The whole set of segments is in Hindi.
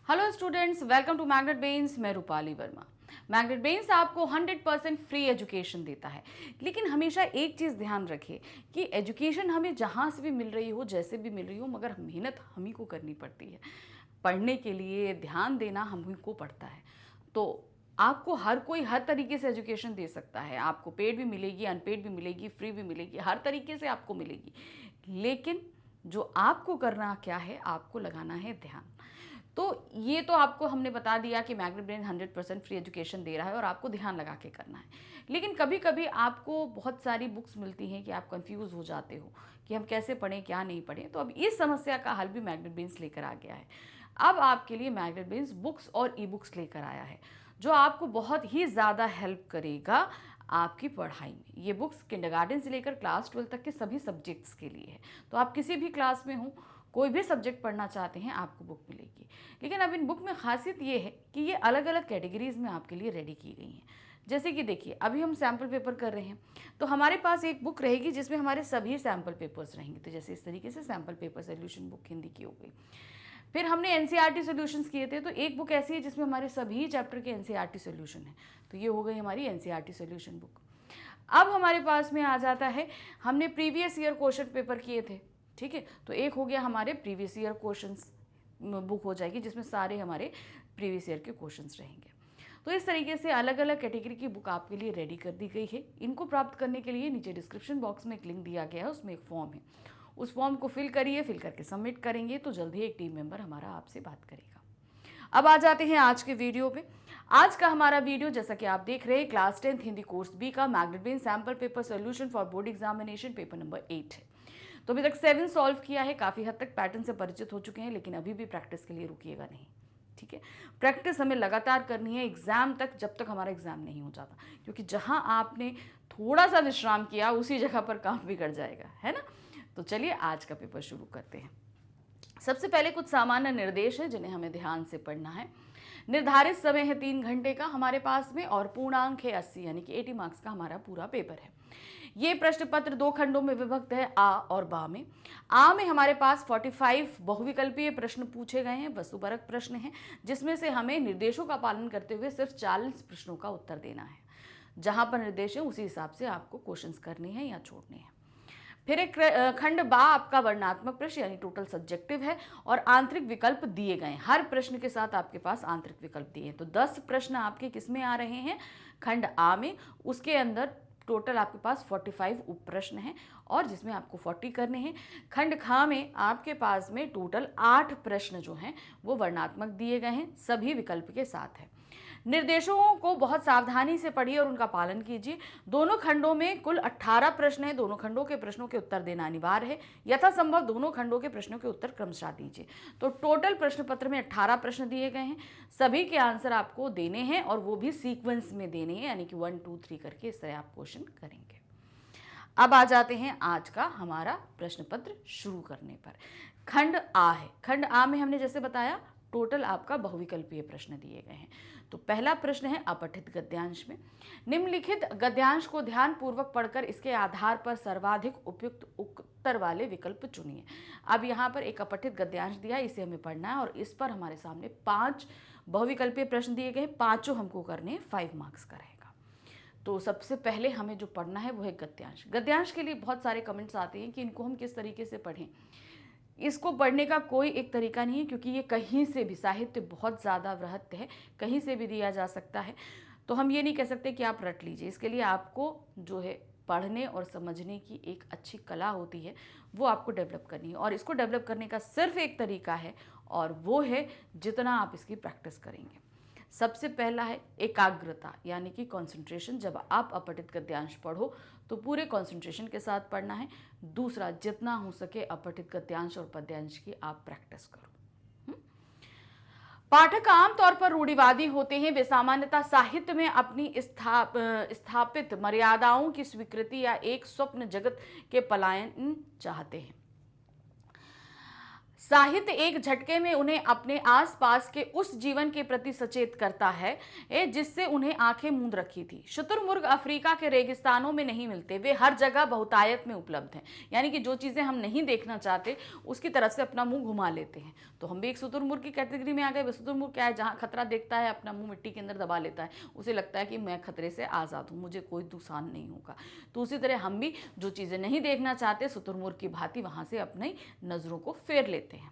Hello students, welcome to Magnet Brains. मैं रूपाली वर्मा। मैग्नेट ब्रेन्स आपको 100% फ्री एजुकेशन देता है, लेकिन हमेशा एक चीज़ ध्यान रखिए कि एजुकेशन हमें जहाँ से भी मिल रही हो, जैसे भी मिल रही हो, मगर मेहनत हम ही को करनी पड़ती है। पढ़ने के लिए ध्यान देना हम ही को पड़ता है। तो आपको हर कोई हर तरीके से एजुकेशन दे सकता है। आपको पेड भी मिलेगी, अनपेड भी मिलेगी, फ्री भी मिलेगी, हर तरीके से आपको मिलेगी। लेकिन जो आपको करना क्या है, आपको लगाना है ध्यान। तो ये तो आपको हमने बता दिया कि मैग्नेट ब्रेन 100% फ्री एजुकेशन दे रहा है और आपको ध्यान लगा के करना है। लेकिन कभी कभी आपको बहुत सारी बुक्स मिलती हैं कि आप कंफ्यूज हो जाते हो कि हम कैसे पढ़ें, क्या नहीं पढ़ें। तो अब इस समस्या का हल भी मैग्नेट ब्रेन्स लेकर आ गया है। अब आपके लिए मैग्नेट ब्रेन्स बुक्स और ई बुक्स लेकर आया है, जो आपको बहुत ही ज़्यादा हेल्प करेगा आपकी पढ़ाई में। ये बुक्स किंडरगार्टन से लेकर क्लास 12 तक के सभी सब्जेक्ट्स के लिए है। तो आप किसी भी क्लास में हो, कोई भी सब्जेक्ट पढ़ना चाहते हैं, आपको बुक मिलेगी। लेकिन अब इन बुक में खासियत ये है कि ये अलग अलग कैटेगरीज में आपके लिए रेडी की गई हैं। जैसे कि देखिए, अभी हम सैम्पल पेपर कर रहे हैं, तो हमारे पास एक बुक रहेगी जिसमें हमारे सभी सैम्पल पेपर्स रहेंगे। तो जैसे इस तरीके से sample paper solution book Hindi की हो गई। फिर हमने एनसीईआरटी सॉल्यूशंस किए थे, तो एक बुक ऐसी है जिसमें हमारे सभी चैप्टर के एनसीईआरटी सॉल्यूशन है। तो ये हो गई हमारी एनसीईआरटी सॉल्यूशन बुक। अब हमारे पास में आ जाता है, हमने प्रीवियस ईयर क्वेश्चन पेपर किए थे, ठीक है। तो एक हो गया हमारे प्रीवियस ईयर क्वेश्चंस बुक हो जाएगी, जिसमें सारे हमारे प्रीवियस ईयर के क्वेश्चंस रहेंगे। तो इस तरीके से अलग अलग कैटेगरी की बुक आपके लिए रेडी कर दी गई है। इनको प्राप्त करने के लिए नीचे डिस्क्रिप्शन बॉक्स में एक लिंक दिया गया है, उसमें एक फॉर्म है। उस फॉर्म को फिल करिए, फिल करके सबमिट करेंगे तो जल्द ही एक टीम मेंबर हमारा आपसे बात करेगा। अब आ जाते हैं आज के वीडियो पे। आज का हमारा वीडियो, जैसा कि आप देख रहे हैं, क्लास 10 हिंदी कोर्स बी का magnet brain sample paper solution for board examination paper number 8 है। तो अभी तक 7 सॉल्व किया है, काफ़ी हद तक पैटर्न से परिचित हो चुके हैं, लेकिन अभी भी प्रैक्टिस के लिए रुकिएगा नहीं, ठीक है। प्रैक्टिस हमें लगातार करनी है एग्जाम तक, जब तक हमारा एग्जाम नहीं हो जाता, क्योंकि जहां आपने थोड़ा सा विश्राम किया उसी जगह पर काम बिगड़ जाएगा, है ना। तो चलिए आज का पेपर शुरू करते हैं। सबसे पहले कुछ सामान्य निर्देश हैं जिन्हें हमें ध्यान से पढ़ना है। निर्धारित समय है 3 घंटे का हमारे पास में, और पूर्णांक है 80, यानी कि 80 मार्क्स का हमारा पूरा पेपर है। ये प्रश्न पत्र 2 खंडों में विभक्त है, आ और बा में। आ में हमारे पास 45 बहुविकल्पीय प्रश्न पूछे गए हैं, वस्तुपरक प्रश्न हैं, जिसमें से हमें निर्देशों का पालन करते हुए सिर्फ 40 प्रश्नों का उत्तर देना है। जहां पर निर्देश है उसी हिसाब से आपको क्वेश्चंस करने हैं या छोड़ने हैं। फिर एक खंड बा आपका वर्णनात्मक प्रश्न यानी टोटल सब्जेक्टिव है, और आंतरिक विकल्प दिए गए हैं। हर प्रश्न के साथ आपके पास आंतरिक विकल्प दिए हैं। तो 10 प्रश्न आपके किस में आ रहे हैं, खंड आ में। उसके अंदर टोटल आपके पास 45 उप प्रश्न हैं, और जिसमें आपको 40 करने हैं। खंड खा में आपके पास में टोटल 8 प्रश्न जो हैं वो वर्णनात्मक दिए गए हैं, सभी विकल्प के साथ है। निर्देशों को बहुत सावधानी से पढ़िए और उनका पालन कीजिए। दोनों खंडों में कुल 18 प्रश्न हैं। दोनों खंडों के प्रश्नों के उत्तर देना अनिवार्य है। यथासंभव दोनों खंडों के प्रश्नों के उत्तर क्रमशः दीजिए। तो टोटल प्रश्न पत्र में 18 प्रश्न दिए गए हैं, सभी के आंसर आपको देने हैं, और वो भी सीक्वेंस में देने हैं, यानी कि 1 2 3 करके इस तरह आप क्वेश्चन करेंगे। अब आ जाते हैं आज का हमारा प्रश्न पत्र शुरू करने पर। खंड आ है। खंड आ में हमने जैसे बताया टोटल आपका बहुविकल्पीय प्रश्न दिए गए हैं। तो पहला प्रश्न है अपठित गद्यांश में। निम्नलिखित गद्यांश को ध्यान पूर्वक पढ़कर इसके आधार पर सर्वाधिक उपयुक्त उत्तर वाले विकल्प चुनिए। अब यहाँ पर एक अपठित गद्यांश दिया, इसे हमें पढ़ना है, और इस पर हमारे सामने 5 बहुविकल्पीय प्रश्न दिए गए। पांचों हमको करने 5 मार्क्स का रहेगा। तो सबसे पहले हमें जो पढ़ना है वो है गद्यांश। गद्यांश के लिए बहुत सारे कमेंट्स आते हैं कि इनको हम किस तरीके से पढ़ें। इसको पढ़ने का कोई एक तरीका नहीं है, क्योंकि ये कहीं से भी, साहित्य बहुत ज़्यादा वृहत है, कहीं से भी दिया जा सकता है। तो हम ये नहीं कह सकते कि आप रट लीजिए। इसके लिए आपको जो है पढ़ने और समझने की एक अच्छी कला होती है, वो आपको डेवलप करनी है। और इसको डेवलप करने का सिर्फ एक तरीका है, और वो है जितना आप इसकी प्रैक्टिस करेंगे। सबसे पहला है एकाग्रता, यानी कि कंसंट्रेशन। जब आप अपठित गद्यांश पढ़ो तो पूरे कंसंट्रेशन के साथ पढ़ना है। दूसरा, जितना हो सके अपठित गद्यांश और पद्यांश की आप प्रैक्टिस करो। पाठक आमतौर पर रूढ़िवादी होते हैं। वे सामान्यतः साहित्य में अपनी स्थापित मर्यादाओं की स्वीकृति या एक स्वप्न जगत के पलायन चाहते हैं। साहित्य एक झटके में उन्हें अपने आसपास के उस जीवन के प्रति सचेत करता है जिससे उन्हें आंखें मूंद रखी थी। शुतुरमुर्ग अफ्रीका के रेगिस्तानों में नहीं मिलते, वे हर जगह बहुतायत में उपलब्ध हैं। यानी कि जो चीजें हम नहीं देखना चाहते उसकी तरफ से अपना मुंह घुमा लेते हैं। तो हम भी एक शुतुरमुर्ग की कैटेगरी में आ गए। शुतुरमुर्ग क्या है, जहां खतरा देखता है अपना मुंह मिट्टी के अंदर दबा लेता है, उसे लगता है कि मैं खतरे से आजाद हूं, मुझे कोई नुकसान नहीं होगा। तो उसी तरह हम भी जो चीजें नहीं देखना चाहते शुतुरमुर्ग की भांति वहां से अपनी नजरों को फेर लेते हैं।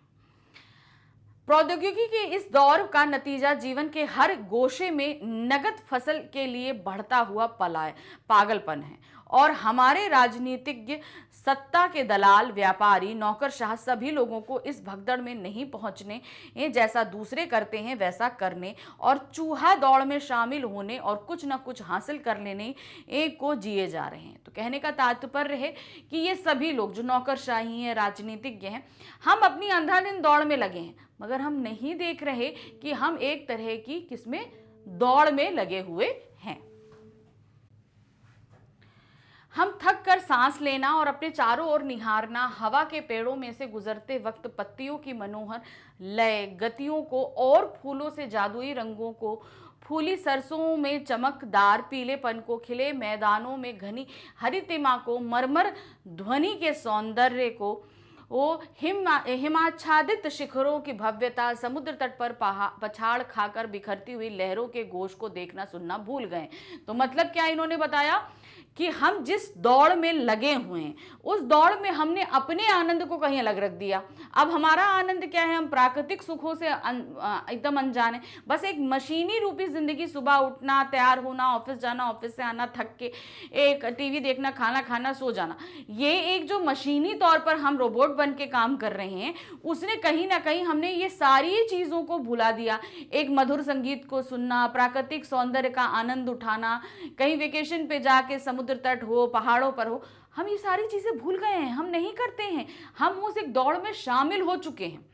प्रौद्योगिकी के इस दौर का नतीजा जीवन के हर गोशे में नगद फसल के लिए बढ़ता हुआ पागलपन है। और हमारे राजनीतिज्ञ, सत्ता के दलाल, व्यापारी, नौकरशाह सभी लोगों को इस भगदड़ में नहीं पहुंचने, जैसा दूसरे करते हैं वैसा करने और चूहा दौड़ में शामिल होने और कुछ न कुछ हासिल कर लेने को जिए जा रहे हैं। तो कहने का तात्पर्य है कि ये सभी लोग जो नौकरशाही हैं, राजनीतिज्ञ हैं, हम अपनी अंधाधुंध दौड़ में लगे हैं, मगर हम नहीं देख रहे कि हम एक तरह की किसमें दौड़ में लगे हुए हैं। हम थक कर सांस लेना और अपने चारों ओर निहारना, हवा के पेड़ों में से गुजरते वक्त पत्तियों की मनोहर लय गतियों को और फूलों से जादुई रंगों को, फूली सरसों में चमकदार पीलेपन को, खिले मैदानों में घनी हरितिमा को, मरमर ध्वनि के सौंदर्य को, वो हिमाच्छादित शिखरों की भव्यता, समुद्र तट पर पछाड़ खाकर बिखरती हुई लहरों के घोष को देखना सुनना भूल गए। तो मतलब क्या इन्होंने बताया कि हम जिस दौड़ में लगे हुए हैं उस दौड़ में हमने अपने आनंद को कहीं अलग रख दिया। अब हमारा आनंद क्या है, हम प्राकृतिक सुखों से एकदम अनजान है। बस एक मशीनी रूपी जिंदगी, सुबह उठना, तैयार होना, ऑफिस जाना, ऑफिस से आना थक के, एक टीवी देखना, खाना खाना, सो जाना, ये एक जो मशीनी तौर पर हम रोबोट बन के काम कर रहे हैं, उसने कहीं ना कहीं हमने ये सारी चीजों को भुला दिया। एक मधुर संगीत को सुनना, प्राकृतिक सौंदर्य का आनंद उठाना, कहीं वेकेशन पे जाके समुद्र तट हो, पहाड़ों पर हो, हम ये सारी चीजें भूल गए हैं, हम नहीं करते हैं। हम उस एक दौड़ में शामिल हो चुके हैं।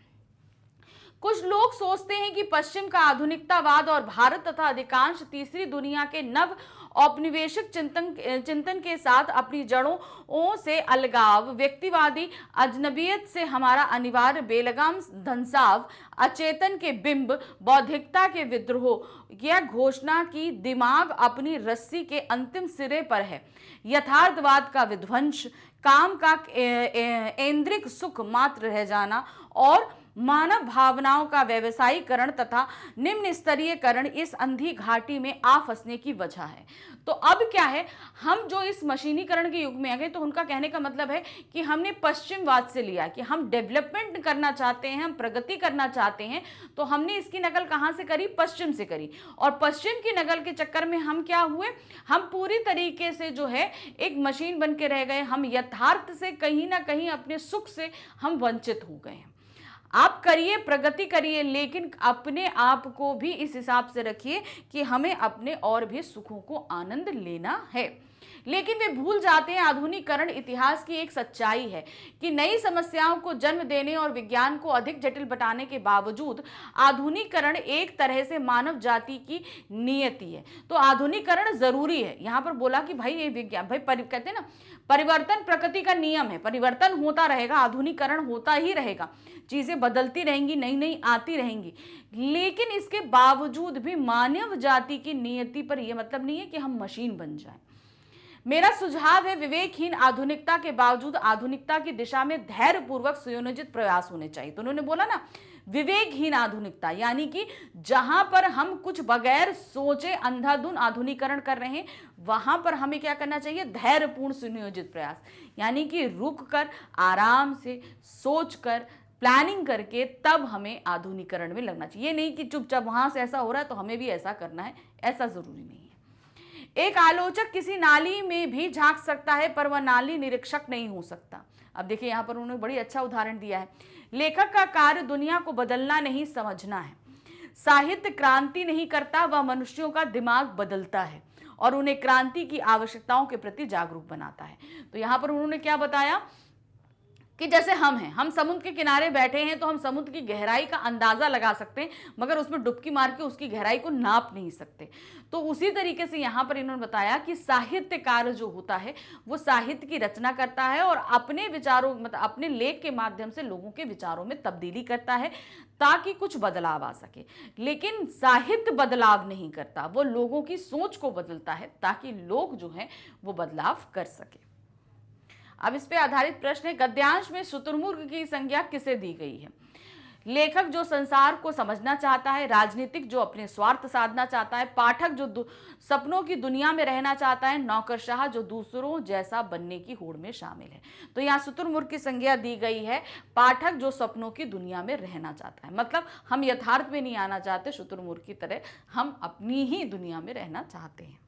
कुछ लोग सोचते हैं कि पश्चिम का आधुनिकतावाद और भारत तथा अधिकांश तीसरी दुनिया के नव औपनिवेशिक चिंतन के साथ अपनी जड़ों से अलगाव, व्यक्तिवादी अजनबियत से हमारा अनिवार्य बेलगाम धंसाव, अचेतन के बिंब, बौद्धिकता के विद्रोह, यह घोषणा की दिमाग अपनी रस्सी के अंतिम सिरे पर है, यथार्थवाद का विध्वंस, काम का ऐन्द्रिक सुख मात्र रह जाना और मानव भावनाओं का व्यवसायीकरण तथा निम्न स्तरीयकरण इस अंधी घाटी में आ फंसने की वजह है। तो अब क्या है, हम जो इस मशीनीकरण के युग में आ गए, तो उनका कहने का मतलब है कि हमने पश्चिमवाद से लिया कि हम डेवलपमेंट करना चाहते हैं, हम प्रगति करना चाहते हैं, तो हमने इसकी नकल कहां से करी, पश्चिम से करी। और पश्चिम की नकल के चक्कर में हम क्या हुए, हम पूरी तरीके से जो है एक मशीन बन के रह गए। हम यथार्थ से कहीं ना कहीं अपने सुख से हम वंचित हो गए। आप करिए, प्रगति करिए, लेकिन अपने आप को भी इस हिसाब से रखिए कि हमें अपने और भी सुखों को आनंद लेना है। लेकिन वे भूल जाते हैं आधुनिकीकरण इतिहास की एक सच्चाई है कि नई समस्याओं को जन्म देने और विज्ञान को अधिक जटिल बनाने के बावजूद आधुनिकीकरण एक तरह से मानव जाति की नियति है। तो आधुनिकीकरण जरूरी है। यहां पर बोला कि भाई ये विज्ञान, भाई कहते हैं ना, परिवर्तन प्रकृति का नियम है, परिवर्तन होता रहेगा, आधुनिकीकरण होता ही रहेगा, चीजें बदलती रहेंगी, नई नई आती रहेंगी। लेकिन इसके बावजूद भी मानव जाति की नियति पर यह मतलब नहीं है कि हम मशीन बन जाएं। मेरा सुझाव है, विवेकहीन आधुनिकता के बावजूद आधुनिकता की दिशा में धैर्यपूर्वक सुनियोजित प्रयास होने चाहिए। तो उन्होंने बोला ना, विवेकहीन आधुनिकता, यानी कि जहां पर हम कुछ बगैर सोचे अंधाधुंध आधुनिकीकरण कर रहे हैं, वहां पर हमें क्या करना चाहिए, धैर्यपूर्ण सुनियोजित प्रयास, यानी कि रुक कर, आराम से सोच कर, प्लानिंग करके तब हमें आधुनिकीकरण में लगना चाहिए। ये नहीं कि चुपचाप वहां से ऐसा हो रहा है तो हमें भी ऐसा करना है, ऐसा जरूरी नहीं है। एक आलोचक किसी नाली में भी झांक सकता है, पर वह नाली निरीक्षक नहीं हो सकता। अब देखिए यहां पर उन्होंने बड़ी अच्छा उदाहरण दिया है। लेखक का कार्य दुनिया को बदलना नहीं, समझना है। साहित्य क्रांति नहीं करता, वह मनुष्यों का दिमाग बदलता है और उन्हें क्रांति की आवश्यकताओं के प्रति जागरूक बनाता है। तो यहां पर उन्होंने क्या बताया कि जैसे हम समुद्र के किनारे बैठे हैं तो हम समुद्र की गहराई का अंदाजा लगा सकते हैं, मगर उसमें डुबकी मार के उसकी गहराई को नाप नहीं सकते। तो उसी तरीके से यहाँ पर इन्होंने बताया कि साहित्यकार जो होता है वो साहित्य की रचना करता है और अपने विचारों मतलब अपने लेख के माध्यम से लोगों के विचारों में तब्दीली करता है ताकि कुछ बदलाव आ सके। लेकिन साहित्य बदलाव नहीं करता, वो लोगों की सोच को बदलता है ताकि लोग जो हैं वो बदलाव कर सके। अब इस पे आधारित प्रश्न है, गद्यांश में शुतुरमुर्ग की संज्ञा किसे दी गई है? लेखक जो संसार को समझना चाहता है, राजनीतिक जो अपने स्वार्थ साधना चाहता है, पाठक जो सपनों की दुनिया में रहना चाहता है, नौकरशाह जो दूसरों जैसा बनने की होड़ में शामिल है। तो यहाँ शुतुरमुर्ग की संज्ञा दी गई है पाठक जो सपनों की दुनिया में रहना चाहता है, मतलब हम यथार्थ में नहीं आना चाहते शुतुरमुर्ग की तरह, हम अपनी ही दुनिया में रहना चाहते हैं।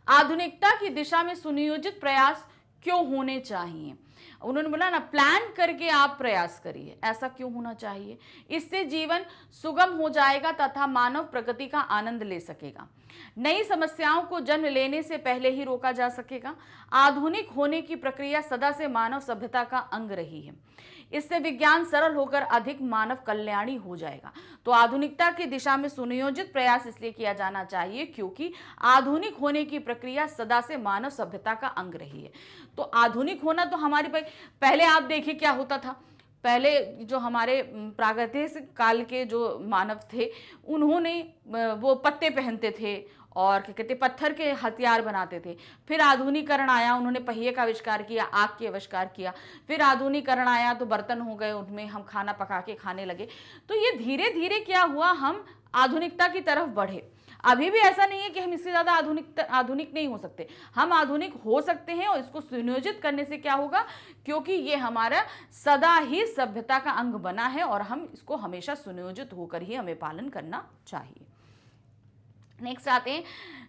आधुनिकता की दिशा में सुनियोजित प्रयास क्यों होने चाहिए? उन्होंने बोला ना, प्लान करके आप प्रयास करिए, ऐसा क्यों होना चाहिए? इससे जीवन सुगम हो जाएगा तथा मानव प्रगति का आनंद ले सकेगा। नई समस्याओं को जन्म लेने से पहले ही रोका जा सकेगा। आधुनिक होने की प्रक्रिया सदा से मानव सभ्यता का अंग रही है। इससे विज्ञान सरल होकर अधिक मानव कल्याणी हो जाएगा। तो आधुनिकता की दिशा में सुनियोजित प्रयास इसलिए किया जाना चाहिए क्योंकि आधुनिक होने की प्रक्रिया सदा से मानव सभ्यता का अंग रही है। तो आधुनिक होना तो हमारे पहले आप देखिए क्या होता था। पहले जो हमारे प्रागैतिहासिक काल के जो मानव थे उन्होंने वो पत्ते पहनते थे और क्या कहते पत्थर के हथियार बनाते थे। फिर आधुनिकरण आया, उन्होंने पहिए का आविष्कार किया, आग के आविष्कार किया। फिर आधुनिकरण आया तो बर्तन हो गए, उनमें हम खाना पका के खाने लगे। तो ये धीरे धीरे क्या हुआ, हम आधुनिकता की तरफ बढ़े। अभी भी ऐसा नहीं है कि हम इससे ज़्यादा आधुनिक नहीं हो सकते, हम आधुनिक हो सकते हैं। और इसको सुनियोजित करने से क्या होगा, क्योंकि ये हमारा सदा ही सभ्यता का अंग बना है और हम इसको हमेशा सुनियोजित होकर ही हमें पालन करना चाहिए। नेक्स्ट आते हैं,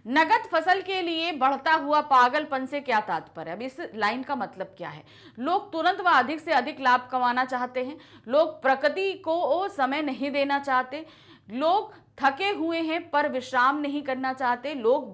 नगद फसल के लिए बढ़ता हुआ पागलपन से क्या तात्पर्य? अब इस लाइन का मतलब क्या है? लोग तुरंत व अधिक से अधिक लाभ कमाना चाहते हैं, लोग प्रकृति को समय नहीं देना चाहते, लोग थके हुए हैं पर विश्राम नहीं करना चाहते, लोग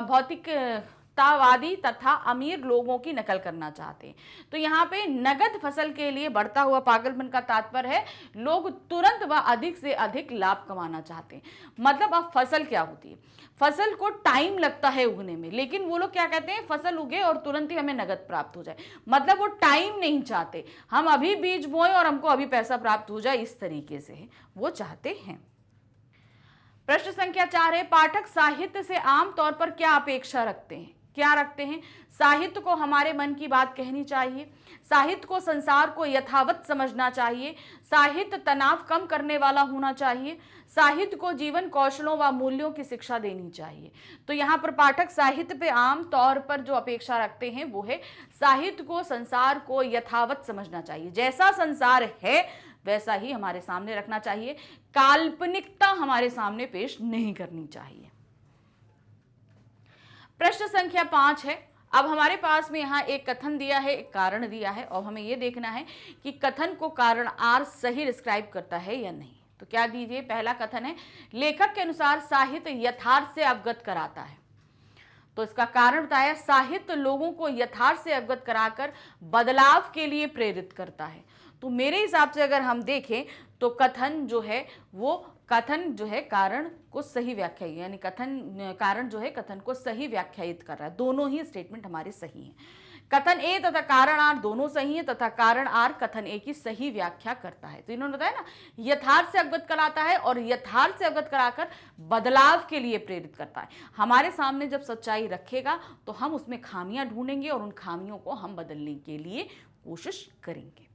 भौतिकतावादी तथा अमीर लोगों की नकल करना चाहते हैं। तो यहाँ पे नगद फसल के लिए बढ़ता हुआ पागलपन का तात्पर्य है लोग तुरंत व अधिक से अधिक लाभ कमाना चाहते हैं। मतलब अब फसल क्या होती है, फसल को टाइम लगता है उगने में, लेकिन वो लोग क्या कहते हैं, फसल उगे और तुरंत ही हमें नगद प्राप्त हो जाए। मतलब वो टाइम नहीं चाहते, हम अभी बीज बोएं और हमको अभी पैसा प्राप्त हो जाए, इस तरीके से वो चाहते हैं। प्रश्न संख्या 4 है, पाठक साहित्य से आमतौर पर क्या अपेक्षा रखते हैं? क्या रखते हैं? साहित्य को हमारे मन की बात कहनी चाहिए, साहित्य को संसार को यथावत समझना चाहिए, साहित्य तनाव कम करने वाला होना चाहिए, साहित्य को जीवन कौशलों व मूल्यों की शिक्षा देनी चाहिए। तो यहाँ पर पाठक साहित्य पे आम तौर पर जो अपेक्षा रखते हैं वो है साहित्य को संसार को यथावत समझना चाहिए, जैसा संसार है वैसा ही हमारे सामने रखना चाहिए, काल्पनिकता हमारे सामने पेश नहीं करनी चाहिए। प्रश्न संख्या 5 है, अब हमारे पास में यहाँ एक कथन दिया है, एक कारण दिया है और हमें यह देखना है कि कथन को कारण आर सही डिस्क्राइब करता है या नहीं। तो क्या दीजिए, पहला कथन है, लेखक के अनुसार साहित्य यथार्थ से अवगत कराता है। तो इसका कारण बताया, साहित्य लोगों को यथार्थ से अवगत कराकर बदलाव के लिए प्रेरित करता है। तो मेरे हिसाब से अगर हम देखें तो कथन जो है कारण को सही व्याख्या, यानी कारण जो है कथन को सही व्याख्यायित कर रहा है। दोनों ही स्टेटमेंट हमारे सही हैं। कथन ए तथा कारण आर दोनों सही है तथा कारण आर कथन ए की सही व्याख्या करता है। तो इन्होंने बताया ना, यथार्थ से अवगत कराता है और यथार्थ से अवगत कराकर बदलाव के लिए प्रेरित करता है। हमारे सामने जब सच्चाई रखेगा तो हम उसमें खामियां ढूंढेंगे और उन खामियों को हम बदलने के लिए कोशिश करेंगे।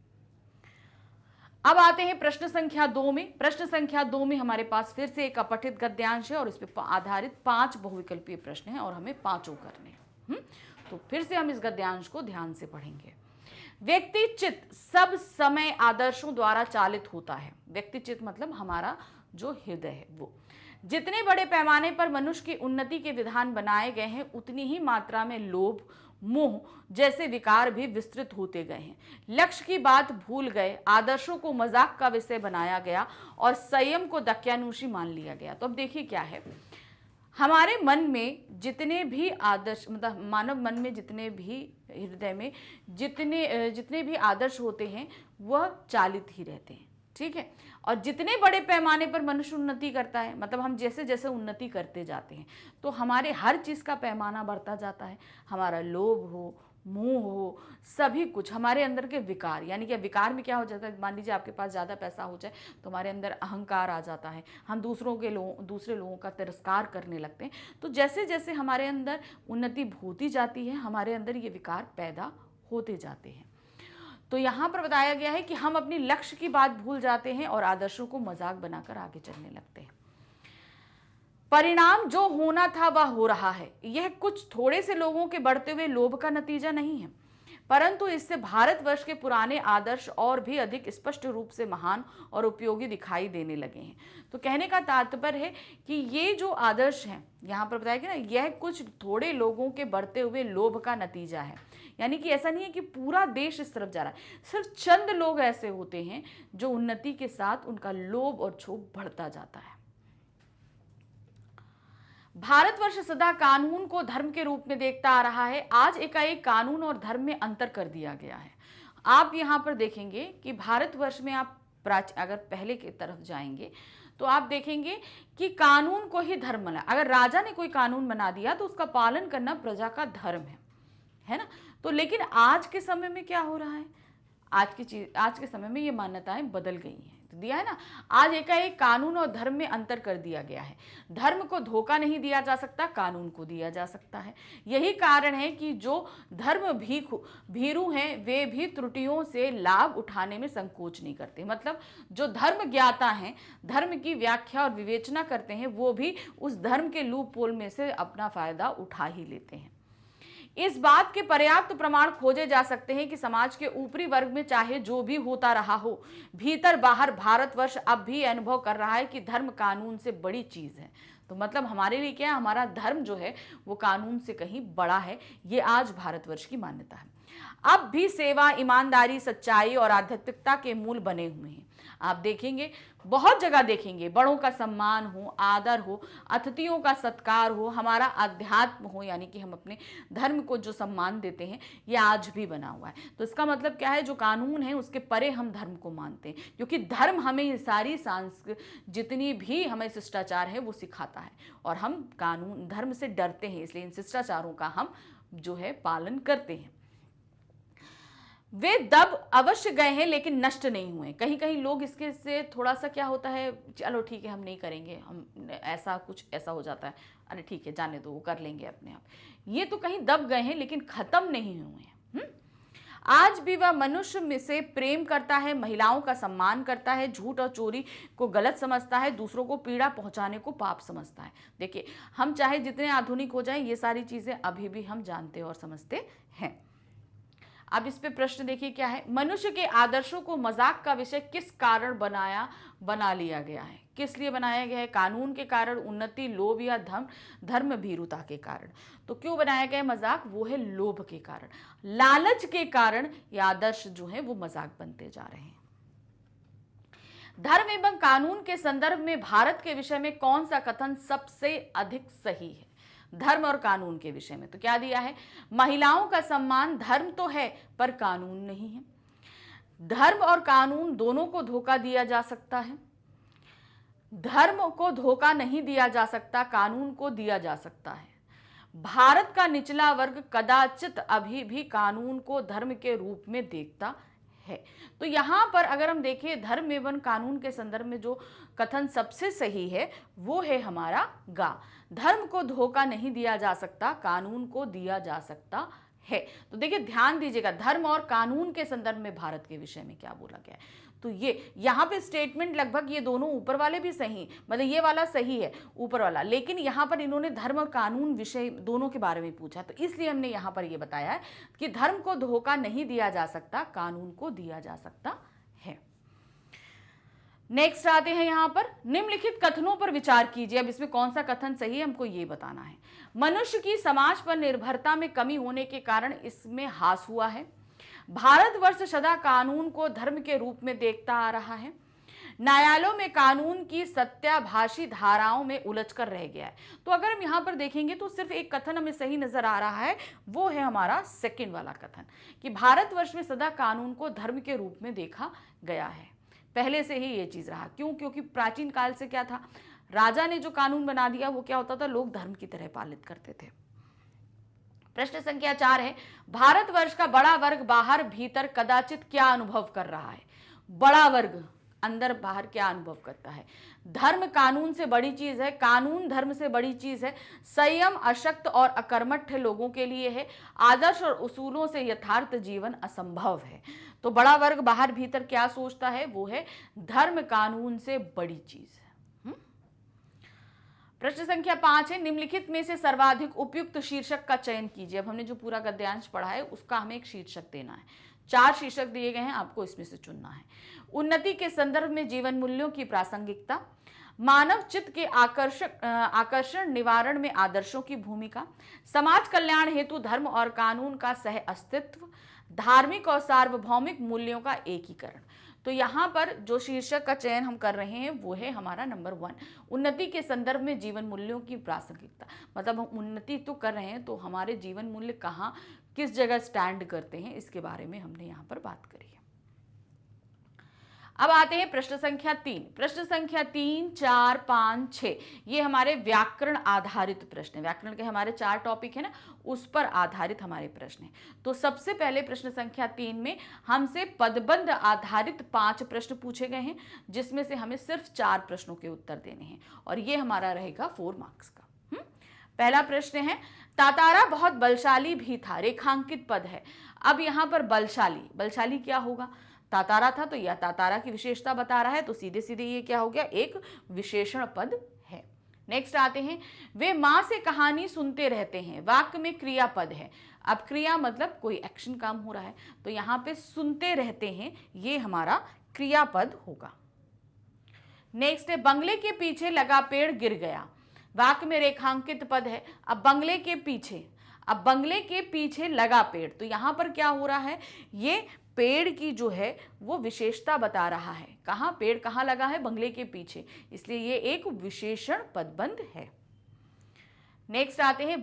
अब आते हैं प्रश्न संख्या 2 में। प्रश्न संख्या 2 में हमारे पास फिर से एक अपठित गद्यांश है और इस पर आधारित 5 बहुविकल्पीय प्रश्न हैं और हमें 5 करने हैं। तो फिर से हम इस गद्यांश को ध्यान से पढ़ेंगे। व्यक्ति चित्त सब समय आदर्शों द्वारा चालित होता है। व्यक्ति चित्त मतलब हमारा जो हृदय है वो। जितने बड़े पैमाने पर मनुष्य की उन्नति के विधान बनाए गए हैं उतनी ही मात्रा में लोभ मोह जैसे विकार भी विस्तृत होते गए हैं। लक्ष्य की बात भूल गए, आदर्शों को मजाक का विषय बनाया गया और संयम को दक्यानुशी मान लिया गया। तो अब देखिए क्या है, हमारे मन में जितने भी आदर्श, मतलब मानव मन में जितने भी, हृदय में जितने भी आदर्श होते हैं वह चालित ही रहते हैं, ठीक है। और जितने बड़े पैमाने पर मनुष्य उन्नति करता है, मतलब हम जैसे जैसे उन्नति करते जाते हैं तो हमारे हर चीज़ का पैमाना बढ़ता जाता है। हमारा लोभ हो, मोह हो, सभी कुछ हमारे अंदर के विकार, यानी कि विकार में क्या हो जाता है, मान लीजिए आपके पास ज़्यादा पैसा हो जाए तो हमारे अंदर अहंकार आ जाता है, हम दूसरे लोगों का तिरस्कार करने लगते हैं। तो जैसे जैसे हमारे अंदर उन्नति होती जाती है हमारे अंदर ये विकार पैदा होते जाते हैं। तो यहाँ पर बताया गया है कि हम अपनी लक्ष्य की बात भूल जाते हैं और आदर्शों को मजाक बनाकर आगे चलने लगते हैं। परिणाम जो होना था वह हो रहा है। यह कुछ थोड़े से लोगों के बढ़ते हुए लोभ का नतीजा नहीं है, परंतु इससे भारतवर्ष के पुराने आदर्श और भी अधिक स्पष्ट रूप से महान और उपयोगी दिखाई देने लगे हैं। तो कहने का तात्पर्य है कि ये जो आदर्श हैं, यहाँ पर बताया गया ना, यह कुछ थोड़े लोगों के बढ़ते हुए लोभ का नतीजा है। यानी कि ऐसा नहीं है कि पूरा देश इस तरफ जा रहा है, सिर्फ चंद लोग ऐसे होते हैं जो उन्नति के साथ उनका लोभ और क्षोभ बढ़ता जाता है। भारतवर्ष सदा कानून को धर्म के रूप में देखता आ रहा है। आज एकाएक कानून और धर्म में अंतर कर दिया गया है। आप यहाँ पर देखेंगे कि भारतवर्ष में आप अगर पहले की तरफ जाएंगे तो आप देखेंगे कि कानून को ही धर्म बना। अगर राजा ने कोई कानून बना दिया तो उसका पालन करना प्रजा का धर्म है ना। तो लेकिन आज के समय में क्या हो रहा है, आज के समय में ये मान्यताएं बदल गई हैं। तो दिया है ना, आज एकाएक कानून और धर्म में अंतर कर दिया गया है। धर्म को धोखा नहीं दिया जा सकता, कानून को दिया जा सकता है। यही कारण है कि जो धर्म भीरू हैं वे भी त्रुटियों से लाभ उठाने में संकोच नहीं करते। मतलब जो धर्म ज्ञाता हैं, धर्म की व्याख्या और विवेचना करते हैं, वो भी उस धर्म के लूप पोल में से अपना फायदा उठा ही लेते हैं। इस बात के पर्याप्त प्रमाण खोजे जा सकते हैं कि समाज के ऊपरी वर्ग में चाहे जो भी होता रहा हो, भीतर बाहर भारतवर्ष अब भी अनुभव कर रहा है कि धर्म कानून से बड़ी चीज है। तो मतलब हमारे लिए क्या है, हमारा धर्म जो है वो कानून से कहीं बड़ा है। ये आज भारतवर्ष की मान्यता है। अब भी सेवा, ईमानदारी, सच्चाई और आध्यात्मिकता के मूल बने हुए हैं। आप देखेंगे, बहुत जगह देखेंगे, बड़ों का सम्मान हो, आदर हो, अतिथियों का सत्कार हो, हमारा अध्यात्म हो, यानी कि हम अपने धर्म को जो सम्मान देते हैं, ये आज भी बना हुआ है। तो इसका मतलब क्या है, जो कानून है उसके परे हम धर्म को मानते हैं, क्योंकि धर्म हमें ये सारी जितनी भी हमें शिष्टाचार है वो सिखाता है और हम कानून धर्म से डरते हैं, इसलिए इन शिष्टाचारों का हम जो है पालन करते हैं। वे दब अवश्य गए हैं लेकिन नष्ट नहीं हुए। कहीं कहीं लोग इसके से थोड़ा सा क्या होता है, चलो ठीक है हम नहीं करेंगे, हम ऐसा हो जाता है, अरे ठीक है जाने दो, वो कर लेंगे अपने आप। ये तो कहीं दब गए हैं लेकिन खत्म नहीं हुए हैं। आज भी वह मनुष्य में से प्रेम करता है, महिलाओं का सम्मान करता है, झूठ और चोरी को गलत समझता है, दूसरों को पीड़ा पहुंचाने को पाप समझता है। देखिए, हम चाहे जितने आधुनिक हो जाएं, ये सारी चीजें अभी भी हम जानते और समझते हैं। अब इस पे प्रश्न देखिए क्या है, मनुष्य के आदर्शों को मजाक का विषय किस कारण बना लिया गया है। किस लिए बनाया गया है? कानून के कारण, उन्नति, लोभ या धर्म भीरुता के कारण। तो क्यों बनाया गया है मजाक? वो है लोभ के कारण, लालच के कारण ये आदर्श जो है वो मजाक बनते जा रहे हैं। धर्म एवं कानून के संदर्भ में भारत के विषय में कौन सा कथन सबसे अधिक सही है? धर्म और कानून के विषय में तो क्या दिया है, महिलाओं का सम्मान धर्म तो है पर कानून नहीं है। धर्म और कानून दोनों को धोखा दिया जा सकता है। धर्म को धोखा नहीं दिया जा सकता, कानून को दिया जा सकता है। भारत का निचला वर्ग कदाचित अभी भी कानून को धर्म के रूप में देखता है। तो यहां पर अगर हम देखें, धर्म एवं कानून के संदर्भ में जो कथन सबसे सही है वो है हमारा गा। धर्म को धोखा नहीं दिया जा सकता, कानून को दिया जा सकता है। तो देखिए ध्यान दीजिएगा, धर्म और कानून के संदर्भ में भारत के विषय में क्या बोला गया है। तो ये यहाँ पे स्टेटमेंट लगभग ये दोनों ऊपर वाले भी सही, मतलब ये वाला सही है ऊपर वाला, लेकिन यहाँ पर इन्होंने धर्म और कानून विषय दोनों के बारे में पूछा, तो इसलिए हमने यहाँ पर ये बताया है कि धर्म को धोखा नहीं दिया जा सकता, कानून को दिया जा सकता है। नेक्स्ट आते हैं यहाँ पर, निम्नलिखित कथनों पर विचार कीजिए। अब इसमें कौन सा कथन सही है हमको ये बताना है। मनुष्य की समाज पर निर्भरता में कमी होने के कारण इसमें हास हुआ है। भारतवर्ष सदा कानून को धर्म के रूप में देखता आ रहा है। न्यायालयों में कानून की सत्याभाषी धाराओं में उलझकर रह गया है। तो अगर हम यहाँ पर देखेंगे तो सिर्फ एक कथन हमें सही नजर आ रहा है, वो है हमारा सेकंड वाला कथन कि भारतवर्ष में सदा कानून को धर्म के रूप में देखा गया है। पहले से ही ये चीज रहा। क्यों? क्योंकि प्राचीन काल से क्या था, राजा ने जो कानून बना दिया वो क्या होता था, लोग धर्म की तरह पालित करते थे। प्रश्न संख्या 4 है, भारतवर्ष का बड़ा वर्ग बाहर भीतर कदाचित क्या अनुभव कर रहा है? बड़ा वर्ग अंदर बाहर क्या अनुभव करता है? धर्म कानून से बड़ी चीज है, कानून धर्म से बड़ी चीज है, संयम अशक्त और अकर्मठ लोगों के लिए है, आदर्श और उसूलों से यथार्थ जीवन असंभव है। तो बड़ा वर्ग बाहर भीतर क्या सोचता है? वो है धर्म कानून से बड़ी चीज है। प्रश्न संख्या 5 है, निम्नलिखित में से सर्वाधिक उपयुक्त शीर्षक का चयन कीजिए। अब हमने जो पूरा गद्यांश पढ़ा है उसका हमें एक शीर्षक देना है। 4 शीर्षक दिए गए हैं, आपको इसमें से चुनना है। उन्नति के संदर्भ में जीवन मूल्यों की प्रासंगिकता, मानव चित्त के आकर्षण निवारण में आदर्शों की भूमिका, समाज कल्याण हेतु धर्म और कानून का सह अस्तित्व, धार्मिक और सार्वभौमिक मूल्यों का एकीकरण। तो यहाँ पर जो शीर्षक का चयन हम कर रहे हैं वो है हमारा नंबर 1, उन्नति के संदर्भ में जीवन मूल्यों की प्रासंगिकता। मतलब हम उन्नति तो कर रहे हैं तो हमारे जीवन मूल्य कहाँ किस जगह स्टैंड करते हैं, इसके बारे में हमने यहाँ पर बात करी है। अब आते हैं प्रश्न संख्या 3। प्रश्न संख्या 3, 4, 5, 6 ये हमारे व्याकरण आधारित प्रश्न है। व्याकरण के हमारे 4 टॉपिक है ना, उस पर आधारित हमारे प्रश्न है। तो सबसे पहले प्रश्न संख्या 3 में हमसे पदबंध आधारित 5 प्रश्न पूछे गए हैं, जिसमें से हमें सिर्फ 4 प्रश्नों के उत्तर देने हैं और ये हमारा रहेगा 4 मार्क्स का। पहला प्रश्न है, तातारा बहुत बलशाली भी था, रेखांकित पद है। अब यहाँ पर बलशाली क्या होगा? तातारा था तो यह तातारा की विशेषता बता रहा है, तो सीधे सीधे ये क्या हो गया, एक विशेषण पद है। नेक्स्ट आते हैं, वे माँ से कहानी सुनते रहते हैं, वाक्य में क्रियापद है। अब क्रिया मतलब कोई एक्शन काम हो रहा है, तो यहाँ पे सुनते रहते हैं ये हमारा क्रियापद होगा। नेक्स्ट है, बंगले के पीछे लगा पेड़ गिर गया, वाक्य में रेखांकित पद है। अब बंगले के पीछे लगा पेड़, तो यहां पर क्या हो रहा है, ये पेड़ की जो है वो विशेषता बता रहा है। कहां पेड़ कहां लगा है? बंगले के पीछे, इसलिए ये एक विशेषण पदबंध है। नेक्स्ट आते हैं,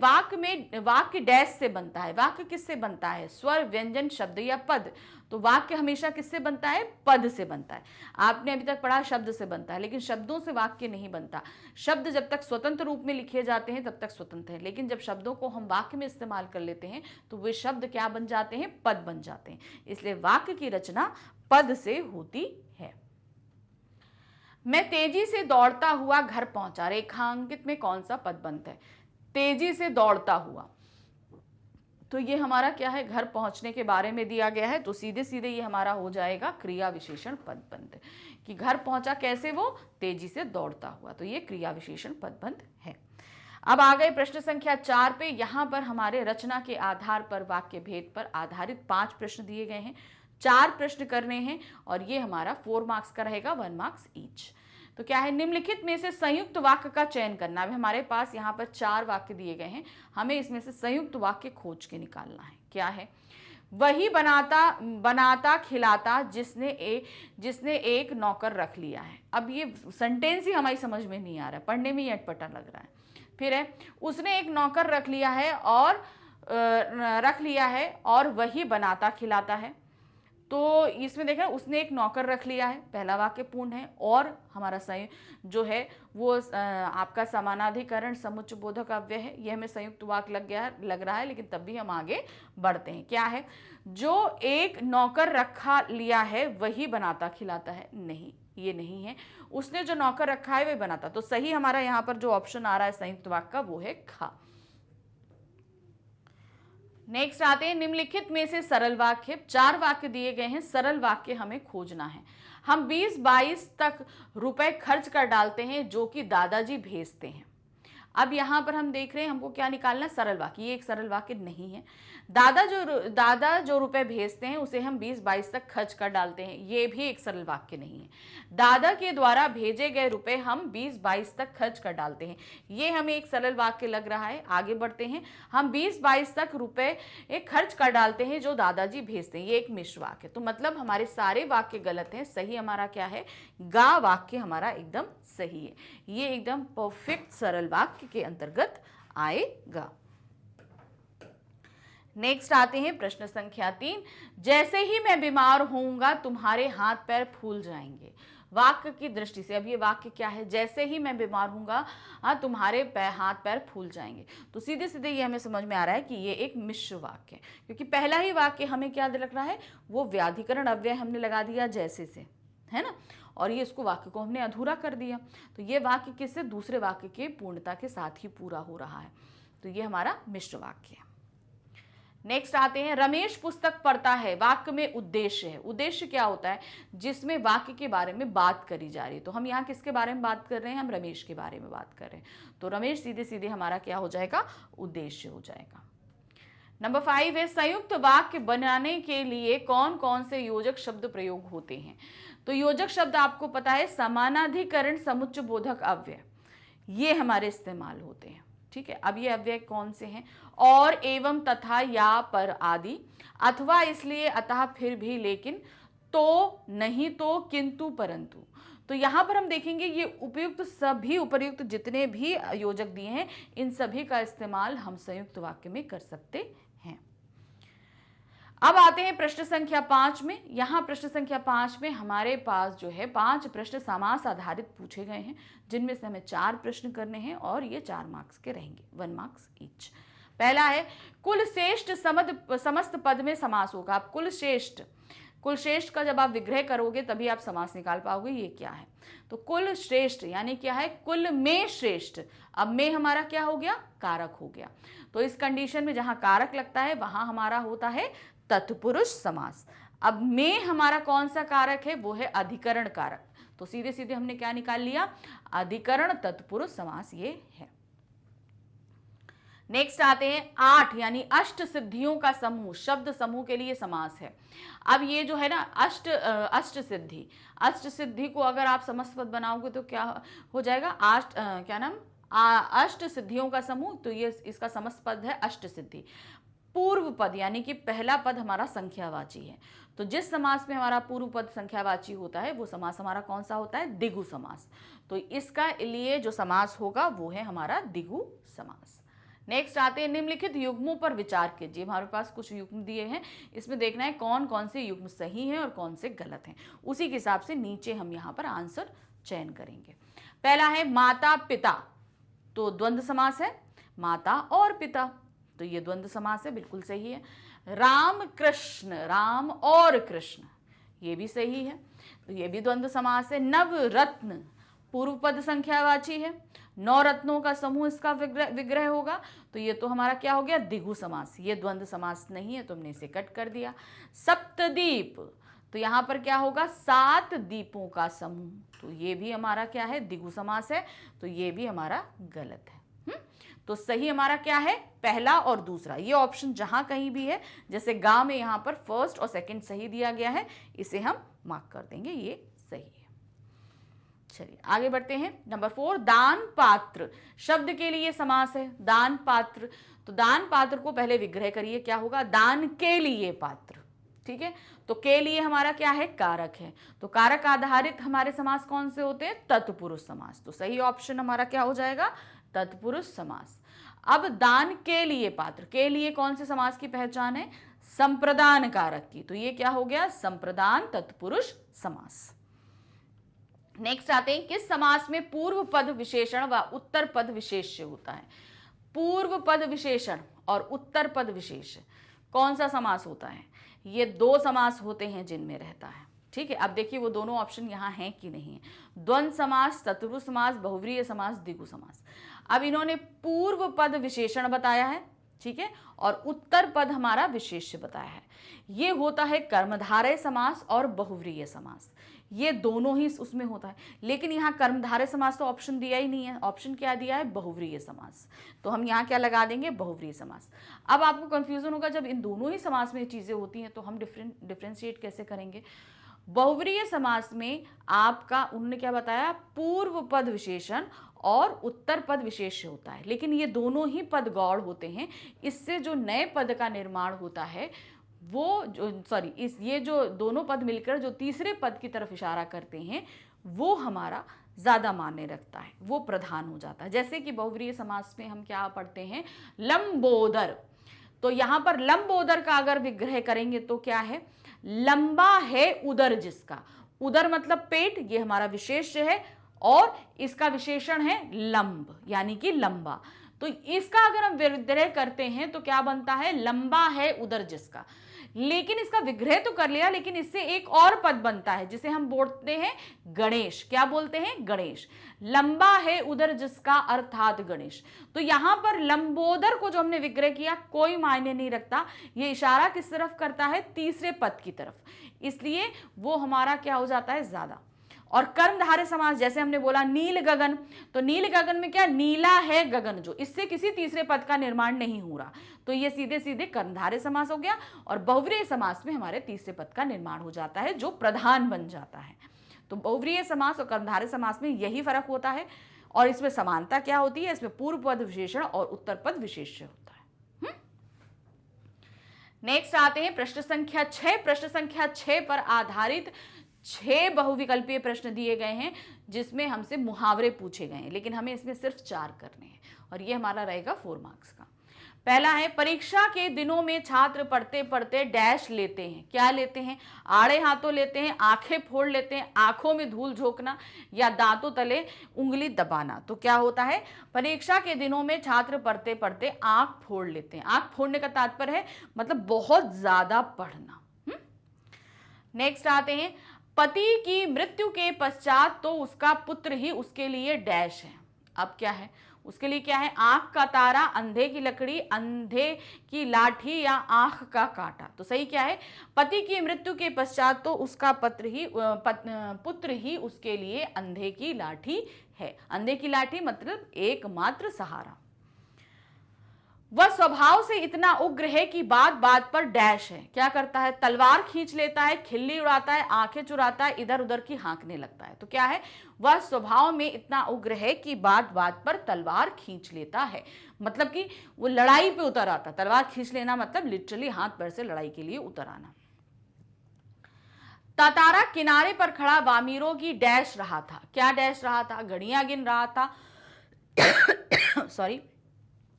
वाक्य डैश से बनता है। वाक्य किससे बनता है? स्वर, व्यंजन, शब्द या पद। तो वाक्य हमेशा किससे बनता है? पद से बनता है। आपने अभी तक पढ़ा शब्द से बनता है, लेकिन शब्दों से वाक्य नहीं बनता। शब्द जब तक स्वतंत्र रूप में लिखे जाते हैं तब तक स्वतंत्र है, लेकिन जब शब्दों को हम वाक्य में इस्तेमाल कर लेते हैं तो वे शब्द क्या बन जाते हैं? पद बन जाते हैं। इसलिए वाक्य की रचना पद से होती है। मैं तेजी से दौड़ता हुआ घर पहुंचा, रेखांकित में कौन सा पदबंध है? तेजी से दौड़ता हुआ, तो ये हमारा क्या है? घर पहुंचने के बारे में दिया गया है, तो सीधे सीधे ये हमारा हो जाएगा क्रिया विशेषण पदबंध कि घर पहुंचा कैसे? वो तेजी से दौड़ता हुआ, तो ये क्रिया विशेषण पदबंध है। अब आ गए प्रश्न संख्या 4 पे। यहाँ पर हमारे रचना के आधार पर वाक्य भेद पर आधारित 5 प्रश्न दिए गए हैं, 4 प्रश्न करने हैं और ये हमारा 4 मार्क्स का रहेगा, 1 मार्क्स ईच। तो क्या है? निम्नलिखित में से संयुक्त वाक्य का चयन करना है। हमारे पास यहाँ पर 4 वाक्य दिए गए हैं, हमें इसमें से संयुक्त वाक्य खोज के निकालना है। क्या है? वही बनाता खिलाता जिसने एक नौकर रख लिया है। अब ये सेंटेंस ही हमारी समझ में नहीं आ रहा है, पढ़ने में ही अटपटा लग रहा है। फिर है, उसने एक नौकर रख लिया है और वही बनाता खिलाता है। तो इसमें देखें, उसने एक नौकर रख लिया है, पहला वाक्य पूर्ण है, और हमारा सही जो है वो आपका समानाधिकरण समुच्चय बोधक अव्यय है। ये हमें संयुक्त वाक्य लग रहा है, लेकिन तब भी हम आगे बढ़ते हैं। क्या है? जो एक नौकर रखा लिया है वही बनाता खिलाता है। नहीं, ये नहीं है। उसने जो नौकर रखा है वही बनाता। तो सही हमारा यहाँ पर जो ऑप्शन आ रहा है संयुक्त वाक्य का, वो है खा। नेक्स्ट आते हैं, निम्नलिखित में से सरल वाक्य। 4 वाक्य दिए गए हैं, सरल वाक्य हमें खोजना है। हम 20-22 तक रुपए खर्च कर डालते हैं जो कि दादाजी भेजते हैं। अब यहाँ पर हम देख रहे हैं हमको क्या निकालना, सरल वाक्य। ये एक सरल वाक्य नहीं है। दादा जो रुपए भेजते हैं उसे हम 20-22 तक खर्च कर डालते हैं, ये भी एक सरल वाक्य नहीं है। दादा के द्वारा भेजे गए रुपए हम 20-22 तक खर्च कर डालते हैं, ये हमें एक सरल वाक्य लग रहा है। आगे बढ़ते हैं, हम 20-22 तक रुपए खर्च कर डालते हैं जो दादाजी भेजते हैं, ये एक मिश्र वाक्य। तो मतलब हमारे सारे वाक्य गलत हैं। सही हमारा क्या है, गा वाक्य हमारा एकदम सही है। ये एकदम परफेक्ट सरल वाक्य के अंतर्गत आएगा। नेक्स्ट आते हैं प्रश्न संख्या 3। जैसे ही मैं बीमार होऊंगा तुम्हारे हाथ पैर फूल जाएंगे। वाक्य की दृष्टि से, अब ये वाक्य क्या है, जैसे ही मैं बीमार होऊंगा तुम्हारे हाथ पैर फूल जाएंगे। तो सीधे सीधे ये हमें समझ में आ रहा है कि ये एक मिश्र वाक्य है, क्योंकि पहला ही वाक्य हमें क्या लग रहा है, वो व्याधिकरण अव्यय हमने लगा दिया जैसे से, है ना, और ये इसको वाक्य को हमने अधूरा कर दिया। तो ये वाक्य किससे, दूसरे वाक्य के पूर्णता के साथ ही पूरा हो रहा है। तो ये हमारा मिश्र वाक्य है। नेक्स्ट आते हैं, रमेश पुस्तक पढ़ता है। वाक्य में उद्देश्य है। उद्देश्य क्या होता है, जिसमें वाक्य के बारे में बात करी जा रही है। तो हम यहाँ किसके बारे में बात कर रहे हैं, हम रमेश के बारे में बात कर रहे हैं। तो रमेश सीधे सीधे हमारा क्या हो जाएगा, उद्देश्य हो जाएगा। नंबर 5 है, संयुक्त वाक्य बनाने के लिए कौन कौन से योजक शब्द प्रयोग होते हैं। तो योजक शब्द आपको पता है, समानाधिकरण, समुच्चय बोधक अव्यय, ये हमारे इस्तेमाल होते हैं। ठीक है, अब ये अव्यय कौन से हैं, और, एवं, तथा, या, पर आदि, अथवा, इसलिए, अतः, फिर भी, लेकिन, तो, नहीं तो, किंतु, परंतु। तो यहां पर हम देखेंगे ये उपयुक्त सभी उपर्युक्त जितने भी योजक दिए हैं, इन सभी का इस्तेमाल हम संयुक्त वाक्य में कर सकते हैं। अब आते हैं प्रश्न संख्या 5 में। यहाँ प्रश्न संख्या 5 में हमारे पास जो है 5 प्रश्न समास आधारित पूछे गए हैं, जिनमें से हमें 4 प्रश्न करने हैं और ये 4 मार्क्स के रहेंगे, 1 मार्क्स ईच। पहला है, कुलश्रेष्ठ समस्त पद में समास होगा। आप कुलश्रेष्ठ का जब आप विग्रह करोगे तभी आप समास निकाल पाओगे, ये क्या है। तो कुलश्रेष्ठ यानी क्या है, कुल में श्रेष्ठ। अब में हमारा क्या हो गया, कारक हो गया। तो इस कंडीशन में जहां कारक लगता है वहां हमारा होता है तत्पुरुष समास। अब में हमारा कौन सा कारक है, वो है अधिकरण कारक। तो सीधे सीधे हमने क्या निकाल लिया, अधिकरण तत्पुरुष समास ये है। नेक्स्ट आते हैं 8 यानी अष्ट सिद्धियों का समूह, शब्द समूह के लिए समास है। अब ये जो है ना अष्ट सिद्धि को अगर आप समस्त पद बनाओगे तो क्या हो जाएगा, अष्ट सिद्धियों का समूह। तो ये इसका समस्त पद है अष्ट सिद्धि। पूर्व पद यानी कि पहला पद हमारा संख्यावाची है। तो जिस समास में हमारा पूर्व पद संख्यावाची होता है वो समास हमारा कौन सा होता है, द्विगु समास। तो इसका लिए जो समास होगा वो है हमारा द्विगु समास। नेक्स्ट आते हैं, निम्नलिखित युग्मों पर विचार कीजिए। हमारे पास कुछ युग्म दिए हैं, इसमें देखना है कौन कौन से युग्म सही हैं और कौन से गलत हैं। उसी के हिसाब से नीचे हम यहाँ पर आंसर चयन करेंगे। पहला है माता पिता, तो द्वंद्व समास है, माता और पिता, तो ये द्वंद्व समास है, बिल्कुल सही है। राम कृष्ण, राम और कृष्ण, ये भी सही है, तो ये भी द्वंद्व समास है। नवरत्न, पूर्व पद संख्यावाची है, 9 रत्नों का समूह इसका विग्रह होगा, तो ये तो हमारा क्या हो गया, द्विगु समास। ये द्वंद्व समास नहीं है, तुमने इसे कट कर दिया। सप्तदीप, तो यहां पर क्या होगा, 7 दीपों का समूह, तो ये भी हमारा क्या है, द्विगु समास है, तो ये भी हमारा गलत है। तो सही हमारा क्या है, पहला और दूसरा। ये ऑप्शन जहां कहीं भी है, जैसे गा में यहां पर फर्स्ट और सेकंड सही दिया गया है, इसे हम मार्क कर देंगे, ये सही है। चलिए आगे बढ़ते हैं। नंबर 4, दान पात्र, शब्द के लिए समास है। दान पात्र, तो दान पात्र को पहले विग्रह करिए, क्या होगा, दान के लिए पात्र। ठीक है, तो के लिए हमारा क्या है, कारक है। तो कारक आधारित हमारे समास कौन से होते हैं, तत्पुरुष समास। तो सही ऑप्शन हमारा क्या हो जाएगा, तत्पुरुष समास। अब दान के लिए पात्र, के लिए कौन से समास की पहचान है, संप्रदान कारक की, तो ये क्या हो गया, संप्रदान तत्पुरुष समास। नेक्स्ट आते हैं, किस समास में पूर्व पद विशेषण व उत्तर पद विशेष्य होता है। पूर्व पद विशेषण और उत्तर पद विशेष्य कौन सा समास होता है, ये 2 समास होते हैं जिनमें रहता है। ठीक है, अब देखिए वो दोनों ऑप्शन यहाँ हैं कि नहीं है, द्वंद्व समास, तत्पुरुष समास, बहुव्रीहि समास, द्विगु समास। अब इन्होंने पूर्व पद विशेषण बताया है, ठीक है, और उत्तर पद हमारा विशेष्य बताया है। ये होता है कर्मधारय समास और बहुव्रीहि समास। ये दोनों ही उसमें होता है। लेकिन यहाँ कर्मधारय समास तो ऑप्शन दिया ही नहीं है, ऑप्शन क्या दिया है, बहुव्रीहि समास। तो हम यहाँ क्या लगा देंगे, बहुव्रीहि समास। अब आपको कंफ्यूजन होगा, जब इन दोनों ही समास में चीजें होती हैं तो हम डिफ्रेंशिएट कैसे करेंगे। बहुव्रीहि समास में आपका उन्होंने क्या बताया, पूर्व पद विशेषण और उत्तर पद विशेष्य होता है, लेकिन ये दोनों ही पद गौड़ होते हैं। इससे जो नए पद का निर्माण होता है वो ये जो दोनों पद मिलकर जो तीसरे पद की तरफ इशारा करते हैं वो हमारा ज़्यादा मायने रखता है, वो प्रधान हो जाता है। जैसे कि बहुव्रीहि समास में हम क्या पढ़ते हैं, लंबोदर। तो यहाँ पर लंबोदर का अगर विग्रह करेंगे तो क्या है, लंबा है उदर जिसका, उदर मतलब पेट, ये हमारा विशेष्य है और इसका विशेषण है लंब यानी कि लंबा। तो इसका अगर हम विग्रह करते हैं तो क्या बनता है, लंबा है उदर जिसका। लेकिन इसका विग्रह तो कर लिया, लेकिन इससे एक और पद बनता है जिसे हम बोलते हैं गणेश। क्या बोलते हैं, गणेश। लंबा है उदर जिसका अर्थात गणेश। तो यहां पर लंबोदर को जो हमने विग्रह किया कोई मायने नहीं रखता, ये इशारा किस तरफ करता है, तीसरे पद की तरफ, इसलिए वो हमारा क्या हो जाता है, ज्यादा। और कर्मधारय समास जैसे हमने बोला नील गगन, तो नील गगन में क्या, नीला है गगन, जो इससे किसी तीसरे पद का निर्माण नहीं हो रहा, तो ये सीधे सीधे कर्मधारय समास हो गया। और बहुव्रीहि समास में हमारे तीसरे पद का निर्माण हो जाता है जो प्रधान बन जाता है। तो बहुव्रीहि समास और कर्मधारय समास में यही फर्क होता है। और इसमें समानता क्या होती है, इसमें पूर्व पद विशेषण और उत्तर पद विशेष्य होता है। नेक्स्ट आते हैं प्रश्न संख्या 6। प्रश्न संख्या 6 पर आधारित 6 बहुविकल्पीय प्रश्न दिए गए हैं जिसमें हमसे मुहावरे पूछे गए हैं, लेकिन हमें इसमें सिर्फ 4 करने हैं और ये हमारा रहेगा 4 मार्क्स का। पहला है, परीक्षा के दिनों में छात्र पढ़ते पढ़ते डैश लेते हैं। क्या लेते हैं, आड़े हाथों लेते हैं, आंखें फोड़ लेते हैं, आंखों में धूल झोंकना या दांतों तले उंगली दबाना। तो क्या होता है, परीक्षा के दिनों में छात्र पढ़ते पढ़ते आंख फोड़ लेते हैं। आंख फोड़ने का तात्पर्य है मतलब बहुत ज्यादा पढ़ना। नेक्स्ट आते हैं, पति की मृत्यु के पश्चात तो उसका पुत्र ही उसके लिए डैश है। अब क्या है, उसके लिए क्या है, आंख का तारा, अंधे की लकड़ी, अंधे की लाठी या आंख का कांटा। तो सही क्या है, पति की मृत्यु के पश्चात तो उसका पुत्र ही उसके लिए अंधे की लाठी है। अंधे की लाठी मतलब एकमात्र सहारा। वह स्वभाव से इतना उग्र है कि बात बात पर डैश है। क्या करता है, तलवार खींच लेता है, खिल्ली उड़ाता है, आंखें चुराता है, इधर उधर की हाँकने लगता है। तो क्या है, वह स्वभाव में इतना उग्र है कि बात बात पर तलवार खींच लेता है, मतलब कि वो लड़ाई पे उतर आता। तलवार खींच लेना मतलब लिटरली हाथ पैर से लड़ाई के लिए उतर आना। तातारा किनारे पर खड़ा वामीरों की डैश रहा था। क्या डैश रहा था, घड़ियां गिन रहा था सॉरी,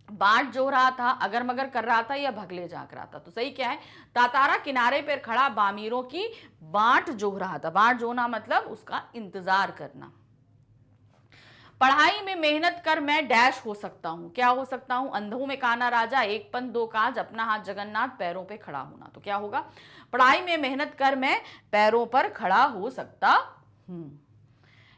बाट जो रहा था, अगर मगर कर रहा था या भगले झांक रहा था। तो सही क्या है, तातारा किनारे पर खड़ा बामीरों की बाट जो रहा था। बाट जोना मतलब उसका इंतजार करना। पढ़ाई में मेहनत कर मैं डैश हो सकता हूं। क्या हो सकता हूं, अंधों में काना राजा, एक पंथ दो काज, अपना हाथ जगन्नाथ, पैरों पे खड़ा होना। तो क्या होगा, पढ़ाई में मेहनत कर मैं पैरों पर खड़ा हो सकता हूं।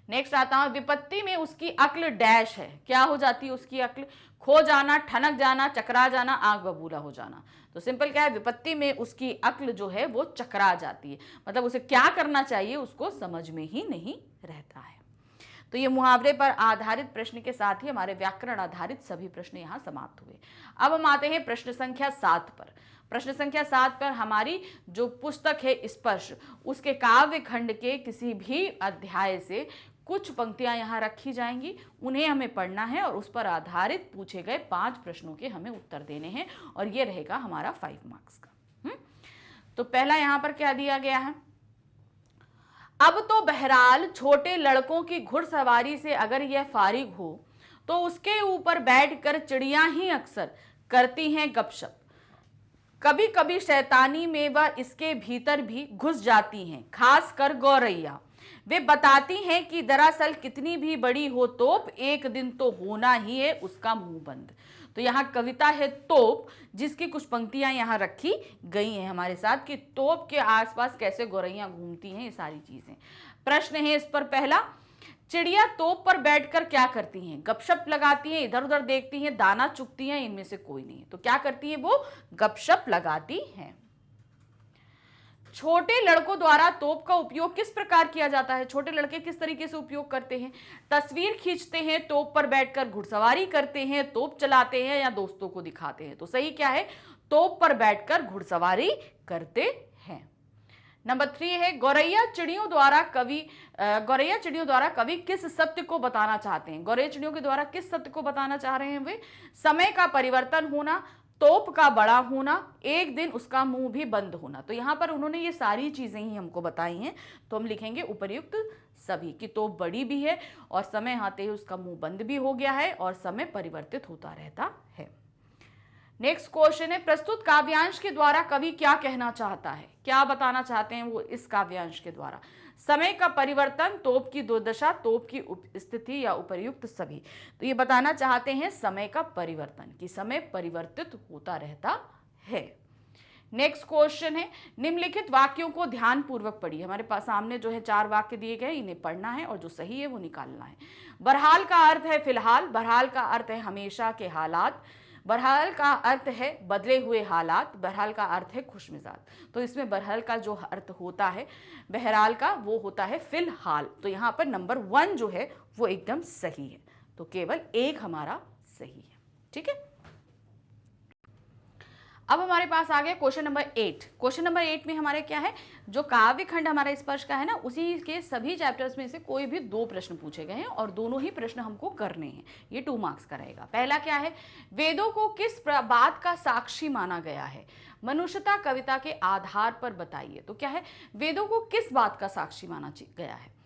नेक्स्ट आता हूं, विपत्ति में उसकी अक्ल डैश है। क्या हो जाती है उसकी अक्ल, खो जाना, ठनक जाना, चकरा जाना, आंख बबूला हो जाना। तो सिंपल क्या है, विपत्ति में उसकी अक्ल जो है वो चकरा जाती है, मतलब उसे क्या करना चाहिए उसको समझ में ही नहीं रहता है। तो ये मुहावरे पर आधारित प्रश्न के साथ ही हमारे व्याकरण आधारित सभी प्रश्न यहाँ समाप्त हुए। अब हम आते हैं प्रश्न संख्या 7 पर। प्रश्न संख्या 7 पर हमारी जो पुस्तक है स्पर्श, उसके काव्य खंड के किसी भी अध्याय से कुछ पंक्तियां यहाँ रखी जाएंगी, उन्हें हमें पढ़ना है और उस पर आधारित पूछे गए 5 प्रश्नों के हमें उत्तर देने हैं और ये रहेगा हमारा 5 मार्क्स का। तो पहला यहाँ पर क्या दिया गया है, अब तो बहरहाल छोटे लड़कों की घुड़सवारी से अगर यह फारिग हो तो उसके ऊपर बैठकर चिड़ियां ही अक्सर करती हैं गपशप। कभी कभी शैतानी में वह इसके भीतर भी घुस जाती हैं, खास कर गौरैया। वे बताती हैं कि दरअसल कितनी भी बड़ी हो तोप, एक दिन तो होना ही है उसका मुंह बंद। तो यहाँ कविता है तोप, जिसकी कुछ पंक्तियां यहाँ रखी गई हैं हमारे साथ कि तोप के आसपास कैसे गौरैया घूमती हैं, ये सारी चीजें। प्रश्न है इस पर पहला, चिड़िया तोप पर बैठकर क्या करती हैं, गपशप लगाती हैं, इधर उधर देखती हैं, दाना चुगती हैं, इनमें से कोई नहीं। तो क्या करती है वो, गपशप लगाती हैं। छोटे लड़कों द्वारा तोप का उपयोग किस प्रकार किया जाता है? छोटे लड़के किस तरीके से उपयोग करते हैं? तस्वीर खींचते हैं, तोप पर बैठकर घुड़सवारी करते हैं, तोप चलाते हैं, या दोस्तों को दिखाते हैं? तो सही क्या है? तोप पर बैठकर घुड़सवारी करते हैं। नंबर 3 है, गौरैया चिड़ियों द्वारा कवि किस सत्य को बताना चाहते हैं? गौरैया चिड़ियों के द्वारा किस सत्य को बताना चाह रहे हैं वे? समय का परिवर्तन होना, तोप का बड़ा होना, एक दिन उसका मुंह भी बंद होना। तो यहां पर उन्होंने ये सारी चीजें ही हमको बताई हैं, तो हम लिखेंगे उपर्युक्त सभी, कि तोप बड़ी भी है और समय आते ही उसका मुंह बंद भी हो गया है और समय परिवर्तित होता रहता है। नेक्स्ट क्वेश्चन है, प्रस्तुत काव्यांश के द्वारा कवि क्या कहना चाहता है? क्या बताना चाहते हैं वो इस काव्यांश के द्वारा? समय का परिवर्तन, तोप की दुर्दशा, तोप की स्थिति, या उपर्युक्त सभी? तो ये बताना चाहते हैं समय का परिवर्तन, कि समय परिवर्तित होता रहता है। नेक्स्ट क्वेश्चन है, निम्नलिखित वाक्यों को ध्यान पूर्वक पढ़िए। हमारे पास सामने जो है 4 वाक्य दिए गए, इन्हें पढ़ना है और जो सही है वो निकालना है। बहरहाल का अर्थ है फिलहाल, बहरहाल का अर्थ है हमेशा के हालात, बहरहाल का अर्थ है बदले हुए हालात, बहरहाल का अर्थ है खुशमिजाज। तो इसमें बहरहाल का जो अर्थ होता है बहरहाल का, वो होता है फिलहाल। तो यहाँ पर नंबर 1 जो है वो एकदम सही है, तो केवल 1 हमारा सही है। ठीक है, अब हमारे पास आ गया क्वेश्चन नंबर 8। क्वेश्चन नंबर 8 में हमारे क्या है, जो काव्य खंड हमारा स्पर्श का है ना, उसी के सभी चैप्टर्स में से कोई भी 2 प्रश्न पूछे गए हैं और दोनों ही प्रश्न हमको करने हैं। ये 2 मार्क्स का रहेगा। पहला क्या है, वेदों को किस बात का साक्षी माना गया है? मनुष्यता कविता के आधार पर बताइए। तो क्या है, वेदों को किस बात का साक्षी माना गया है?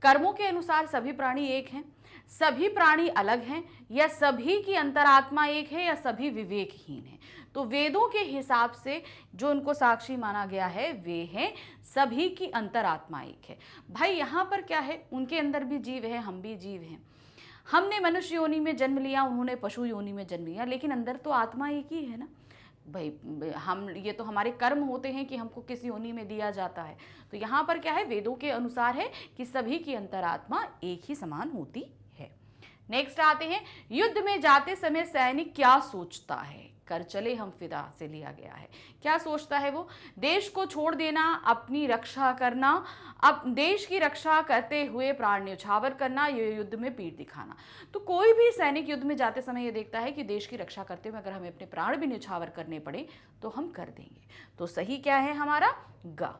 कर्मों के अनुसार सभी प्राणी एक हैं, सभी प्राणी अलग हैं, या सभी की अंतरात्मा एक है, या सभी विवेकहीन हैं? तो वेदों के हिसाब से जो उनको साक्षी माना गया है वे हैं सभी की अंतरात्मा एक है। भाई यहाँ पर क्या है, उनके अंदर भी जीव है, हम भी जीव हैं। हमने मनुष्य योनि में जन्म लिया, उन्होंने पशु योनि में जन्म लिया, लेकिन अंदर तो आत्मा एक ही है ना भाई। हम, ये तो हमारे कर्म होते हैं कि हमको किस योनि में दिया जाता है। तो यहाँ पर क्या है, वेदों के अनुसार है कि सभी की अंतरात्मा एक ही समान होती है। नेक्स्ट आते हैं, युद्ध में जाते समय सैनिक क्या सोचता है? कर चले हम फिदा से लिया गया है। क्या सोचता है वो? देश को छोड़ देना, अपनी रक्षा करना, अब देश की रक्षा करते हुए प्राण न्यौछावर करना, ये युद्ध में पीठ दिखाना। तो कोई भी सैनिक युद्ध में जाते समय ये देखता है कि देश की रक्षा करते हुए अगर हमें अपने प्राण भी न्यौछावर करने पड़े तो हम कर देंगे। तो सही क्या है हमारा? ग।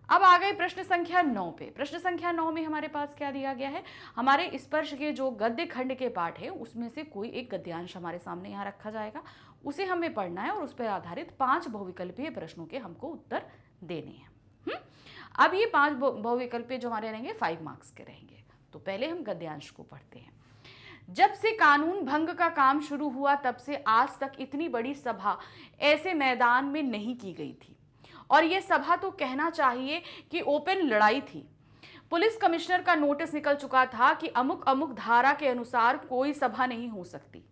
अब आ गए प्रश्न संख्या 9 पे। प्रश्न संख्या 9 में हमारे पास क्या दिया गया है, हमारे स्पर्श के जो गद्य खंड के पाठ है उसमें से कोई एक गद्यांश हमारे सामने यहाँ रखा जाएगा, उसे हमें पढ़ना है और उस पर आधारित 5 बहुविकल्पीय प्रश्नों के हमको उत्तर देने हैं। अब ये 5 बहुविकल्पीय जो हमारे रहेंगे 5 मार्क्स के रहेंगे। तो पहले हम गद्यांश को पढ़ते हैं। जब से कानून भंग का काम शुरू हुआ तब से आज तक इतनी बड़ी सभा ऐसे मैदान में नहीं की गई थी, और ये सभा तो कहना चाहिए कि ओपन लड़ाई थी। पुलिस कमिश्नर का नोटिस निकल चुका था कि अमुक अमुक धारा के अनुसार कोई सभा नहीं हो सकती।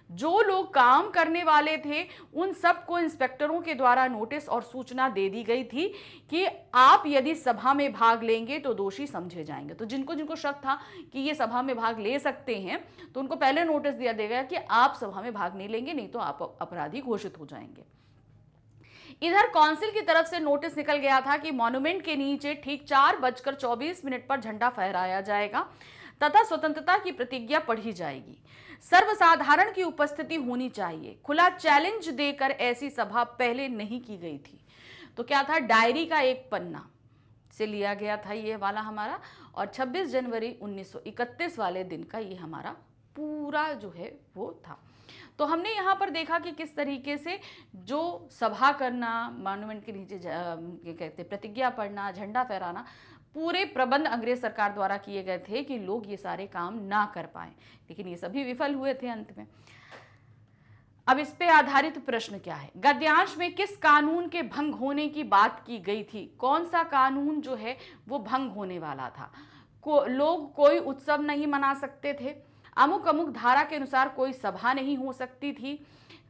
जो लोग काम करने वाले थे उन सबको इंस्पेक्टरों के द्वारा नोटिस और सूचना दे दी गई थी कि आप यदि सभा में भाग लेंगे तो दोषी समझे जाएंगे। तो जिनको जिनको शक था कि ये सभा में भाग ले सकते हैं तो उनको पहले नोटिस दिया गया कि आप सभा में भाग नहीं लेंगे, नहीं तो आप अपराधी घोषित हो जाएंगे। इधर काउंसिल की तरफ से नोटिस निकल गया था कि मॉन्यूमेंट के नीचे ठीक 4:24 पर झंडा फहराया जाएगा तथा स्वतंत्रता की प्रतिज्ञा पढ़ी जाएगी। सर्वसाधारण की उपस्थिति होनी चाहिए। खुला चैलेंज देकर ऐसी सभा पहले नहीं की गई थी। तो क्या था, डायरी का एक पन्ना से लिया गया था ये वाला हमारा, और 26 जनवरी 1931 वाले दिन का ये हमारा पूरा जो है वो था। तो हमने यहाँ पर देखा कि किस तरीके से जो सभा करना, मॉन्यूमेंट के नीचे कहते प्रतिज्ञा पढ़ना, झंडा फहराना, पूरे प्रबंध अंग्रेज सरकार द्वारा किए गए थे कि लोग ये सारे काम ना कर पाए, लेकिन ये सभी विफल हुए थे अंत में। अब इस पे आधारित प्रश्न क्या है, गद्यांश में किस कानून के भंग होने की बात की गई थी? कौन सा कानून जो है वो भंग होने वाला था? लोग कोई उत्सव नहीं मना सकते थे, अमुक अमुक धारा के अनुसार कोई सभा नहीं हो सकती थी,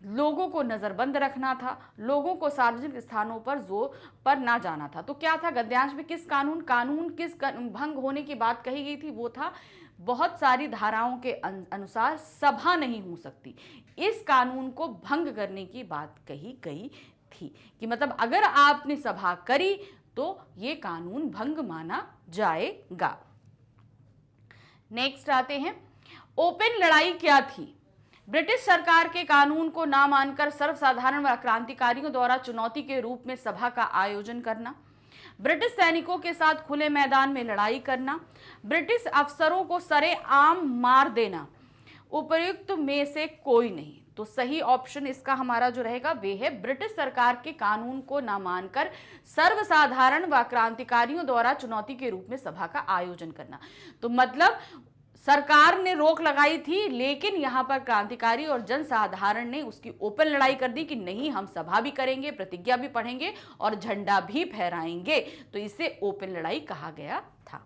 लोगों को नजरबंद रखना था, लोगों को सार्वजनिक स्थानों पर जोर पर ना जाना था। तो क्या था, गद्यांश में किस कानून किस भंग होने की बात कही गई थी? वो था बहुत सारी धाराओं के अनुसार सभा नहीं हो सकती, इस कानून को भंग करने की बात कही गई थी, कि मतलब अगर आपने सभा करी तो ये कानून भंग माना जाएगा। नेक्स्ट आते हैं, ओपन लड़ाई क्या थी? ब्रिटिश सरकार के कानून को ना मानकर सर्वसाधारण व क्रांतिकारियों द्वारा चुनौती के रूप में सभा का आयोजन करना, ब्रिटिश सैनिकों के साथ खुले मैदान में लड़ाई करना, ब्रिटिश अफसरों को सरेआम मार देना, उपर्युक्त में से कोई नहीं। तो सही ऑप्शन इसका हमारा जो रहेगा वे है ब्रिटिश सरकार के कानून को ना मानकर सर्वसाधारण व क्रांतिकारियों द्वारा चुनौती के रूप में सभा का आयोजन करना। तो मतलब सरकार ने रोक लगाई थी, लेकिन यहां पर क्रांतिकारी और जनसाधारण ने उसकी ओपन लड़ाई कर दी कि नहीं, हम सभा भी करेंगे, प्रतिज्ञा भी पढ़ेंगे और झंडा भी फहराएंगे। तो इसे ओपन लड़ाई कहा गया था।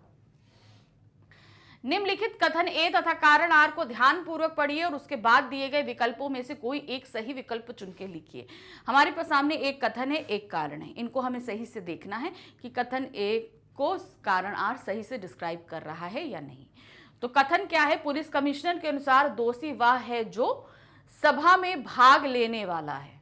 निम्नलिखित कथन ए तथा कारण आर को ध्यानपूर्वक पढ़िए और उसके बाद दिए गए विकल्पों में से कोई एक सही विकल्प चुन के लिखिए। हमारे पास सामने एक कथन है, एक कारण है, इनको हमें सही से देखना है कि कथन ए को कारण आर सही से डिस्क्राइब कर रहा है या नहीं। तो कथन क्या है? पुलिस कमिश्नर के अनुसार दोषी वह है जो सभा में भाग लेने वाला है।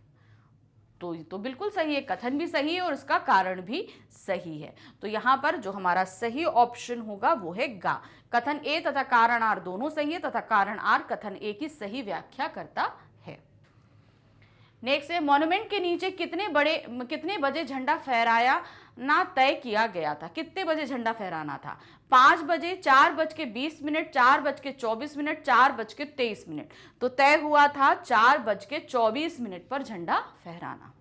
तो बिल्कुल सही है, कथन भी सही है और इसका कारण भी सही है। तो यहां पर जो हमारा सही ऑप्शन होगा वो है गा। कथन ए तथा कारण आर दोनों सही है तथा कारण आर कथन ए की सही व्याख्या करता है। नेक्स्ट है, मॉन्यूमेंट के नीचे कितने बजे झंडा फहराया ना तय किया गया था? कितने बजे झंडा फहराना था? 5 बजे, 4:20, 4:24, 4:23। तो तय हुआ था 4:24 पर झंडा फहराना।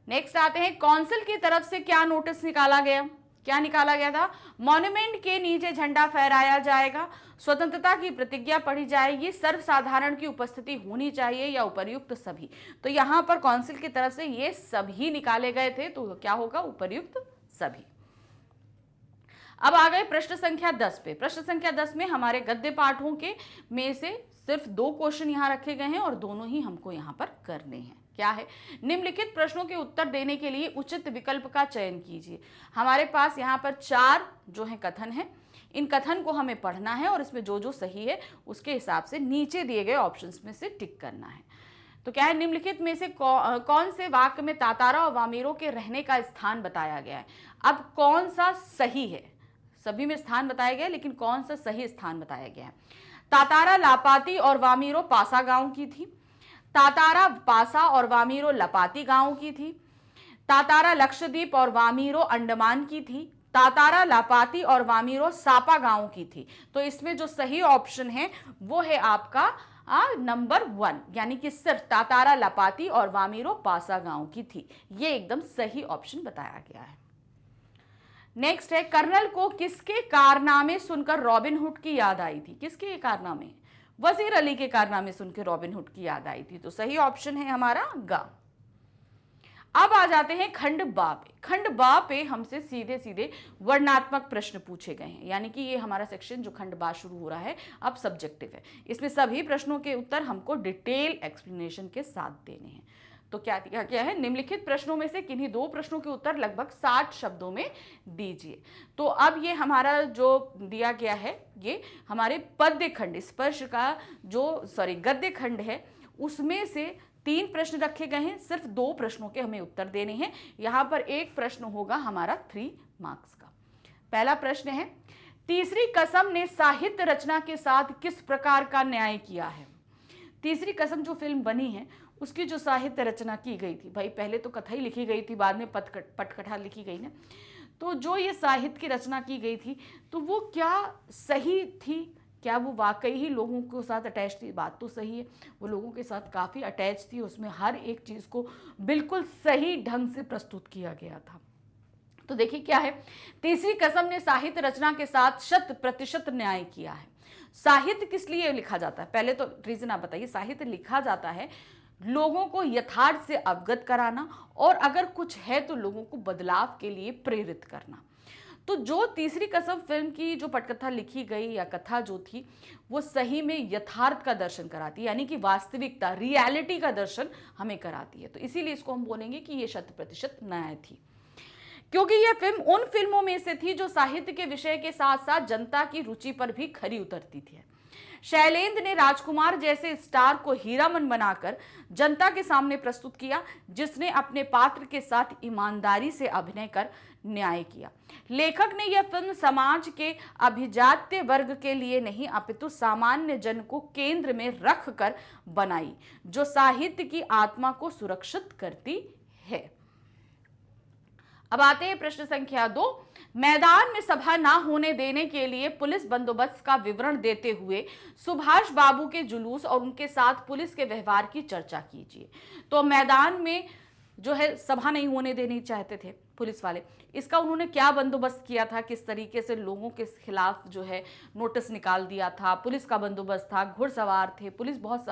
नेक्स्ट आते हैं, काउंसिल की तरफ से क्या नोटिस निकाला गया? क्या निकाला गया था? मॉन्यूमेंट के नीचे झंडा फहराया जाएगा, स्वतंत्रता की प्रतिज्ञा पढ़ी जाएगी, सर्वसाधारण की उपस्थिति होनी चाहिए या उपर्युक्त सभी। तो यहां पर काउंसिल की तरफ से ये सभी निकाले गए थे, तो क्या होगा? उपर्युक्त सभी। अब आ गए प्रश्न संख्या 10 पे। प्रश्न संख्या 10 में हमारे गद्य पाठों के में से सिर्फ 2 क्वेश्चन यहां रखे गए हैं और दोनों ही हमको यहां पर करने हैं। क्या है? निम्नलिखित प्रश्नों के उत्तर देने के लिए उचित विकल्प का चयन कीजिए। हमारे पास यहाँ पर 4 जो है कथन है, इन कथन को हमें पढ़ना है और इसमें जो जो सही है उसके हिसाब से नीचे दिए गए ऑप्शंस में से टिक करना है। तो क्या है? निम्नलिखित में से कौन से वाक्य में तातारा और वामीरों के रहने का स्थान बताया गया है? अब कौन सा सही है? सभी में स्थान बताया गया, लेकिन कौन सा सही स्थान बताया गया है? तातारा लापाती और वामीरो पासा गांव की थी, तातारा पासा और वामीरो लपाती गांव की थी, तातारा लक्षद्वीप और वामीरो अंडमान की थी, तातारा लापाती और वामीरो सापा गांव की थी। तो इसमें जो सही ऑप्शन है वो है आपका नंबर 1, यानी कि सिर्फ तातारा लापाती और वामीरो पासा गांव की थी। ये एकदम सही ऑप्शन बताया गया है। नेक्स्ट है, कर्नल को किसके कारनामे सुनकर रॉबिन हुड की याद आई थी? किसके कारनामे? वजीर अली के कारनामे सुनकर रॉबिन हुड की याद आई थी। तो सही ऑप्शन है हमारा गा। अब आ जाते हैं खंड बा पे। खंड बा पे हमसे सीधे सीधे वर्णनात्मक प्रश्न पूछे गए हैं, यानी कि ये हमारा सेक्शन जो खंड बा शुरू हो रहा है अब सब्जेक्टिव है। इसमें सभी प्रश्नों के उत्तर हमको डिटेल एक्सप्लेनेशन के साथ देने हैं। तो क्या दिया गया है? निम्नलिखित प्रश्नों में से किन्हीं 2 प्रश्नों के उत्तर लगभग 60 शब्दों में दीजिए। तो अब ये हमारा जो दिया गया है ये हमारे पद्य खंड स्पर्श का गद्य खंड है, उसमें से 3 प्रश्न रखे गए हैं। सिर्फ 2 प्रश्नों के हमें उत्तर देने हैं। यहाँ पर एक प्रश्न होगा हमारा 3 मार्क्स का। पहला प्रश्न है, तीसरी कसम ने साहित्य रचना के साथ किस प्रकार का न्याय किया है? तीसरी कसम जो फिल्म बनी है उसकी जो साहित्य रचना की गई थी, भाई पहले तो कथा ही लिखी गई थी, बाद में पटकथा लिखी गई ना, तो जो ये साहित्य की रचना की गई थी तो वो क्या सही थी? क्या वो वाकई ही लोगों के साथ अटैच थी? बात तो सही है, वो लोगों के साथ काफ़ी अटैच थी, उसमें हर एक चीज़ को बिल्कुल सही ढंग से प्रस्तुत किया गया था। तो देखिए क्या है, तीसरी कसम ने साहित्य रचना के साथ 100% न्याय किया है। साहित्य किस लिए लिखा जाता है? पहले तो रीजन आप बताइए। साहित्य लिखा जाता है लोगों को यथार्थ से अवगत कराना और अगर कुछ है तो लोगों को बदलाव के लिए प्रेरित करना। तो जो तीसरी कसम फिल्म की जो पटकथा लिखी गई या कथा जो थी वो सही में यथार्थ का दर्शन कराती है, यानी कि वास्तविकता, रियलिटी का दर्शन हमें कराती है। तो इसीलिए इसको हम बोलेंगे कि ये 100% न्याय थी। क्योंकि यह फिल्म उन फिल्मों में से थी जो साहित्य के विषय के साथ साथ जनता की रुचि पर भी खरी उतरती थी। शैलेंद्र ने राजकुमार जैसे स्टार को हीरामन बनाकर जनता के सामने प्रस्तुत किया, जिसने अपने पात्र के साथ ईमानदारी से अभिनय कर न्याय किया। लेखक ने यह फिल्म समाज के अभिजात्य वर्ग के लिए नहीं अपितु सामान्य जन को केंद्र में रखकर बनाई, जो साहित्य की आत्मा को सुरक्षित करती है। अब आते हैं प्रश्न संख्या 2। मैदान में सभा ना होने देने के लिए पुलिस बंदोबस्त का विवरण देते हुए सुभाष बाबू के जुलूस और उनके साथ पुलिस के व्यवहार की चर्चा कीजिए। तो मैदान में जो है सभा नहीं होने देनी चाहते थे पुलिस वाले, इसका उन्होंने क्या बंदोबस्त किया था, किस तरीके से लोगों के खिलाफ जो है नोटिस निकाल दिया था, पुलिस का बंदोबस्त था, घुड़सवार थे, पुलिस बहुत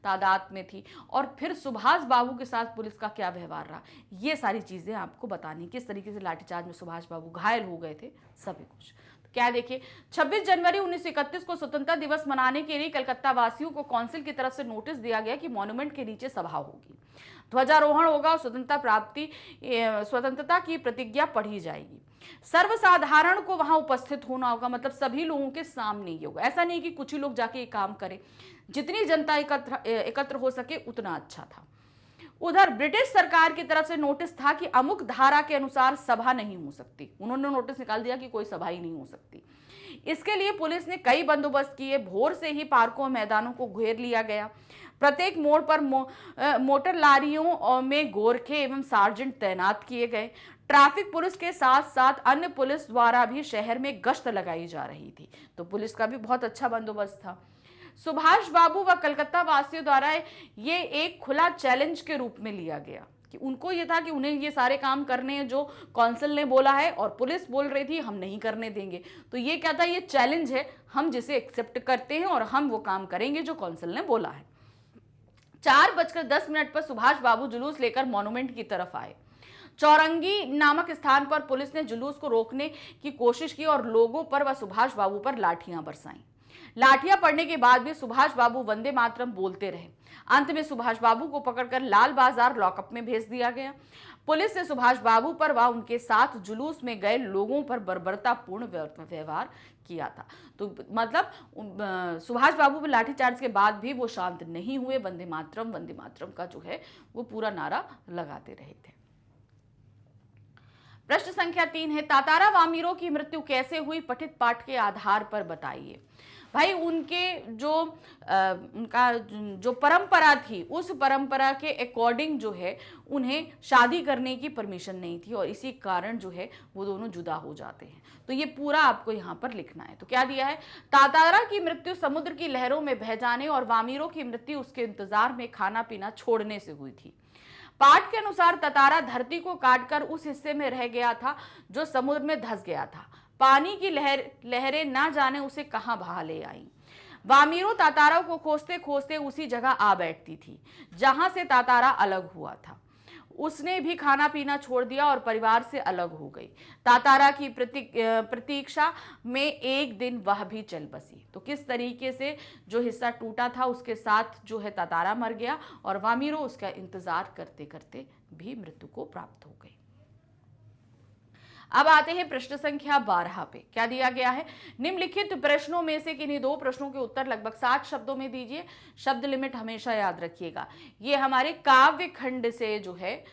तादाद में थी, और फिर सुभाष बाबू के साथ पुलिस का क्या व्यवहार रहा, ये सारी चीज़ें आपको बतानी, किस तरीके से लाठीचार्ज में सुभाष बाबू घायल हो गए थे, सभी कुछ। तो क्या देखिए, 26 जनवरी 1931 को स्वतंत्रता दिवस मनाने के लिए कलकत्ता वासियों को काउंसिल की तरफ से नोटिस दिया गया कि मॉन्यूमेंट के नीचे सभा होगी, ध्वजारोहण होगा और स्वतंत्रता की प्रतिज्ञा पढ़ी जाएगी। सर्वसाधारण को वहां उपस्थित होना होगा, मतलब सभी लोगों के सामने ही होगा। ऐसा नहीं कि कुछ ही लोग जाके ये काम करें, जितनी जनता एकत्र हो सके उतना अच्छा था। उधर ब्रिटिश सरकार की तरफ से नोटिस था कि अमुक धारा के अनुसार सभा नहीं हो सकती। उन्होंने नोटिस निकाल दिया कि कोई सभा ही नहीं हो सकती। इसके लिए पुलिस ने कई बंदोबस्त किए। भोर से ही पार्कों और मैदानों को घेर लिया गया। प्रत्येक मोड़ पर मोटर लारियों में गोरखे एवं सार्जेंट तैनात किए गए। ट्रैफिक पुलिस के साथ साथ अन्य पुलिस द्वारा भी शहर में गश्त लगाई जा रही थी, तो पुलिस का भी बहुत अच्छा बंदोबस्त था। सुभाष बाबू व कलकत्ता वासियों द्वारा ये एक खुला चैलेंज के रूप में लिया गया कि उनको ये था कि उन्हें ये सारे काम करने हैं जो कौंसिल ने बोला है, और पुलिस बोल रही थी हम नहीं करने देंगे। तो ये क्या था, ये चैलेंज है, हम जिसे एक्सेप्ट करते हैं और हम वो काम करेंगे जो कौंसिल ने बोला है। 4:10 पर सुभाष बाबू जुलूस लेकर मॉन्यूमेंट की तरफ आए। चौरंगी नामक स्थान पर पुलिस ने जुलूस को रोकने की कोशिश की और लोगों पर व सुभाष बाबू पर लाठियां बरसाईं। लाठियां पड़ने के बाद भी सुभाष बाबू वंदे मातरम बोलते रहे। अंत में सुभाष बाबू को पकड़कर लाल बाजार लॉकअप में भेज दिया गया। पुलिस ने सुभाष बाबू पर व उनके साथ जुलूस में गए लोगों पर बर्बरतापूर्ण व्यवहार किया था। तो मतलब सुभाष बाबू पर लाठीचार्ज के बाद भी वो शांत नहीं हुए, वंदे मातरम का जो है वो पूरा नारा लगाते रहे थे। प्रश्न संख्या 3 है, तातारा वामीरों की मृत्यु कैसे हुई, पठित पाठ के आधार पर बताइए। भाई उनके उनका जो परंपरा थी, उस परंपरा के अकॉर्डिंग जो है उन्हें शादी करने की परमिशन नहीं थी, और इसी कारण जो है वो दोनों जुदा हो जाते हैं। तो ये पूरा आपको यहाँ पर लिखना है। तो क्या दिया है, तातारा की मृत्यु समुद्र की लहरों में बह जाने और वामीरों की मृत्यु उसके इंतजार में खाना पीना छोड़ने से हुई थी। पाठ के अनुसार तातारा धरती को काटकर उस हिस्से में रह गया था जो समुद्र में धंस गया था। पानी की लहरें ना जाने उसे कहां बहा ले आई। वामीरो तातारा को खोजते खोजते उसी जगह आ बैठती थी जहां से तातारा अलग हुआ था। उसने भी खाना पीना छोड़ दिया और परिवार से अलग हो गई। तातारा की प्रतीक्षा में एक दिन वह भी चल बसी। तो किस तरीके से जो हिस्सा टूटा था उसके साथ जो है तातारा मर गया, और वामीरो उसका इंतजार करते करते भी मृत्यु को प्राप्त हो गई। अब आते हैं प्रश्न संख्या 12 पे। क्या दिया गया है, निम्नलिखित प्रश्नों में से किन्हीं 2 प्रश्नों के उत्तर लगभग 60 शब्दों में दीजिए। शब्द लिमिट हमेशा याद रखिएगा। ये हमारे काव्य खंड से जो है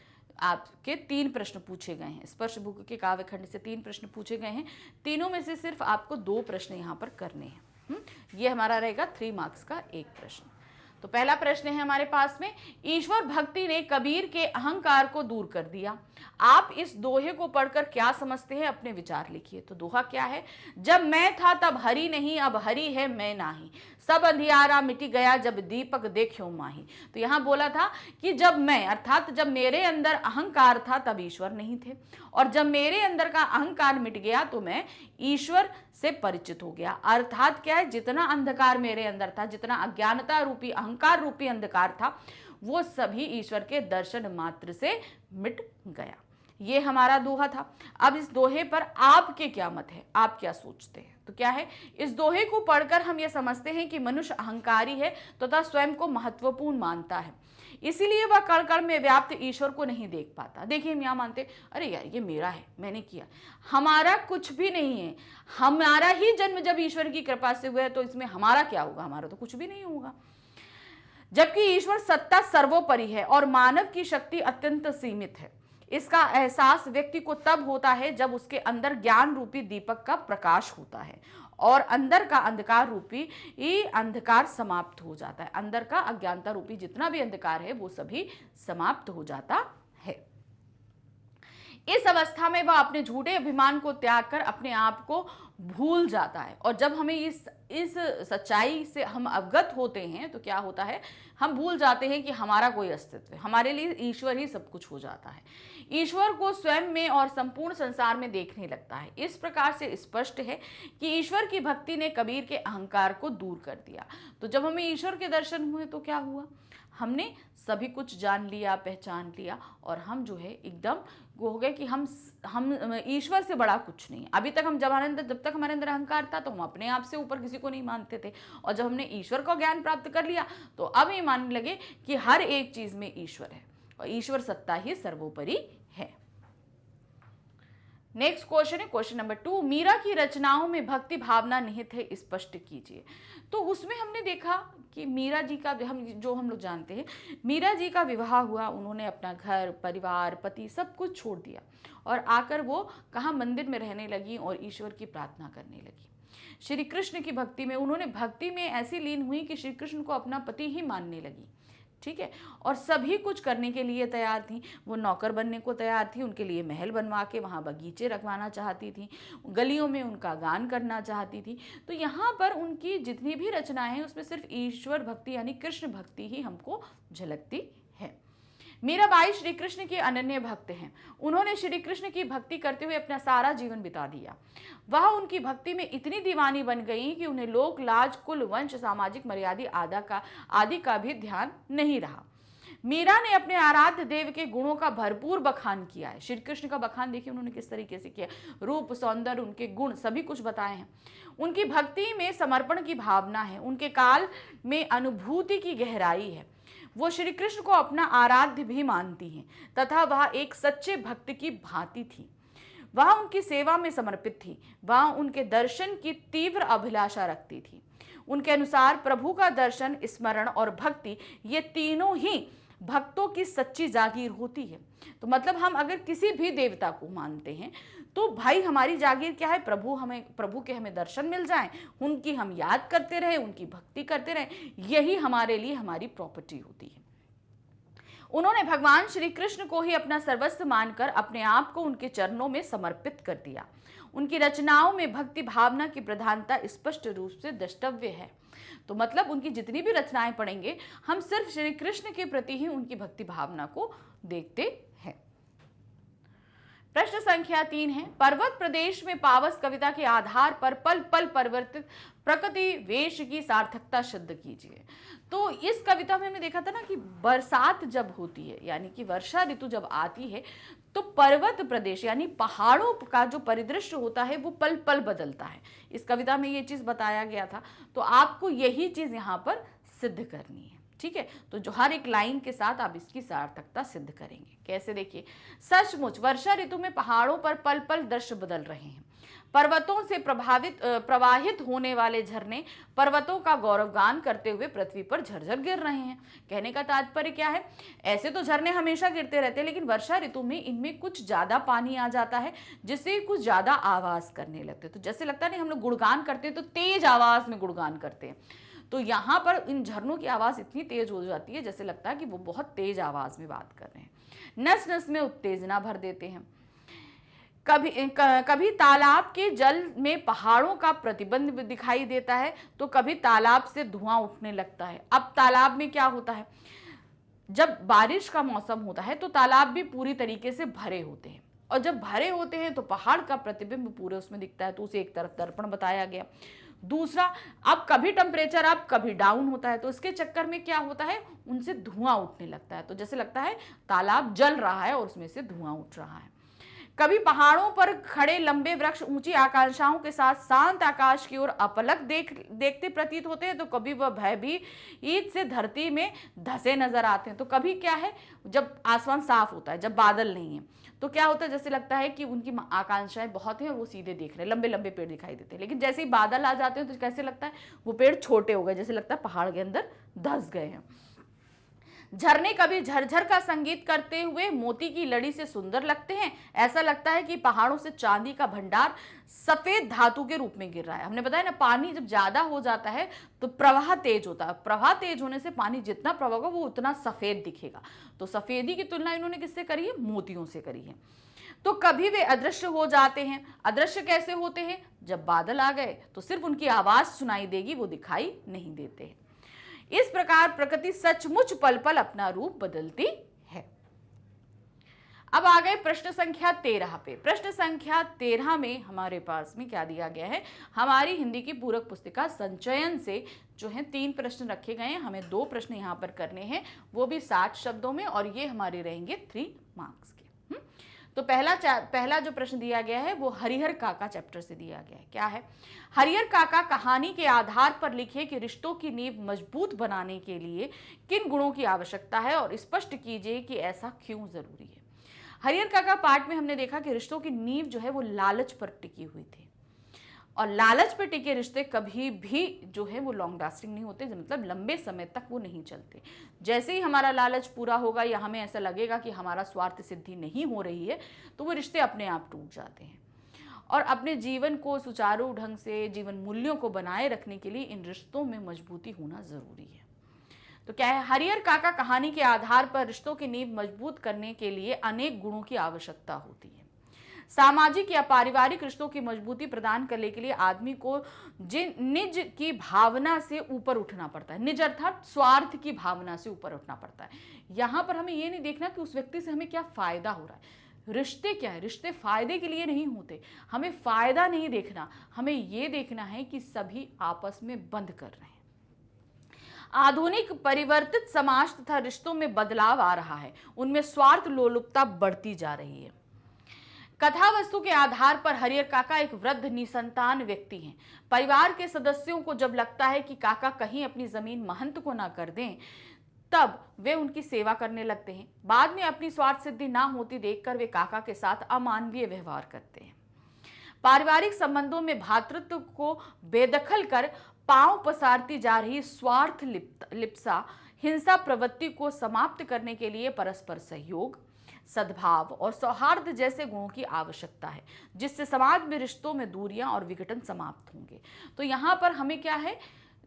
आपके 3 प्रश्न पूछे गए हैं। स्पर्श बुक के काव्य खंड से 3 प्रश्न पूछे गए हैं। तीनों में से सिर्फ आपको 2 प्रश्न यहाँ पर करने हैं। ये हमारा रहेगा 3 मार्क्स का एक प्रश्न। तो पहला प्रश्न है हमारे पास में, ईश्वर भक्ति ने कबीर के अहंकार को दूर कर दिया। आप इस दोहे को पढ़कर क्या समझते हैं, अपने विचार लिखिए। तो दोहा क्या है, जब मैं था तब हरि नहीं, अब हरि है मैं नाही, सब अंधियारा मिट गया जब दीपक देखो माही। तो यहाँ बोला था कि जब मैं, अर्थात जब मेरे अंदर अहंकार था तब ईश्वर नहीं थे, और जब मेरे अंदर का अहंकार मिट गया तो मैं ईश्वर से परिचित हो गया। अर्थात क्या है, जितना अंधकार मेरे अंदर था, जितना अज्ञानता रूपी अहंकार रूपी अंधकार था, वो सभी ईश्वर के दर्शन मात्र से मिट गया। ये हमारा दोहा था। अब इस दोहे पर आपके क्या मत है, आप क्या सोचते हैं? तो क्या है, इस दोहे को पढ़कर हम ये समझते हैं कि मनुष्य अहंकारी है तथा स्वयं को महत्वपूर्ण मानता है। इसीलिए वह कण कण में व्याप्त ईश्वर को नहीं देख पाता। देखिए हम यहाँ मानते अरे यार ये मेरा है, मैंने किया, हमारा कुछ भी नहीं है, हमारा ही जन्म जब ईश्वर की कृपा से हुआ है तो इसमें हमारा क्या होगा, हमारा तो कुछ भी नहीं होगा। जबकि ईश्वर सत्ता सर्वोपरि है और मानव की शक्ति अत्यंत सीमित है। इसका एहसास व्यक्ति को तब होता है जब उसके अंदर ज्ञान रूपी दीपक का प्रकाश होता है और अंदर का अंधकार रूपी अंधकार समाप्त हो जाता है। अंदर का अज्ञानता रूपी जितना भी अंधकार है वो सभी समाप्त हो जाता है। इस अवस्था में वह अपने झूठे अभिमान को त्याग कर अपने आप को भूल जाता है। और जब हमें इस सच्चाई से हम अवगत होते हैं तो क्या होता है, हम भूल जाते हैं कि हमारा कोई अस्तित्व है, हमारे लिए ईश्वर ही सब कुछ हो जाता है। ईश्वर को स्वयं में और संपूर्ण संसार में देखने लगता है। इस प्रकार से स्पष्ट है कि ईश्वर की भक्ति ने कबीर के अहंकार को दूर कर दिया। तो जब हमें ईश्वर के दर्शन हुए तो क्या हुआ, हमने सभी कुछ जान लिया, पहचान लिया और हम जो है एकदम हो गए कि हम ईश्वर से बड़ा कुछ नहीं। अभी तक हम जब तक हमारे अंदर अहंकार था तो हम अपने आप से ऊपर किसी को नहीं मानते थे, और जब हमने ईश्वर का ज्ञान प्राप्त कर लिया तो अब ये मानने लगे कि हर एक चीज में ईश्वर है और ईश्वर सत्ता ही सर्वोपरि है। नेक्स्ट क्वेश्चन है क्वेश्चन नंबर 2, मीरा की रचनाओं में भक्ति भावना निहित है, स्पष्ट कीजिए। तो उसमें हमने देखा कि मीरा जी का हम लोग जानते हैं, मीरा जी का विवाह हुआ, उन्होंने अपना घर परिवार पति सब कुछ छोड़ दिया और आकर वो कहाँ मंदिर में रहने लगी और ईश्वर की प्रार्थना करने लगी। श्री कृष्ण की भक्ति में उन्होंने भक्ति में ऐसी लीन हुई कि श्री कृष्ण को अपना पति ही मानने लगी। ठीक है, और सभी कुछ करने के लिए तैयार थी। वो नौकर बनने को तैयार थी, उनके लिए महल बनवा के वहाँ बगीचे रखवाना चाहती थी, गलियों में उनका गान करना चाहती थी। तो यहाँ पर उनकी जितनी भी रचनाएं हैं उसमें सिर्फ ईश्वर भक्ति यानी कृष्ण भक्ति ही हमको झलकती है। मीराबाई श्री कृष्ण के अनन्य भक्त हैं। उन्होंने श्री कृष्ण की भक्ति करते हुए अपना सारा जीवन बिता दिया। वह उनकी भक्ति में इतनी दीवानी बन गई कि उन्हें लोक लाज कुल वंश सामाजिक मर्यादा आदि का भी ध्यान नहीं रहा। मीरा ने अपने आराध्य देव के गुणों का भरपूर बखान किया है। श्री कृष्ण का बखान देखिए उन्होंने किस तरीके से किया, रूप सौंदर्य उनके गुण सभी कुछ बताए हैं। उनकी भक्ति में समर्पण की भावना है, उनके काल में अनुभूति की गहराई है। वो श्री कृष्ण को अपना आराध्य भी मानती हैं तथा वह एक सच्चे भक्त की भांति थी। वह उनकी सेवा में समर्पित थी, वह उनके दर्शन की तीव्र अभिलाषा रखती थी। उनके अनुसार प्रभु का दर्शन, स्मरण और भक्ति ये तीनों ही भक्तों की सच्ची जागीर होती है। तो मतलब हम अगर किसी भी देवता को मानते हैं तो भाई हमारी जागीर क्या है, प्रभु के हमें दर्शन मिल जाएं, उनकी हम याद करते रहे, उनकी भक्ति करते रहे, यही हमारे लिए हमारी प्रॉपर्टी होती है। उन्होंने भगवान श्री कृष्ण को ही अपना सर्वस्व मानकर अपने आप को उनके चरणों में समर्पित कर दिया। उनकी रचनाओं में भक्ति भावना की प्रधानता स्पष्ट रूप से द्रष्टव्य है। तो मतलब उनकी जितनी भी रचनाएं पढ़ेंगे हम सिर्फ श्री कृष्ण के प्रति ही उनकी भक्ति भावना को देखते हैं। प्रश्न संख्या 3 है, पर्वत प्रदेश में पावस कविता के आधार पर पल पल परिवर्तित प्रकृति वेश की सार्थकता सिद्ध कीजिए। तो इस कविता में हमने देखा था ना कि बरसात जब होती है यानी कि वर्षा ऋतु जब आती है तो पर्वत प्रदेश यानी पहाड़ों का जो परिदृश्य होता है वो पल पल बदलता है। इस कविता में ये चीज बताया गया था, तो आपको यही चीज यहाँ पर सिद्ध करनी है। ठीक है, तो जो हर एक लाइन के साथ आप इसकी सार्थकता सिद्ध करेंगे। कैसे, देखिए, सचमुच वर्षा ऋतु में पहाड़ों पर पल पल दृश्य बदल रहे हैं। पर्वतों से प्रवाहित होने वाले झरने पर्वतों का गौरवगान करते हुए पृथ्वी पर झरझर गिर रहे हैं। कहने का तात्पर्य क्या है, ऐसे तो झरने हमेशा गिरते रहते हैं लेकिन वर्षा ऋतु में इनमें कुछ ज्यादा पानी आ जाता है जिससे कुछ ज्यादा आवाज करने लगते हैं। तो जैसे लगता है नहीं हम लोग गुणगान करते हैं तो तेज आवाज में गुणगान करते हैं, तो यहाँ पर इन झरनों की आवाज इतनी तेज हो जाती है जैसे लगता है कि वो बहुत तेज आवाज में बात कर रहे हैं, नस नस में उत्तेजना भर देते हैं। कभी तालाब के जल में पहाड़ों का प्रतिबिंब दिखाई देता है तो कभी तालाब से धुआं उठने लगता है। अब तालाब में क्या होता है, जब बारिश का मौसम होता है तो तालाब भी पूरी तरीके से भरे होते हैं और जब भरे होते हैं तो पहाड़ का प्रतिबिंब पूरे उसमें दिखता है, तो उसे एक तरफ दर्पण बताया गया। दूसरा, अब कभी टेम्परेचर अप कभी डाउन होता है तो इसके चक्कर में क्या होता है, उनसे धुआं उठने लगता है, तो जैसे लगता है तालाब जल रहा है और उसमें से धुआं उठ रहा है। कभी पहाड़ों पर खड़े लंबे वृक्ष ऊंची आकांक्षाओं के साथ शांत आकाश की ओर अपलक देखते प्रतीत होते हैं, तो कभी वह भयभीत से धरती में धंसे नजर आते हैं। तो कभी क्या है, जब आसमान साफ होता है, जब बादल नहीं है, तो क्या होता है, जैसे लगता है कि उनकी आकांक्षाएं बहुत हैं और वो सीधे देख रहे हैं, लंबे लंबे पेड़ दिखाई देते हैं। लेकिन जैसे ही बादल आ जाते हैं तो कैसे लगता है, वो पेड़ छोटे हो गए, जैसे लगता है पहाड़ के अंदर धंस गए हैं। झरने कभी झरझर का संगीत करते हुए मोती की लड़ी से सुंदर लगते हैं, ऐसा लगता है कि पहाड़ों से चांदी का भंडार सफेद धातु के रूप में गिर रहा है। हमने बताया ना, पानी जब ज्यादा हो जाता है तो प्रवाह तेज होता है, प्रवाह तेज होने से पानी जितना प्रवाह होगा वो उतना सफेद दिखेगा। तो सफेदी की तुलना इन्होंने किससे करी है, मोतियों से करी है। तो कभी वे अदृश्य हो जाते हैं। अदृश्य कैसे होते हैं, जब बादल आ गए तो सिर्फ उनकी आवाज सुनाई देगी, वो दिखाई नहीं देते हैं। इस प्रकार प्रकृति सचमुच पल पल अपना रूप बदलती है। अब आ गए प्रश्न संख्या 13 पे। प्रश्न संख्या 13 में हमारे पास में क्या दिया गया है, हमारी हिंदी की पूरक पुस्तिका संचयन से जो है 3 प्रश्न रखे गए हैं। हमें 2 प्रश्न यहाँ पर करने हैं, वो भी 60 शब्दों में, और ये हमारे रहेंगे 3 मार्क्स के। तो पहला जो प्रश्न दिया गया है वो हरिहर काका चैप्टर से दिया गया है। क्या है, हरिहर काका कहानी के आधार पर लिखिए कि रिश्तों की नींव मजबूत बनाने के लिए किन गुणों की आवश्यकता है और स्पष्ट कीजिए कि ऐसा क्यों जरूरी है। हरिहर काका पार्ट में हमने देखा कि रिश्तों की नींव जो है वो लालच पर टिकी हुई थी, और लालच पर टिके रिश्ते कभी भी जो है वो लॉन्ग लास्टिंग नहीं होते, मतलब लंबे समय तक वो नहीं चलते। जैसे ही हमारा लालच पूरा होगा या हमें ऐसा लगेगा कि हमारा स्वार्थ सिद्धि नहीं हो रही है, तो वो रिश्ते अपने आप टूट जाते हैं। और अपने जीवन को सुचारू ढंग से, जीवन मूल्यों को बनाए रखने के लिए इन रिश्तों में मजबूती होना जरूरी है। तो क्या है, हरिहर काका कहानी के आधार पर रिश्तों की नींव मजबूत करने के लिए अनेक गुणों की आवश्यकता होती है। सामाजिक या पारिवारिक रिश्तों की मजबूती प्रदान करने के लिए आदमी को निज की भावना से ऊपर उठना पड़ता है। निज अर्थात स्वार्थ की भावना से ऊपर उठना पड़ता है। यहाँ पर हमें ये नहीं देखना कि उस व्यक्ति से हमें क्या फायदा हो रहा है। रिश्ते क्या है, रिश्ते फायदे के लिए नहीं होते। हमें फायदा नहीं देखना, हमें ये देखना है कि सभी आपस में बंध कर रहे हैं। आधुनिक परिवर्तित समाज तथा रिश्तों में बदलाव आ रहा है, उनमें स्वार्थ लोलुपता बढ़ती जा रही है। कथा वस्तु के आधार पर हरिहर काका एक वृद्ध निसंतान व्यक्ति हैं। परिवार के सदस्यों को जब लगता है कि काका कहीं अपनी जमीन महंत को ना कर दें, तब वे उनकी सेवा करने लगते हैं। बाद में अपनी स्वार्थ सिद्धि ना होती देखकर वे काका के साथ अमानवीय व्यवहार करते हैं। पारिवारिक संबंधों में भातृत्व को बेदखल कर पांव पसारती जा रही स्वार्थ लिप्सा हिंसा प्रवृत्ति को समाप्त करने के लिए परस्पर सहयोग, सद्भाव और सौहार्द जैसे गुणों की आवश्यकता है, जिससे समाज में रिश्तों में दूरियां और विघटन समाप्त होंगे। तो यहाँ पर हमें क्या है,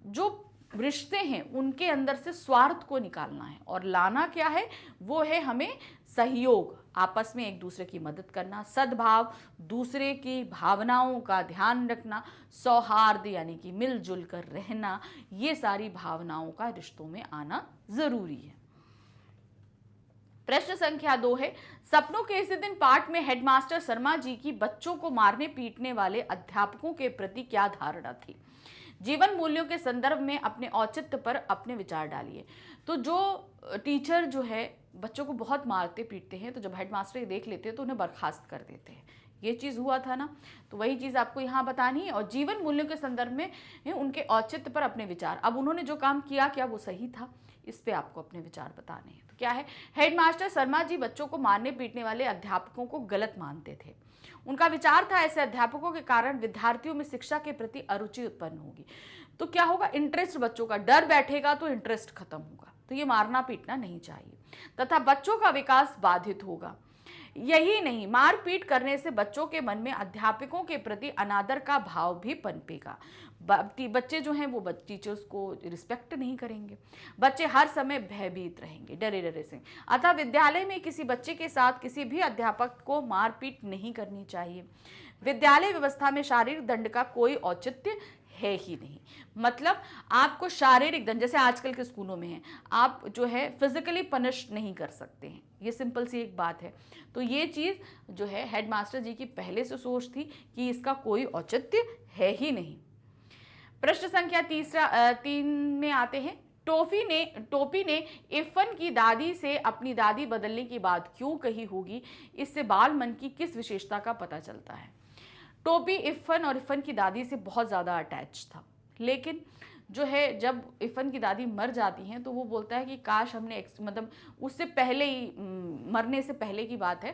जो रिश्ते हैं उनके अंदर से स्वार्थ को निकालना है, और लाना क्या है, वो है हमें सहयोग, आपस में एक दूसरे की मदद करना, सद्भाव, दूसरे की भावनाओं का ध्यान रखना, सौहार्द यानी कि मिलजुल कर रहना, ये सारी भावनाओं का रिश्तों में आना जरूरी है। प्रश्न संख्या 2 है, सपनों के इसी दिन पाठ में हेडमास्टर शर्मा जी की बच्चों को मारने पीटने वाले अध्यापकों के प्रति क्या धारणा थी। जीवन मूल्यों के संदर्भ में अपने औचित्य पर अपने विचार डालिए। तो जो टीचर जो है बच्चों को बहुत मारते पीटते हैं, तो जब हेडमास्टर ये देख लेते हैं तो उन्हें बर्खास्त कर देते हैं। ये चीज़ हुआ था ना, तो वही चीज़ आपको यहाँ बतानी है। और जीवन मूल्यों के संदर्भ में उनके औचित्य पर अपने विचार, अब उन्होंने जो काम किया क्या वो सही था, इस पे आपको अपने विचार बताने हैं। तो क्या है, हेडमास्टर शर्मा जी बच्चों को मारने पीटने वाले अध्यापकों को गलत मानते थे। उनका विचार था ऐसे अध्यापकों के कारण विद्यार्थियों में शिक्षा के प्रति अरुचि उत्पन्न होगी। तो क्या होगा, इंटरेस्ट बच्चों का, डर बैठेगा तो इंटरेस्ट खत्म होगा। तो ये मारना पीटना नहीं चाहिए, तथा बच्चों का विकास बाधित होगा। यही नहीं, मारपीट करने से बच्चों के मन में अध्यापकों के प्रति अनादर का भाव भी पनपेगा। बच्चे जो हैं वो टीचर्स को रिस्पेक्ट नहीं करेंगे। बच्चे हर समय भयभीत रहेंगे, डरे डरे से। अतः विद्यालय में किसी बच्चे के साथ किसी भी अध्यापक को मारपीट नहीं करनी चाहिए। विद्यालय व्यवस्था में शारीरिक दंड का कोई औचित्य है ही नहीं। मतलब आपको शारीरिक दंड, जैसे आजकल के स्कूलों में है, आप जो है फिजिकली पनिश नहीं कर सकते हैं। ये सिंपल सी एक बात है। तो ये चीज़ जो है हेडमास्टर जी की पहले से सोच थी कि इसका कोई औचित्य है ही नहीं। प्रश्न संख्या 3 में आते हैं। टोपी ने इफ़न की दादी से अपनी दादी बदलने की बात क्यों कही होगी, इससे बाल मन की किस विशेषता का पता चलता है। टोपी इफ़न और इफ़न की दादी से बहुत ज़्यादा अटैच था, लेकिन जो है जब इफ़न की दादी मर जाती हैं तो वो बोलता है कि काश हमने मतलब उससे पहले ही मरने से पहले की बात है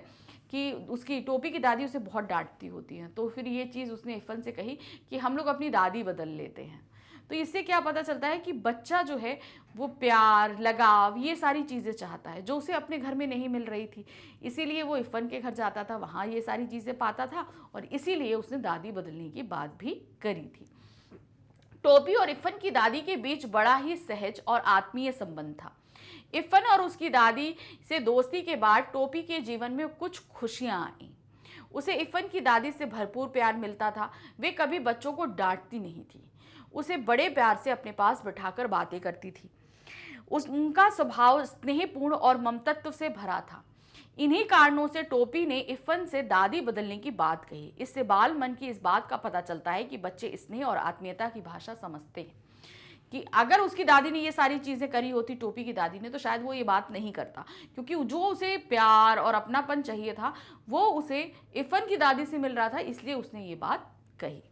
कि उसकी टोपी की दादी उसे बहुत डांटती होती हैं, तो फिर ये चीज़ उसने इफ़न से कही कि हम लोग अपनी दादी बदल लेते हैं। तो इससे क्या पता चलता है कि बच्चा जो है वो प्यार, लगाव, ये सारी चीज़ें चाहता है जो उसे अपने घर में नहीं मिल रही थी। इसीलिए वो इफ़न के घर जाता था, वहाँ ये सारी चीज़ें पाता था और इसीलिए उसने दादी बदलने की बात भी करी थी। टोपी और इफ़न की दादी के बीच बड़ा ही सहज और आत्मीय संबंध था। इफ़न और उसकी दादी से दोस्ती के बाद टोपी के जीवन में कुछ खुशियां आईं। उसे इफ़न की दादी से भरपूर प्यार मिलता था। वे कभी बच्चों को डांटती नहीं थी, उसे बड़े प्यार से अपने पास बिठाकर बातें करती थी। उनका स्वभाव स्नेहपूर्ण और ममतत्व से भरा था। इन्हीं कारणों से टोपी ने इफ़न से दादी बदलने की बात कही। इससे बाल मन की इस बात का पता चलता है कि बच्चे स्नेह और आत्मीयता की भाषा समझते हैं, कि अगर उसकी दादी ने ये सारी चीज़ें करी होती, टोपी की दादी ने, तो शायद वो ये बात नहीं करता, क्योंकि जो उसे प्यार और अपनापन चाहिए था वो उसे इफ़न की दादी से मिल रहा था, इसलिए उसने ये बात कही।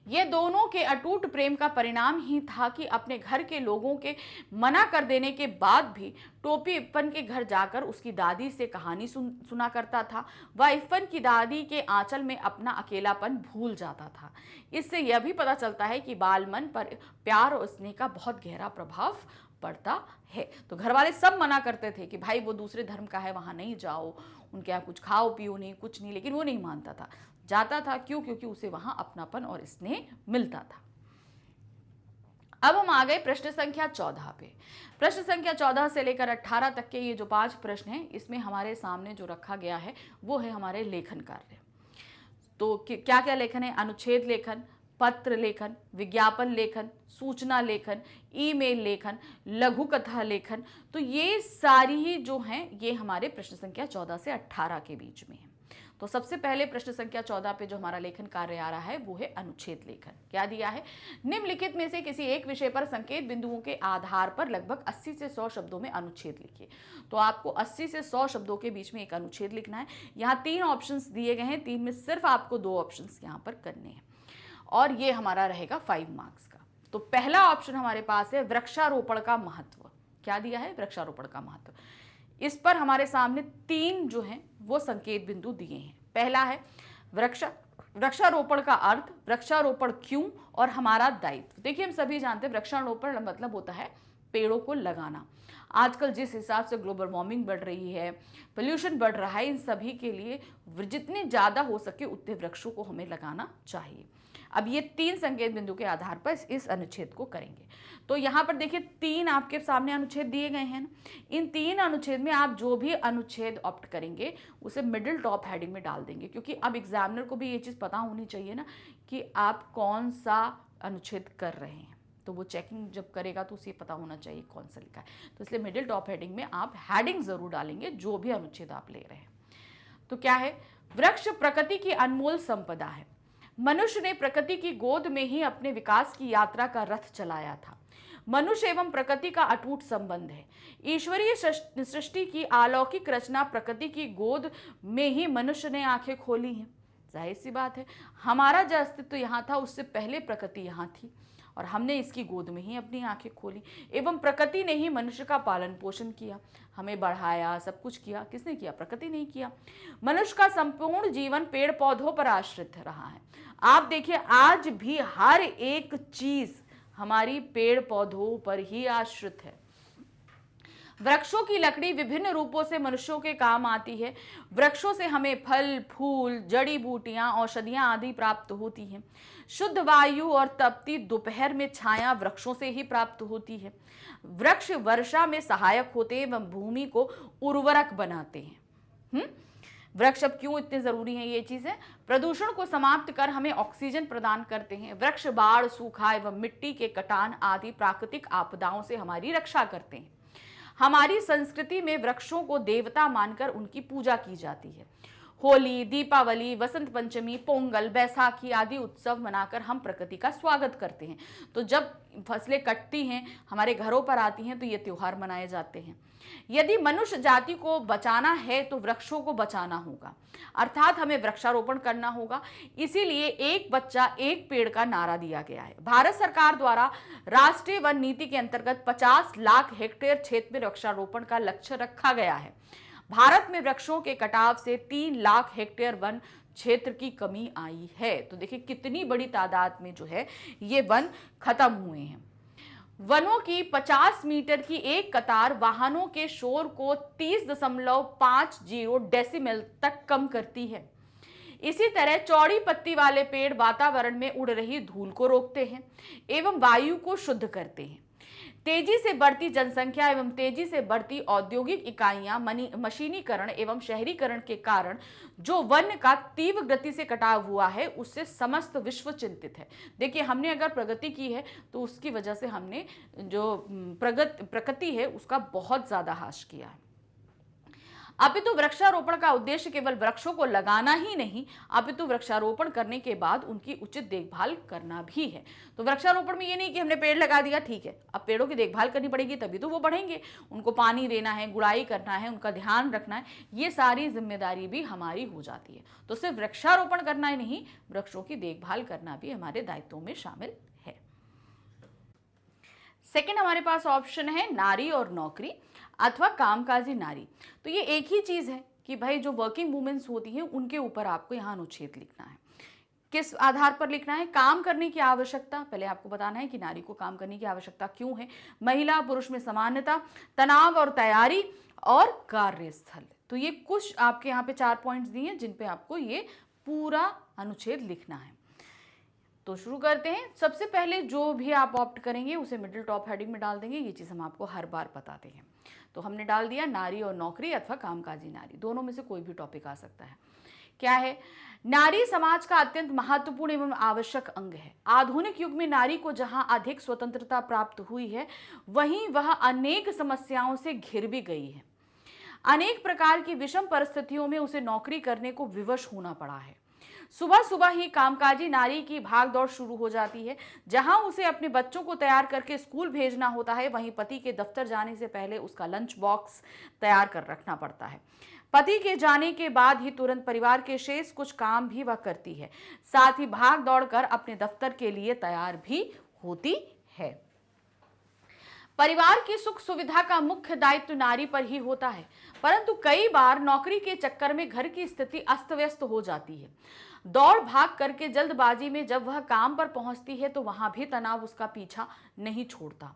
ये दोनों के अटूट प्रेम का परिणाम ही था कि अपने घर के लोगों के मना कर देने के बाद भी टोपी इफ़न के घर जाकर उसकी दादी से कहानी सुना करता था। वह इफ़न की दादी के आंचल में अपना अकेलापन भूल जाता था। इससे यह भी पता चलता है कि बाल मन पर प्यार और स्नेह का बहुत गहरा प्रभाव पड़ता है। तो घर वाले सब मना करते थे कि भाई वो दूसरे धर्म का है, वहाँ नहीं जाओ, उनके यहाँ कुछ खाओ पियो नहीं, कुछ नहीं, लेकिन वो नहीं मानता था, जाता था। क्यों? क्योंकि उसे वहां अपनापन और स्नेह मिलता था। अब हम आ गए प्रश्न संख्या 14 पे। प्रश्न संख्या 14 से लेकर 18 तक के ये जो 5 प्रश्न हैं, इसमें हमारे सामने जो रखा गया है वो है हमारे लेखन कार्य। तो क्या क्या लेखन है? अनुच्छेद लेखन, पत्र लेखन, विज्ञापन लेखन, सूचना लेखन, ईमेल लेखन, लघु कथा लेखन। तो ये सारी ही जो हैं ये हमारे प्रश्न संख्या 14 से 18 के बीच में है। तो सबसे पहले प्रश्न संख्या 14 पे जो हमारा लेखन कार्य आ रहा है वो है अनुच्छेद लेखन। क्या दिया है? निम्नलिखित में से किसी एक विषय पर संकेत बिंदुओं के आधार पर लगभग 80 से 100 शब्दों में अनुच्छेद लिखिए। तो आपको 80 से 100 शब्दों के बीच में एक अनुच्छेद लिखना है। यहाँ 3 ऑप्शंस दिए गए हैं, 3 में सिर्फ आपको 2 ऑप्शंस यहाँ पर करने हैं और ये हमारा रहेगा 5 मार्क्स का। तो पहला ऑप्शन हमारे पास है वृक्षारोपण का महत्व। क्या दिया है? वृक्षारोपण का महत्व। इस पर हमारे सामने 3 जो हैं वो संकेत बिंदु दिए हैं। पहला है वृक्षारोपण का अर्थ, वृक्षारोपण क्यों और हमारा दायित्व। देखिए हम सभी जानते हैं वृक्षारोपण मतलब होता है पेड़ों को लगाना। आजकल जिस हिसाब से ग्लोबल वार्मिंग बढ़ रही है, पोल्यूशन बढ़ रहा है, इन सभी के लिए जितने ज़्यादा हो सके उतने वृक्षों को हमें लगाना चाहिए। अब ये 3 संकेत बिंदु के आधार पर इस अनुच्छेद को करेंगे। तो यहाँ पर देखिए 3 आपके सामने अनुच्छेद दिए गए हैं। इन 3 अनुच्छेद में आप जो भी अनुच्छेद ऑप्ट करेंगे उसे मिडिल टॉप हेडिंग में डाल देंगे, क्योंकि अब एग्जामिनर को भी ये चीज़ पता होनी चाहिए ना कि आप कौन सा अनुच्छेद कर रहे हैं। तो वो चेकिंग जब करेगा तो उसे पता होना चाहिए कौन सा लिखा है। तो इसलिए मिडिल टॉप हेडिंग में आप हेडिंग जरूर डालेंगे जो भी अनुच्छेद आप ले रहे हैं। तो क्या है? वृक्ष प्रकृति की अनमोल संपदा है। मनुष्य ने प्रकृति की गोद में ही अपने विकास की यात्रा का रथ चलाया था। मनुष्य एवं प्रकृति का अटूट संबंध है। ईश्वरीय सृष्टि की अलौकिक रचना प्रकृति की गोद में ही मनुष्य ने आंखें खोली हैं। जाहिर सी बात है, हमारा जो अस्तित्व यहाँ था उससे पहले प्रकृति यहाँ थी और हमने इसकी गोद में ही अपनी आंखें खोली, एवं प्रकृति ने ही मनुष्य का पालन पोषण किया, हमें बढ़ाया, सब कुछ किया। किसने किया? प्रकृति नहीं किया। मनुष्य का संपूर्ण जीवन पेड़ पौधों पर आश्रित रहा है। आप देखिए आज भी हर एक चीज हमारी पेड़ पौधों पर ही आश्रित है। वृक्षों की लकड़ी विभिन्न रूपों से मनुष्यों के काम आती है। वृक्षों से हमें फल, फूल, जड़ी बूटियां, औषधियां आदि प्राप्त होती हैं। शुद्ध वायु और तपती दोपहर में छाया वृक्षों से ही प्राप्त होती है। वृक्ष वर्षा में सहायक होते हैं एवं भूमि को उर्वरक बनाते हैं। वृक्ष अब क्यों इतने जरूरी हैं? ये चीजें प्रदूषण को समाप्त कर हमें ऑक्सीजन प्रदान करते हैं। वृक्ष बाढ़, सूखा एवं मिट्टी के कटान आदि प्राकृतिक आपदाओं से हमारी रक्षा करते हैं। हमारी संस्कृति में वृक्षों को देवता मानकर उनकी पूजा की जाती है। होली, दीपावली, वसंत पंचमी, पोंगल, बैसाखी आदि उत्सव मनाकर हम प्रकृति का स्वागत करते हैं। तो जब फसलें कटती हैं, हमारे घरों पर आती हैं, तो ये त्योहार मनाए जाते हैं। यदि मनुष्य जाति को बचाना है तो वृक्षों को बचाना होगा, अर्थात हमें वृक्षारोपण करना होगा। इसीलिए एक बच्चा एक पेड़ का नारा दिया गया है। भारत सरकार द्वारा राष्ट्रीय वन नीति के अंतर्गत 50 लाख हेक्टेयर क्षेत्र में वृक्षारोपण का लक्ष्य रखा गया है। भारत में वृक्षों के कटाव से 3 लाख हेक्टेयर वन क्षेत्र की कमी आई है। तो देखिए कितनी बड़ी तादाद में जो है ये वन खत्म हुए हैं। वनों की 50 मीटर की एक कतार वाहनों के शोर को 30.50 डेसिबल तक कम करती है। इसी तरह चौड़ी पत्ती वाले पेड़ वातावरण में उड़ रही धूल को रोकते हैं एवं वायु को शुद्ध करते हैं। तेजी से बढ़ती जनसंख्या एवं तेजी से बढ़ती औद्योगिक इकाइयां, मशीनीकरण एवं शहरीकरण के कारण जो वन का तीव्र गति से कटाव हुआ है, उससे समस्त विश्व चिंतित है। देखिए, हमने अगर प्रगति की है तो उसकी वजह से हमने जो प्रकृति है उसका बहुत ज्यादा ह्रास किया है। अपितु वृक्षारोपण का उद्देश्य केवल वृक्षों को लगाना ही नहीं, अपितु वृक्षारोपण करने के बाद उनकी उचित देखभाल करना भी है। तो वृक्षारोपण में ये नहीं कि हमने पेड़ लगा दिया, ठीक है, अब पेड़ों की देखभाल करनी पड़ेगी तभी तो वो बढ़ेंगे। उनको पानी देना है, गुड़ाई करना है, उनका ध्यान रखना है, ये सारी जिम्मेदारी भी हमारी हो जाती है। तो सिर्फ वृक्षारोपण करना ही नहीं, वृक्षों की देखभाल करना भी हमारे दायित्वों में शामिल है। सेकेंड हमारे पास ऑप्शन है नारी और नौकरी अथवा कामकाजी नारी। तो ये एक ही चीज है कि भाई जो वर्किंग वुमेन्स होती हैं उनके ऊपर आपको यहाँ अनुच्छेद लिखना है। किस आधार पर लिखना है? काम करने की आवश्यकता, पहले आपको बताना है कि नारी को काम करने की आवश्यकता क्यों है, महिला पुरुष में समानता, तनाव और तैयारी और कार्यस्थल। तो ये कुछ आपके यहाँ पे 4 पॉइंट्स दिए हैं जिन पे आपको ये पूरा अनुच्छेद लिखना है। तो शुरू करते हैं। सबसे पहले जो भी आप ऑप्ट करेंगे उसे मिडिल टॉप हेडिंग में डाल देंगे। ये चीज़ हम आपको हर बार बताते हैं। तो हमने डाल दिया नारी और नौकरी अथवा कामकाजी नारी, दोनों में से कोई भी टॉपिक आ सकता है। क्या है? नारी समाज का अत्यंत महत्वपूर्ण एवं आवश्यक अंग है। आधुनिक युग में नारी को जहां अधिक स्वतंत्रता प्राप्त हुई है, वहीं वह अनेक समस्याओं से घिर भी गई है। अनेक प्रकार की विषम परिस्थितियों में उसे नौकरी करने को विवश होना पड़ा है। सुबह सुबह ही कामकाजी नारी की भागदौड़ शुरू हो जाती है। जहां उसे अपने बच्चों को तैयार करके स्कूल भेजना होता है, वहीं पति के दफ्तर जाने से पहले उसका लंच बॉक्स तैयार कर रखना पड़ता है। पति के जाने के बाद ही तुरंत परिवार के शेष कुछ काम भी वह करती है, साथ ही भाग दौड़ कर अपने दफ्तर के लिए तैयार भी होती है। परिवार की सुख सुविधा का मुख्य दायित्व नारी पर ही होता है, परंतु कई बार नौकरी के चक्कर में घर की स्थिति अस्त व्यस्त हो जाती है। दौड़ भाग करके जल्दबाजी में जब वह काम पर पहुंचती है तो वहां भी तनाव उसका पीछा नहीं छोड़ता।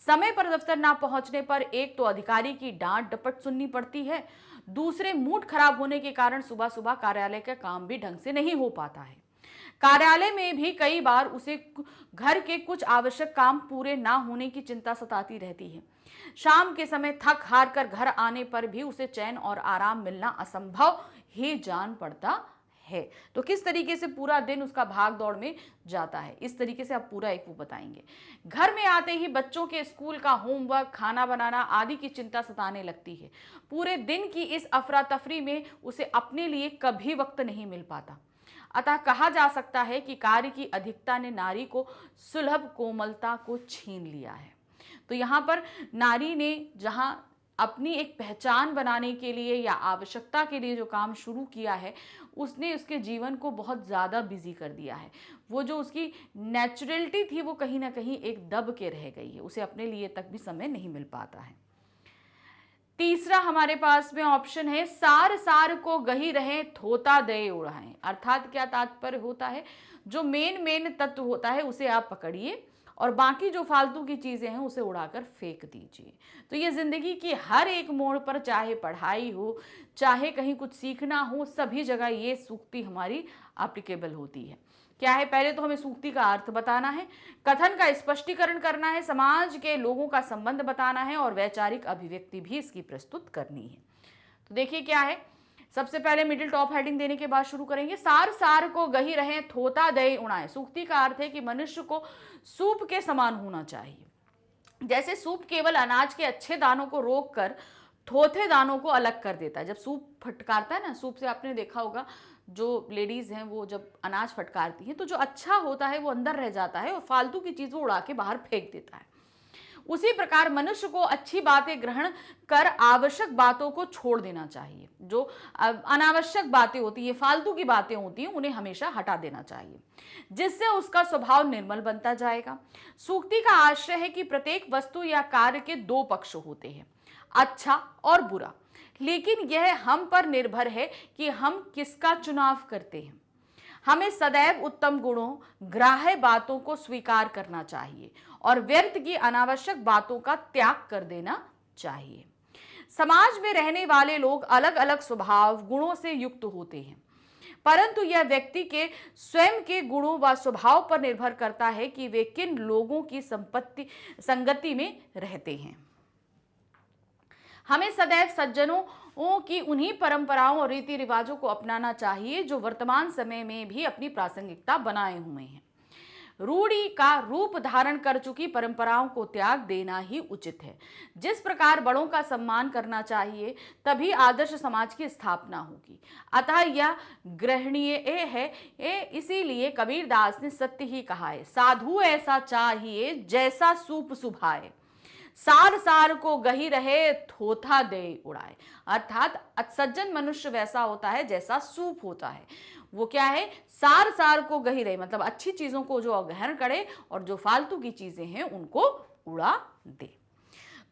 समय पर दफ्तर ना पहुंचने पर एक तो अधिकारी की डांट डपट सुननी पड़ती है, दूसरे मूड खराब होने के कारण सुबह सुबह कार्यालय का काम भी ढंग से नहीं हो पाता है। कार्यालय में भी कई बार उसे घर के कुछ आवश्यक काम पूरे ना होने की चिंता सताती रहती है। शाम के समय थक हार कर घर आने पर भी उसे चैन और आराम मिलना असंभव ही जान पड़ता है। तो किस तरीके से पूरा दिन उसका भाग दौड़ में जाता है, इस तरीके से आप पूरा एक वो बताएंगे। घर में आते ही बच्चों के स्कूल का होमवर्क, खाना बनाना आदि की चिंता सताने लगती है। पूरे दिन की इस अफरा तफरी में उसे अपने लिए कभी वक्त नहीं मिल पाता। अतः कहा जा सकता है कि कार्य की अधिकता ने नारी को सुलभ कोमलता को छीन लिया है। तो यहाँ पर नारी ने जहाँ अपनी एक पहचान बनाने के लिए या आवश्यकता के लिए जो काम शुरू किया है, उसने उसके जीवन को बहुत ज़्यादा बिजी कर दिया है। वो जो उसकी नेचुरलिटी थी वो कहीं ना कहीं एक दब के रह गई है, उसे अपने लिए तक भी समय नहीं मिल पाता है। तीसरा हमारे पास में ऑप्शन है सार सार को गही रहे थोता दे उड़ाएं। अर्थात क्या तात्पर्य होता है? जो मेन तत्व होता है उसे आप पकड़िए और बाकी जो फालतू की चीजें हैं उसे उड़ाकर फेंक दीजिए। तो ये जिंदगी की हर एक मोड़ पर, चाहे पढ़ाई हो, चाहे कहीं कुछ सीखना हो, सभी जगह ये सूक्ति हमारी एप्लीकेबल होती है। क्या है? पहले तो हमें सूक्ति का अर्थ बताना है, कथन का स्पष्टीकरण करना है, समाज के लोगों का संबंध बताना है और वैचारिक अभिव्यक्ति भी इसकी प्रस्तुत करनी है। तो देखिए क्या है, सबसे पहले मिडिल टॉप हेडिंग देने के बाद शुरू करेंगे। सार सार को गही रहे थोता दे उड़ाए। सूक्ति का अर्थ है कि मनुष्य को सूप के समान होना चाहिए। जैसे सूप केवल अनाज के अच्छे दानों को रोक कर थोथे दानों को अलग कर देता है। जब सूप फटकारता है ना, सूप से आपने देखा होगा जो लेडीज़ हैं वो जब अनाज फटकारती हैं तो जो अच्छा होता है वो अंदर रह जाता है और फालतू की चीज़ वो उड़ा के बाहर फेंक देता है। उसी प्रकार मनुष्य को अच्छी बातें ग्रहण कर आवश्यक बातों को छोड़ देना चाहिए। जो अनावश्यक बातें होती है, फालतू की बातें होती हैं, उन्हें हमेशा हटा देना चाहिए, जिससे उसका स्वभाव निर्मल बनता जाएगा। सूक्ति का आशय है कि प्रत्येक वस्तु या कार्य के दो पक्ष होते हैं, अच्छा और बुरा, लेकिन यह हम पर निर्भर है कि हम किसका चुनाव करते हैं। हमें सदैव उत्तम गुणों, ग्राह्य बातों को स्वीकार करना चाहिए और व्यर्थ की अनावश्यक बातों का त्याग कर देना चाहिए। समाज में रहने वाले लोग अलग अलग स्वभाव गुणों से युक्त होते हैं, परंतु यह व्यक्ति के स्वयं के गुणों व स्वभाव पर निर्भर करता है कि वे किन लोगों की संगति में रहते हैं। हमें सदैव सज्जनों की उन्हीं परंपराओं और रीति रिवाजों को अपनाना चाहिए जो वर्तमान समय में भी अपनी प्रासंगिकता बनाए हुए हैं। रूढ़ी का रूप धारण कर चुकी परंपराओं को त्याग देना ही उचित है। जिस प्रकार बड़ों का सम्मान करना चाहिए, तभी आदर्श समाज की स्थापना होगी। अतः यह ग्रहणीय है। इसीलिए कबीरदास ने सत्य ही कहा है, साधु ऐसा चाहिए जैसा सूप सुभाए, सार सार को गही रहे थोथा दे उड़ाए। अर्थात सज्जन मनुष्य वैसा होता है जैसा सूप होता है। वो क्या है, सार सार को गही रहे, मतलब अच्छी चीजों को जो ग्रहण करे और जो फालतू की चीजें हैं उनको उड़ा दे।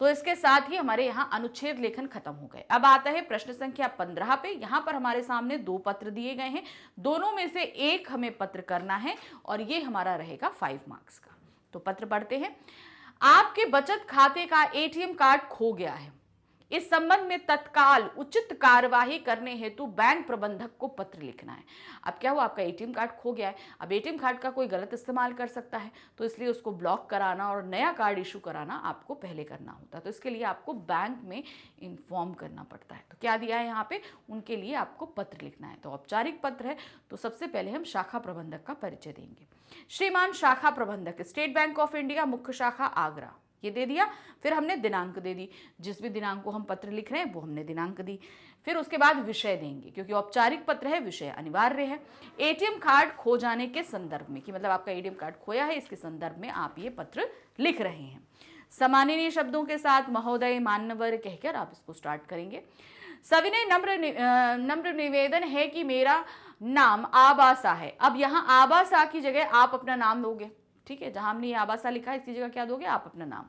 तो इसके साथ ही हमारे यहाँ अनुच्छेद लेखन खत्म हो गए। अब आता है प्रश्न संख्या 15 पे। यहाँ पर हमारे सामने 2 पत्र दिए गए हैं, दोनों में से एक हमें पत्र करना है और ये हमारा रहेगा 5 मार्क्स का। तो पत्र पढ़ते हैं। आपके बचत खाते का एटीएम कार्ड खो गया है। इस संबंध में तत्काल उचित कार्यवाही करने हेतु बैंक प्रबंधक को पत्र लिखना है। अब क्या हुआ, आपका एटीएम कार्ड खो गया है। अब एटीएम कार्ड का कोई गलत इस्तेमाल कर सकता है, तो इसलिए उसको ब्लॉक कराना और नया कार्ड इशू कराना आपको पहले करना होता है। तो इसके लिए आपको बैंक में इन्फॉर्म करना पड़ता है। तो क्या दिया है यहाँ पे, उनके लिए आपको पत्र लिखना है। तो औपचारिक पत्र है, तो सबसे पहले हम शाखा प्रबंधक का परिचय देंगे। श्रीमान शाखा प्रबंधक, स्टेट बैंक ऑफ इंडिया, मुख्य शाखा आगरा, ये दे दिया। फिर हमने दिनांक दे दी, जिस भी दिनांक को हम पत्र लिख रहे हैं वो हमने दिनांक दी। फिर उसके बाद विषय देंगे, क्योंकि औपचारिक पत्र है, विषय अनिवार्य है। एटीएम कार्ड खो जाने के संदर्भ में, कि मतलब आपका एटीएम कार्ड खोया है, इसके संदर्भ में आप ये पत्र लिख रहे हैं। सम्माननीय शब्दों के साथ महोदय, मान्यवर कहकर आप इसको स्टार्ट करेंगे। सविनय नम्र निवेदन है कि मेरा नाम आबासा है। अब यहाँ आबासा की जगह आप अपना नाम दोगे, ठीक है। जहां हमने आबासा लिखा है इसकी जगह क्या दोगे, आप अपना नाम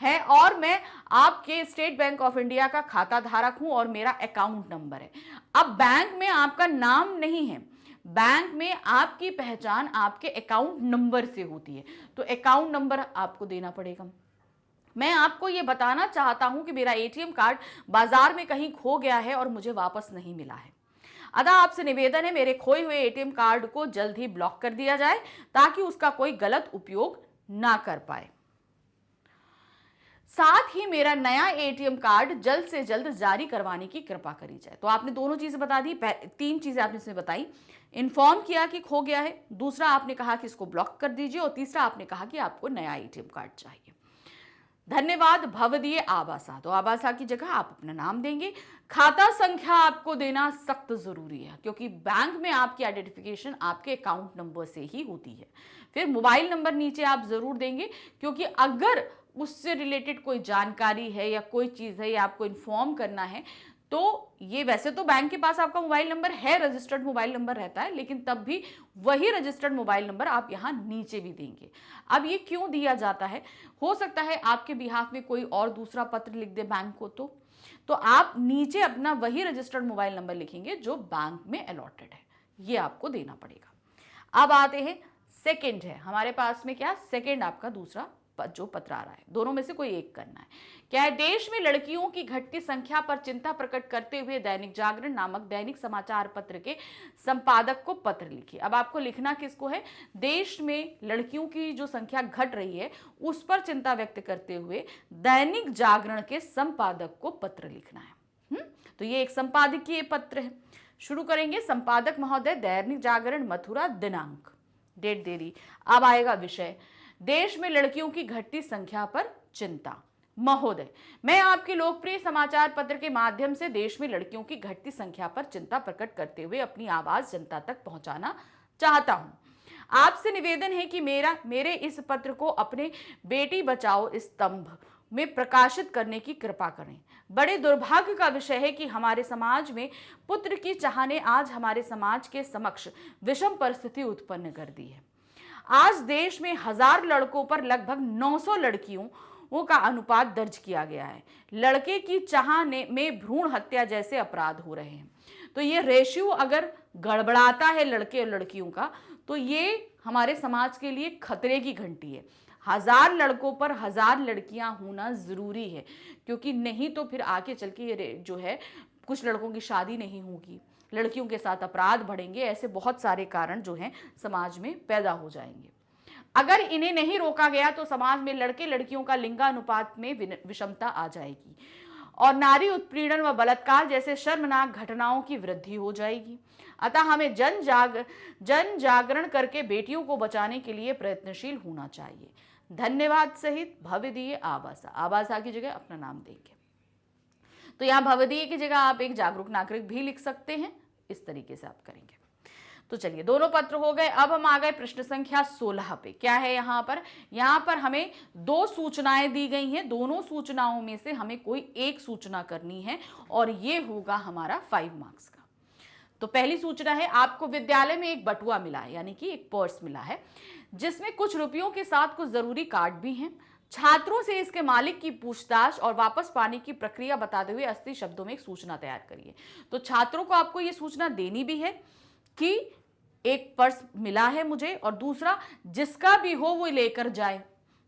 है। और मैं आपके स्टेट बैंक ऑफ इंडिया का खाता धारक हूं और मेरा अकाउंट नंबर है। अब बैंक में आपका नाम नहीं है, बैंक में आपकी पहचान आपके अकाउंट नंबर से होती है, तो अकाउंट नंबर आपको देना पड़ेगा। मैं आपको ये बताना चाहता हूं कि मेरा एटीएम कार्ड बाजार में कहीं खो गया है और मुझे वापस नहीं मिला है। अतः आपसे निवेदन है, मेरे खोए हुए एटीएम कार्ड को जल्द ही ब्लॉक कर दिया जाए ताकि उसका कोई गलत उपयोग ना कर पाए। साथ ही मेरा नया एटीएम कार्ड जल्द से जल्द जारी करवाने की कृपा करी जाए। तो आपने दोनों चीजें बता दी, 3 चीजें आपने इसमें बताई। इन्फॉर्म किया कि खो गया है, दूसरा आपने कहा कि इसको ब्लॉक कर दीजिए, और तीसरा आपने कहा कि आपको नया एटीएम कार्ड चाहिए। धन्यवाद भवदीय आबासा, तो आबासा की जगह आप अपना नाम देंगे। खाता संख्या आपको देना सख्त जरूरी है, क्योंकि बैंक में आपकी आइडेंटिफिकेशन आपके अकाउंट नंबर से ही होती है। फिर मोबाइल नंबर नीचे आप जरूर देंगे, क्योंकि अगर उससे रिलेटेड कोई जानकारी है या कोई चीज़ है या आपको इन्फॉर्म करना है, तो ये वैसे तो बैंक के पास आपका मोबाइल नंबर है, रजिस्टर्ड मोबाइल नंबर रहता है, लेकिन तब भी वही रजिस्टर्ड मोबाइल नंबर आप यहाँ नीचे भी देंगे। अब ये क्यों दिया जाता है, हो सकता है आपके बिहाफ में कोई और दूसरा पत्र लिख दे बैंक को, तो आप नीचे अपना वही रजिस्टर्ड मोबाइल नंबर लिखेंगे जो बैंक में अलॉटेड है, ये आपको देना पड़ेगा। अब आते हैं सेकेंड है हमारे पास में, क्या सेकेंड आपका दूसरा जो पत्र आ रहा है, दोनों में से कोई एक करना है। क्या है, देश में लड़कियों की घटती संख्या पर चिंता प्रकट करते हुए दैनिक जागरण नामक दैनिक समाचार पत्र के संपादक को पत्र लिखिए। अब आपको लिखना किसको है, देश में लड़कियों की जो संख्या घट रही है उस पर चिंता व्यक्त करते हुए दैनिक जागरण के संपादक को पत्र लिखना है। तो ये एक संपादकीय पत्र है। शुरू करेंगे, संपादक महोदय, दैनिक जागरण, मथुरा, दिनांक, डेट दे दी। अब आएगा विषय, देश में लड़कियों की घटती संख्या पर चिंता। महोदय, मैं आपके लोकप्रिय समाचार पत्र के माध्यम से देश में लड़कियों की घटती संख्या पर चिंता प्रकट करते हुए अपनी आवाज जनता तक पहुंचाना चाहता हूं। आपसे निवेदन है कि मेरे इस पत्र को अपने बेटी बचाओ स्तंभ में प्रकाशित करने की कृपा करें। बड़े दुर्भाग्य का विषय है कि हमारे समाज में पुत्र की चाह ने आज हमारे समाज के समक्ष विषम परिस्थिति उत्पन्न कर दी है। आज देश में 1000 लड़कों पर लगभग 900 लड़कियों का अनुपात दर्ज किया गया है। लड़के की चाह में भ्रूण हत्या जैसे अपराध हो रहे हैं। तो ये रेशियो अगर गड़बड़ाता है लड़के और लड़कियों का, तो ये हमारे समाज के लिए खतरे की घंटी है। 1000 लड़कों पर 1000 लड़कियां होना जरूरी है, क्योंकि नहीं तो फिर आगे चल के ये जो है कुछ लड़कों की शादी नहीं होगी, लड़कियों के साथ अपराध बढ़ेंगे, ऐसे बहुत सारे कारण जो हैं समाज में पैदा हो जाएंगे। अगर इन्हें नहीं रोका गया तो समाज में लड़के लड़कियों का लिंगानुपात में विषमता आ जाएगी और नारी उत्पीड़न व बलात्कार जैसे शर्मनाक घटनाओं की वृद्धि हो जाएगी। अतः हमें जन जागरण करके बेटियों को बचाने के लिए प्रयत्नशील होना चाहिए। धन्यवाद सहित भवदीय आवासा। आवासा की जगह अपना नाम देंगे, तो यहाँ भवदीय की जगह आप एक जागरूक नागरिक भी लिख सकते हैं। इस तरीके से आप करेंगे। तो चलिए, दोनों पत्र हो गए। अब हम आ गए प्रश्न संख्या 16 पे। क्या है यहाँ पर हमें 2 सूचनाएं दी गई हैं। दोनों सूचनाओं में से हमें कोई एक सूचना करनी है और ये होगा हमारा 5 मार्क्स का। तो पहली सूचना है, आपको विद्यालय में एक बटुआ मिला है, यानी कि एक पर्स मिला है, जिसमें कुछ रुपयों के साथ कुछ जरूरी कार्ड भी हैं। छात्रों से इसके मालिक की पूछताछ और वापस पाने की प्रक्रिया बताते हुए 80 शब्दों में एक सूचना तैयार करिए। तो छात्रों को आपको ये सूचना देनी भी है कि एक पर्स मिला है मुझे, और दूसरा जिसका भी हो वो लेकर जाए।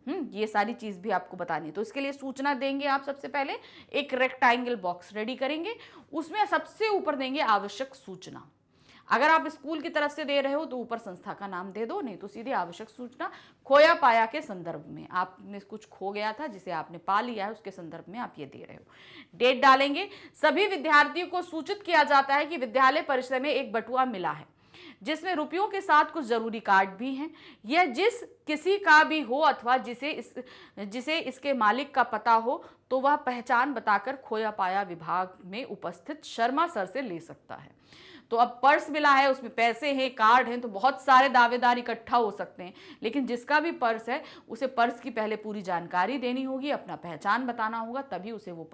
ये सारी चीज भी आपको बतानी है। तो इसके लिए सूचना देंगे आप सबसे पहले एक रेक्टेंगल बॉक्स रेडी करेंगे, उसमें सबसे ऊपर देंगे आवश्यक सूचना। अगर आप स्कूल की तरफ से दे रहे हो तो ऊपर संस्था का नाम दे दो, नहीं तो सीधे आवश्यक सूचना खोया पाया के संदर्भ में, आपने कुछ खो गया था जिसे आपने पा लिया है उसके संदर्भ में आप ये दे रहे हो। डेट डालेंगे। सभी विद्यार्थियों को सूचित किया जाता है कि विद्यालय परिसर में एक बटुआ मिला है जिसमें रुपयों के साथ कुछ जरूरी कार्ड भी हैं। यह जिस किसी का भी हो अथवा जिसे इसके मालिक का पता हो तो वह पहचान बताकर खोया पाया विभाग में उपस्थित शर्मा सर से ले सकता है। तो अब पर्स मिला है, उसमें पैसे हैं, कार्ड हैं, तो बहुत सारे दावेदार इकट्ठा हो सकते हैं, लेकिन जिसका भी पर्स है उसे पर्स की पहले पूरी जानकारी देनी होगी, अपना पहचान बताना होगा, तभी उसे वो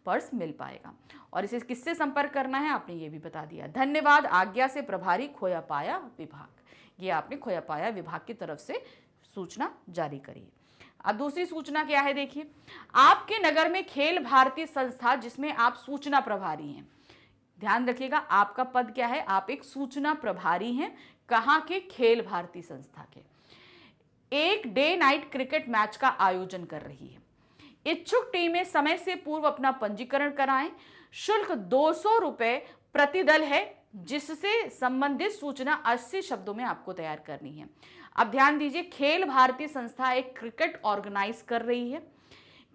पर्स मिल पाएगा। और इसे किससे संपर्क करना है आपने ये भी बता दिया। धन्यवाद। आज्ञा से प्रभारी खोया पाया विभाग। ये आपने खोया पाया विभाग की तरफ से सूचना जारी करी। अब दूसरी सूचना क्या है, देखिए, आपके नगर में खेल भारती संस्था जिसमें आप सूचना प्रभारी हैं। ध्यान रखिएगा, आपका पद क्या है, आप एक सूचना प्रभारी हैं। कहाँ के? खेल भारती संस्था के। एक डे नाइट क्रिकेट मैच का आयोजन कर रही है। इच्छुक टीमें समय से पूर्व अपना पंजीकरण कराएं। शुल्क 200 रुपए प्रति दल है, जिससे संबंधित सूचना 80 शब्दों में आपको तैयार करनी है। अब ध्यान दीजिए, खेल भारती संस्था एक क्रिकेट ऑर्गेनाइज कर रही है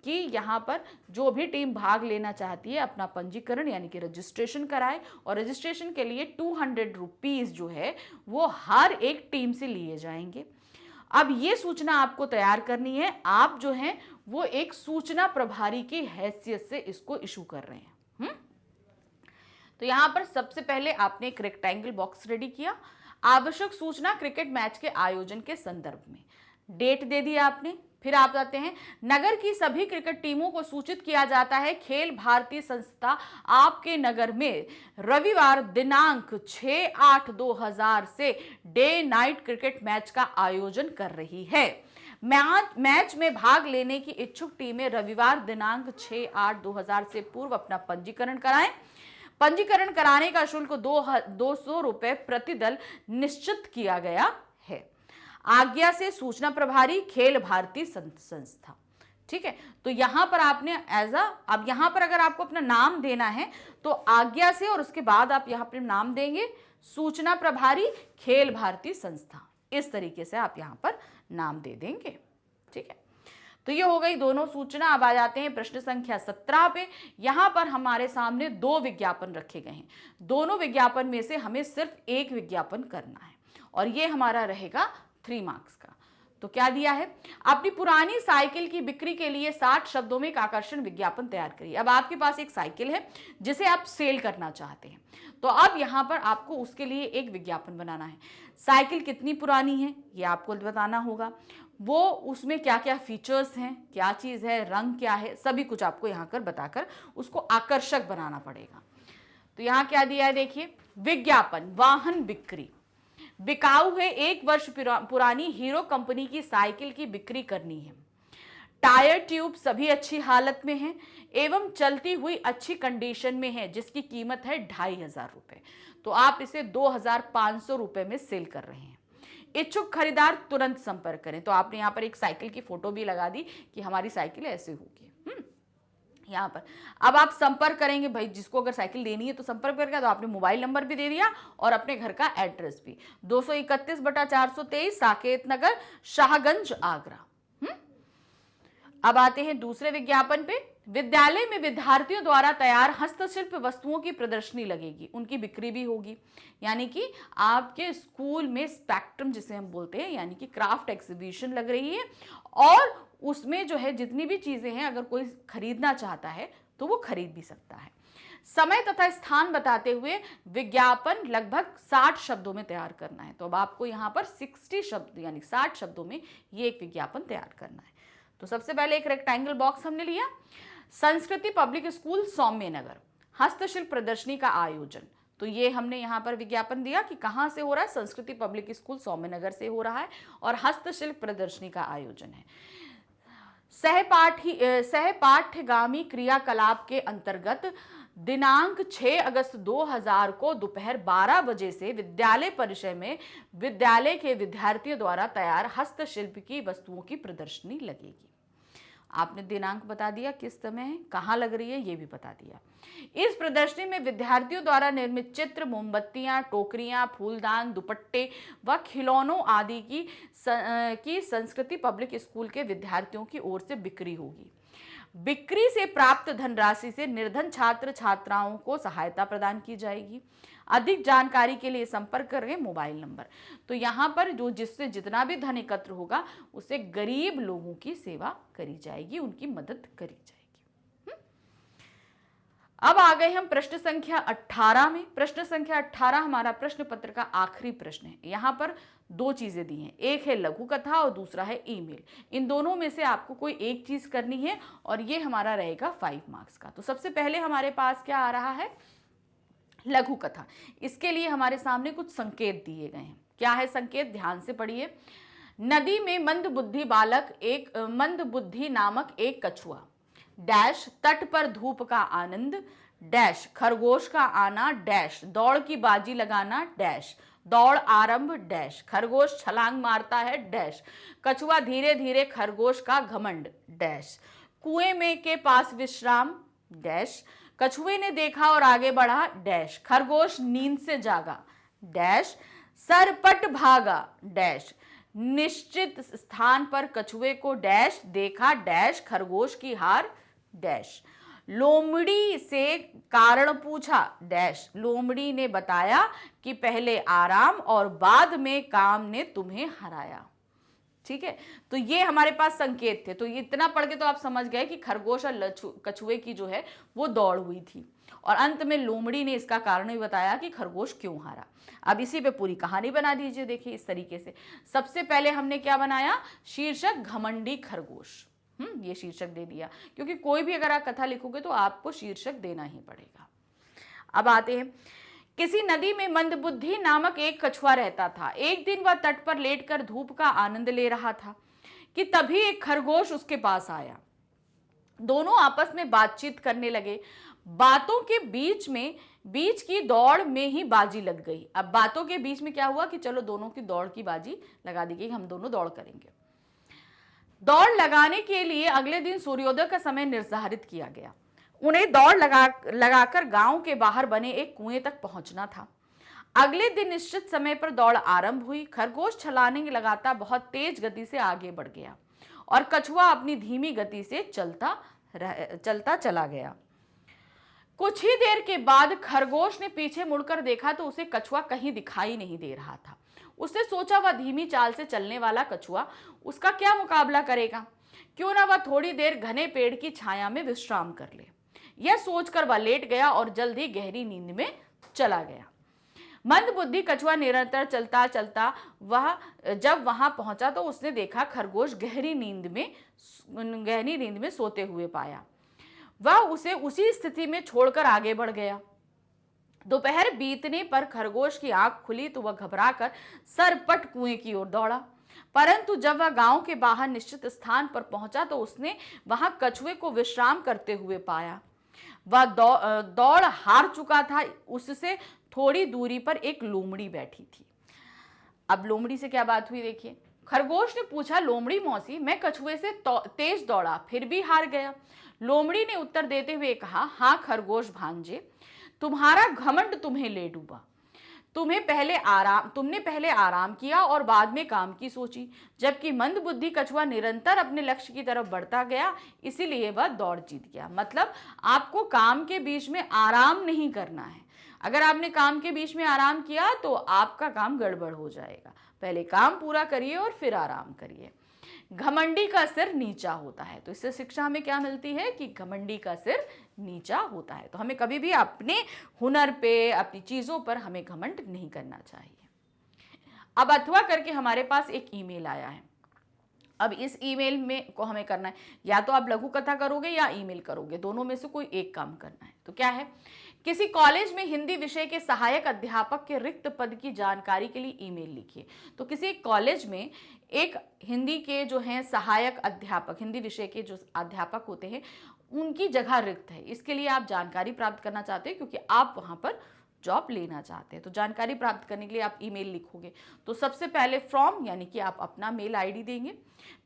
कि यहाँ पर जो भी टीम भाग लेना चाहती है अपना पंजीकरण यानी कि रजिस्ट्रेशन कराए, और रजिस्ट्रेशन के लिए 200 रुपीज जो है वो हर एक टीम से लिए जाएंगे। अब ये सूचना आपको तैयार करनी है। आप जो हैं वो एक सूचना प्रभारी की हैसियत से इसको इशू कर रहे हैं। तो यहाँ पर सबसे पहले आपने एक रेक्टेंगल बॉक्स रेडी किया। आवश्यक सूचना क्रिकेट मैच के आयोजन के संदर्भ में, डेट दे दी आपने। फिर आप जाते हैं, नगर की सभी क्रिकेट टीमों को सूचित किया जाता है खेल भारती संस्था आपके नगर में रविवार दिनांक 6/8/2000 से डे नाइट क्रिकेट मैच का आयोजन कर रही है। मैच में भाग लेने की इच्छुक टीमें रविवार दिनांक 6/8/2000 से पूर्व अपना पंजीकरण कराएं। पंजीकरण कराने का शुल्क 200 रुपए प्रति दल निश्चित किया गया है। आज्ञा से सूचना प्रभारी खेल भारती संस्था। ठीक है, तो यहां पर आपने अब यहां पर अगर आपको अपना नाम देना है तो आज्ञा से, और उसके बाद आप यहां पर नाम देंगे सूचना प्रभारी खेल भारती संस्था। इस तरीके से आप यहां पर नाम दे देंगे। ठीक है, तो ये हो गई दोनों सूचना। अब आ जाते हैं प्रश्न संख्या 17 पे। यहां पर हमारे सामने 2 विज्ञापन रखे गए हैं। दोनों विज्ञापन में से हमें सिर्फ एक विज्ञापन करना है और ये हमारा रहेगा 3 मार्क्स का। तो क्या दिया है, अपनी पुरानी साइकिल की बिक्री के लिए 60 शब्दों में एक आकर्षण विज्ञापन तैयार करिए। अब आपके पास एक साइकिल है जिसे आप सेल करना चाहते हैं, तो अब यहां पर आपको उसके लिए एक विज्ञापन बनाना है। साइकिल कितनी पुरानी है ये आपको बताना होगा, वो उसमें क्या क्या फीचर्स हैं, क्या चीज़ है, रंग क्या है, सभी कुछ आपको यहाँ कर बताकर उसको आकर्षक बनाना पड़ेगा। तो यहाँ क्या दिया है देखिए, विज्ञापन, वाहन बिक्री, बिकाऊ है 1 वर्ष पुरानी हीरो कंपनी की साइकिल की बिक्री करनी है। टायर ट्यूब सभी अच्छी हालत में है एवं चलती हुई अच्छी कंडीशन में है, जिसकी कीमत है 2500 रुपए। तो आप इसे 2500 रुपए में सेल कर रहे हैं। इच्छुक खरीदार तुरंत संपर्क करें। तो आपने यहाँ पर एक साइकिल की फोटो भी लगा दी कि हमारी साइकिल ऐसे होगी। यहाँ पर अब आप संपर्क करेंगे, भाई जिसको अगर साइकिल लेनी है तो संपर्क करेगा, तो आपने मोबाइल नंबर भी दे दिया और अपने घर का एड्रेस भी, 231/423 साकेत नगर, शाहगंज, आगरा। अब आते हैं दूसरे विज्ञापन पे। विद्यालय में विद्यार्थियों द्वारा तैयार हस्तशिल्प वस्तुओं की प्रदर्शनी लगेगी, उनकी बिक्री भी होगी। यानी कि आपके स्कूल में स्पेक्ट्रम जिसे हम बोलते हैं, यानी कि क्राफ्ट एग्जीबिशन लग रही है, और उसमें जो है जितनी भी चीजें हैं, अगर कोई खरीदना चाहता है तो वो खरीद भी सकता है। समय तथा स्थान बताते हुए विज्ञापन लगभग 60 शब्दों में तैयार करना है। तो अब आपको यहाँ पर 60 शब्द यानी 60 शब्दों में ये एक विज्ञापन तैयार करना है। तो सबसे पहले एक रेक्टेंगल बॉक्स हमने लिया, संस्कृति पब्लिक स्कूल सौम्य नगर, हस्तशिल्प प्रदर्शनी का आयोजन। तो ये हमने यहाँ पर विज्ञापन दिया कि कहाँ से हो रहा है, संस्कृति पब्लिक स्कूल सौम्य नगर से हो रहा है और हस्तशिल्प प्रदर्शनी का आयोजन है। सहपाठ्यगामी क्रियाकलाप के अंतर्गत दिनांक 6 अगस्त 2000 को दोपहर 12 बजे से विद्यालय परिसर में विद्यालय के विद्यार्थियों द्वारा तैयार हस्तशिल्प की वस्तुओं की प्रदर्शनी लगेगी। आपने दिनांक बता दिया, किस समय है, कहाँ लग रही है, ये भी बता दिया। इस प्रदर्शनी में विद्यार्थियों द्वारा निर्मित चित्र, मोमबत्तियां, टोकरियां, फूलदान, दुपट्टे व खिलौनों आदि की संस्कृति पब्लिक स्कूल के विद्यार्थियों की ओर से बिक्री होगी। बिक्री से प्राप्त धनराशि से निर्धन छात्र छात्राओं को सहायता प्रदान की जाएगी। अधिक जानकारी के लिए संपर्क करें मोबाइल नंबर। तो यहाँ पर जो जिससे जितना भी धन एकत्र होगा उससे गरीब लोगों की सेवा करी जाएगी, उनकी मदद करी जाएगी। अब आ गए हम प्रश्न संख्या 18 में। प्रश्न संख्या 18 हमारा प्रश्न पत्र का आखिरी प्रश्न है। यहाँ पर 2 चीजें दी हैं, एक है लघु कथा और दूसरा है ईमेल। इन दोनों में से आपको कोई एक चीज करनी है और ये हमारा रहेगा 5 मार्क्स का। तो सबसे पहले हमारे पास क्या आ रहा है, लघु कथा। इसके लिए हमारे सामने कुछ संकेत दिए गए हैं। क्या है संकेत, ध्यान से पढ़िए। नदी में मंदबुद्धि नामक एक कछुआ, डैश तट पर धूप का आनंद, डैश खरगोश का आना, डैश दौड़ की बाजी लगाना, डैश दौड़ आरंभ, डैश खरगोश छलांग मारता है, डैश कछुआ धीरे धीरे खरगोश का घमंड, डैश कुएं में के पास विश्राम, डैश कछुए ने देखा और आगे बढ़ा, डैश खरगोश नींद से जागा, डैश सरपट भागा, डैश निश्चित स्थान पर कछुए को डैश देखा, डैश खरगोश की हार, डैश लोमड़ी से कारण पूछा, डैश लोमड़ी ने बताया कि पहले आराम और बाद में काम ने तुम्हें हराया। ठीक है, तो ये हमारे पास संकेत थे। तो ये इतना पढ़ के तो आप समझ गए कि खरगोश और कछुए की जो है वो दौड़ हुई थी और अंत में लोमड़ी ने इसका कारण भी बताया कि खरगोश क्यों हारा। अब इसी पे पूरी कहानी बना दीजिए। देखिए इस तरीके से, सबसे पहले हमने क्या बनाया, शीर्षक घमंडी खरगोश। ये शीर्षक दे दिया, क्योंकि कोई भी अगर आप कथा लिखोगे तो आपको शीर्षक देना ही पड़ेगा। अब आते हैं, किसी नदी में मंदबुद्धि नामक एक कछुआ रहता था। एक दिन वह तट पर लेटकर धूप का आनंद ले रहा था कि तभी एक खरगोश उसके पास आया। दोनों आपस में बातचीत करने लगे। बातों के बीच की दौड़ में ही बाजी लग गई। अब बातों के बीच में क्या हुआ कि चलो दोनों की दौड़ की बाजी लगा दी गई, हम दोनों दौड़ करेंगे। दौड़ लगाने के लिए अगले दिन सूर्योदय का समय निर्धारित किया गया। उन्हें दौड़ लगाकर गांव के बाहर बने एक कुएं तक पहुंचना था। अगले दिन निश्चित समय पर दौड़ आरंभ हुई। खरगोश छलांग लगाता बहुत तेज गति से आगे बढ़ गया और कछुआ अपनी धीमी गति से चलता चला गया। कुछ ही देर के बाद खरगोश ने पीछे मुड़कर देखा तो उसे कछुआ कहीं दिखाई नहीं दे रहा था। उसने सोचा वह धीमी चाल से चलने वाला कछुआ उसका क्या मुकाबला करेगा, क्यों ना वह थोड़ी देर घने पेड़ की छाया में विश्राम कर ले। यह सोचकर वह लेट गया और जल्द ही गहरी नींद में चला गया। मंदबुद्धि कछुआ निरंतर चलता चलता जब वहां पहुंचा तो उसने देखा खरगोश गहरी नींद में सोते हुए पाया। वह उसे उसी स्थिति में छोड़कर आगे बढ़ गया। दोपहर बीतने पर खरगोश की आंख खुली तो वह घबराकर सरपट कुएं की ओर दौड़ा। परंतु जब वह गांव के बाहर निश्चित स्थान पर पहुंचा तो उसने वहां कछुए को विश्राम करते हुए पाया। वह दौड़ हार चुका था। उससे थोड़ी दूरी पर एक लोमड़ी बैठी थी। अब लोमड़ी से क्या बात हुई देखिए। खरगोश ने पूछा, लोमड़ी मौसी, मैं कछुए से तेज दौड़ा फिर भी हार गया। लोमड़ी ने उत्तर देते हुए कहा, हाँ खरगोश भांजे, तुम्हारा घमंड तुम्हें ले डूबा। तुमने पहले आराम किया और बाद में काम की सोची, जबकि मंदबुद्धि कछुआ निरंतर अपने लक्ष्य की तरफ बढ़ता गया, इसीलिए वह दौड़ जीत गया। मतलब आपको काम के बीच में आराम नहीं करना है। अगर आपने काम के बीच में आराम किया तो आपका काम गड़बड़ हो जाएगा। पहले काम पूरा करिए और फिर आराम करिए। घमंडी का सिर नीचा होता है। तो इससे शिक्षा हमें क्या मिलती है कि घमंडी का सिर नीचा होता है। तो हमें कभी भी अपने हुनर पे, अपनी चीजों पर हमें घमंड नहीं करना चाहिए। अब अथवा करके हमारे पास एक ईमेल आया है। अब इस ईमेल में को हमें करना है, या तो आप लघु कथा करोगे या ईमेल करोगे, दोनों में से कोई एक काम करना है। तो क्या है, किसी कॉलेज में हिंदी विषय के सहायक अध्यापक के रिक्त पद की जानकारी के लिए ईमेल लिखिए। तो किसी कॉलेज में एक हिंदी के जो हैं सहायक अध्यापक, हिंदी विषय के जो अध्यापक होते हैं, उनकी जगह रिक्त है। इसके लिए आप जानकारी प्राप्त करना चाहते हैं क्योंकि आप वहां पर जॉब लेना चाहते हैं। तो जानकारी प्राप्त करने के लिए आप ईमेल लिखोगे। तो सबसे पहले फ्रॉम यानी कि आप अपना मेल आईडी देंगे,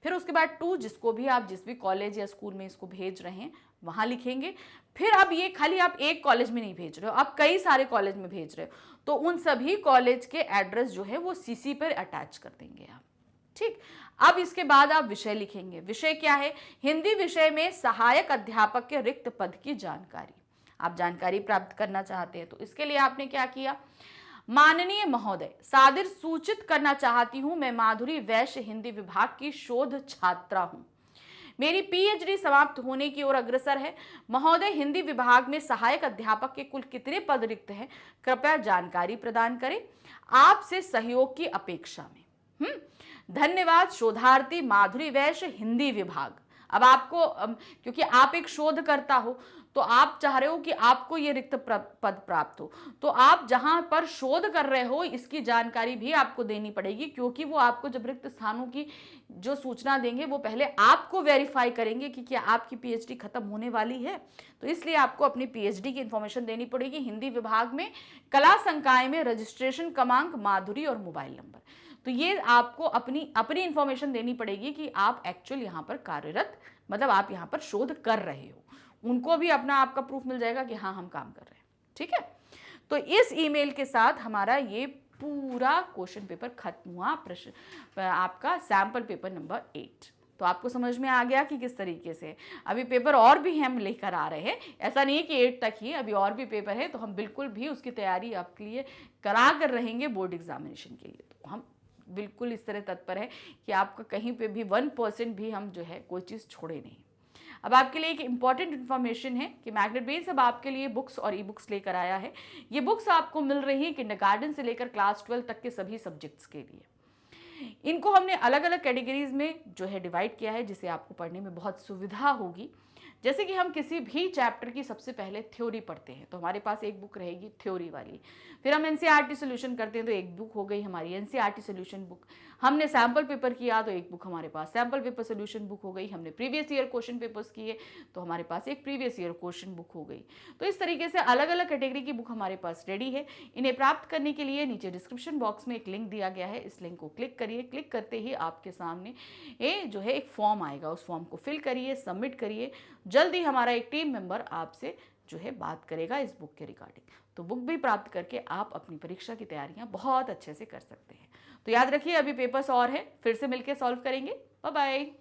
फिर उसके बाद टू, जिसको भी आप जिस भी कॉलेज या स्कूल में इसको भेज रहे हैं वहां लिखेंगे। फिर अब ये खाली आप एक कॉलेज में नहीं भेज रहे हो, आप कई सारे कॉलेज में भेज रहे हो, तो उन सभी कॉलेज के एड्रेस जो है वो सीसी पर अटैच कर देंगे आप। ठीक, अब इसके बाद आप विषय लिखेंगे। विषय क्या है, हिंदी विषय में सहायक अध्यापक के रिक्त पद की जानकारी। आप जानकारी प्राप्त करना चाहते हैं तो इसके लिए आपने क्या किया, माननीय महोदय, सादर सूचित करना चाहती हूं, मैं माधुरी वैश्य हिंदी विभाग की शोध छात्रा हूं। मेरी पीएचडी समाप्त होने की ओर अग्रसर है। महोदय, हिंदी विभाग में सहायक अध्यापक के कुल कितने पद रिक्त हैं, कृपया जानकारी प्रदान करें। आपसे सहयोग की अपेक्षा में। धन्यवाद, शोधार्थी माधुरी वैश्य हिंदी विभाग। अब आपको क्योंकि आप एक शोधकर्ता हो तो आप चाह रहे हो कि आपको ये रिक्त पद प्राप्त हो, तो आप जहां पर शोध कर रहे हो इसकी जानकारी भी आपको देनी पड़ेगी, क्योंकि वो आपको जब रिक्त स्थानों की जो सूचना देंगे वो पहले आपको वेरीफाई करेंगे कि क्या आपकी पीएचडी खत्म होने वाली है। तो इसलिए आपको अपनी पीएचडी की इंफॉर्मेशन देनी पड़ेगी। हिंदी विभाग में कला संकाय में रजिस्ट्रेशन क्रमांक, माधुरी और मोबाइल नंबर। तो ये आपको अपनी इंफॉर्मेशन देनी पड़ेगी कि आप एक्चुअल यहाँ पर कार्यरत, मतलब आप यहाँ पर शोध कर रहे हो। उनको भी अपना आपका प्रूफ मिल जाएगा कि हाँ हम काम कर रहे हैं। ठीक है, तो इस ईमेल के साथ हमारा ये पूरा क्वेश्चन पेपर खत्म हुआ, प्रश्न आपका सैंपल पेपर नंबर 8। तो आपको समझ में आ गया कि किस तरीके से अभी पेपर और भी हम लेकर आ रहे हैं। ऐसा नहीं है कि 8 तक ही, अभी और भी पेपर है, तो हम बिल्कुल भी उसकी तैयारी आपके लिए करा कर रहेंगे बोर्ड एग्जामिनेशन के लिए। तो हम बिल्कुल इस तरह तत्पर है कि आपका कहीं पे भी 1% भी हम जो है कोई चीज़ छोड़े नहीं। अब आपके लिए एक इंपॉर्टेंट इन्फॉर्मेशन है कि मैग्नेट बेन्स अब आपके लिए बुक्स और ई बुक्स लेकर आया है। ये बुक्स आपको मिल रही है किंडरगार्टन से लेकर क्लास 12 तक के सभी सब्जेक्ट्स के लिए। इनको हमने अलग अलग कैटेगरीज में जो है डिवाइड किया है, जिससे आपको पढ़ने में बहुत सुविधा होगी। जैसे कि हम किसी भी चैप्टर की सबसे पहले थ्योरी पढ़ते हैं तो हमारे पास एक बुक रहेगी थ्योरी वाली। फिर हम एनसीईआरटी सॉल्यूशन करते हैं तो एक बुक हो गई हमारी एनसीईआरटी सॉल्यूशन बुक। हमने सैम्पल पेपर किया तो एक बुक हमारे पास सैम्पल पेपर सॉल्यूशन बुक हो गई। हमने प्रीवियस ईयर क्वेश्चन पेपर्स किए तो हमारे पास एक प्रीवियस ईयर क्वेश्चन बुक हो गई। तो इस तरीके से अलग अलग कैटेगरी की बुक हमारे पास रेडी है। इन्हें प्राप्त करने के लिए नीचे डिस्क्रिप्शन बॉक्स में एक लिंक दिया गया है, इस लिंक को क्लिक करिए। क्लिक करते ही आपके सामने ये जो है एक फॉर्म आएगा, उस फॉर्म को फिल करिए, सबमिट करिए। जल्दी हमारा एक टीम मेंबर आपसे जो है बात करेगा इस बुक के रिगार्डिंग। तो बुक भी प्राप्त करके आप अपनी परीक्षा की तैयारियां बहुत अच्छे से कर सकते हैं। तो याद रखिए अभी पेपर्स और है, फिर से मिलकर सॉल्व करेंगे। Bye bye.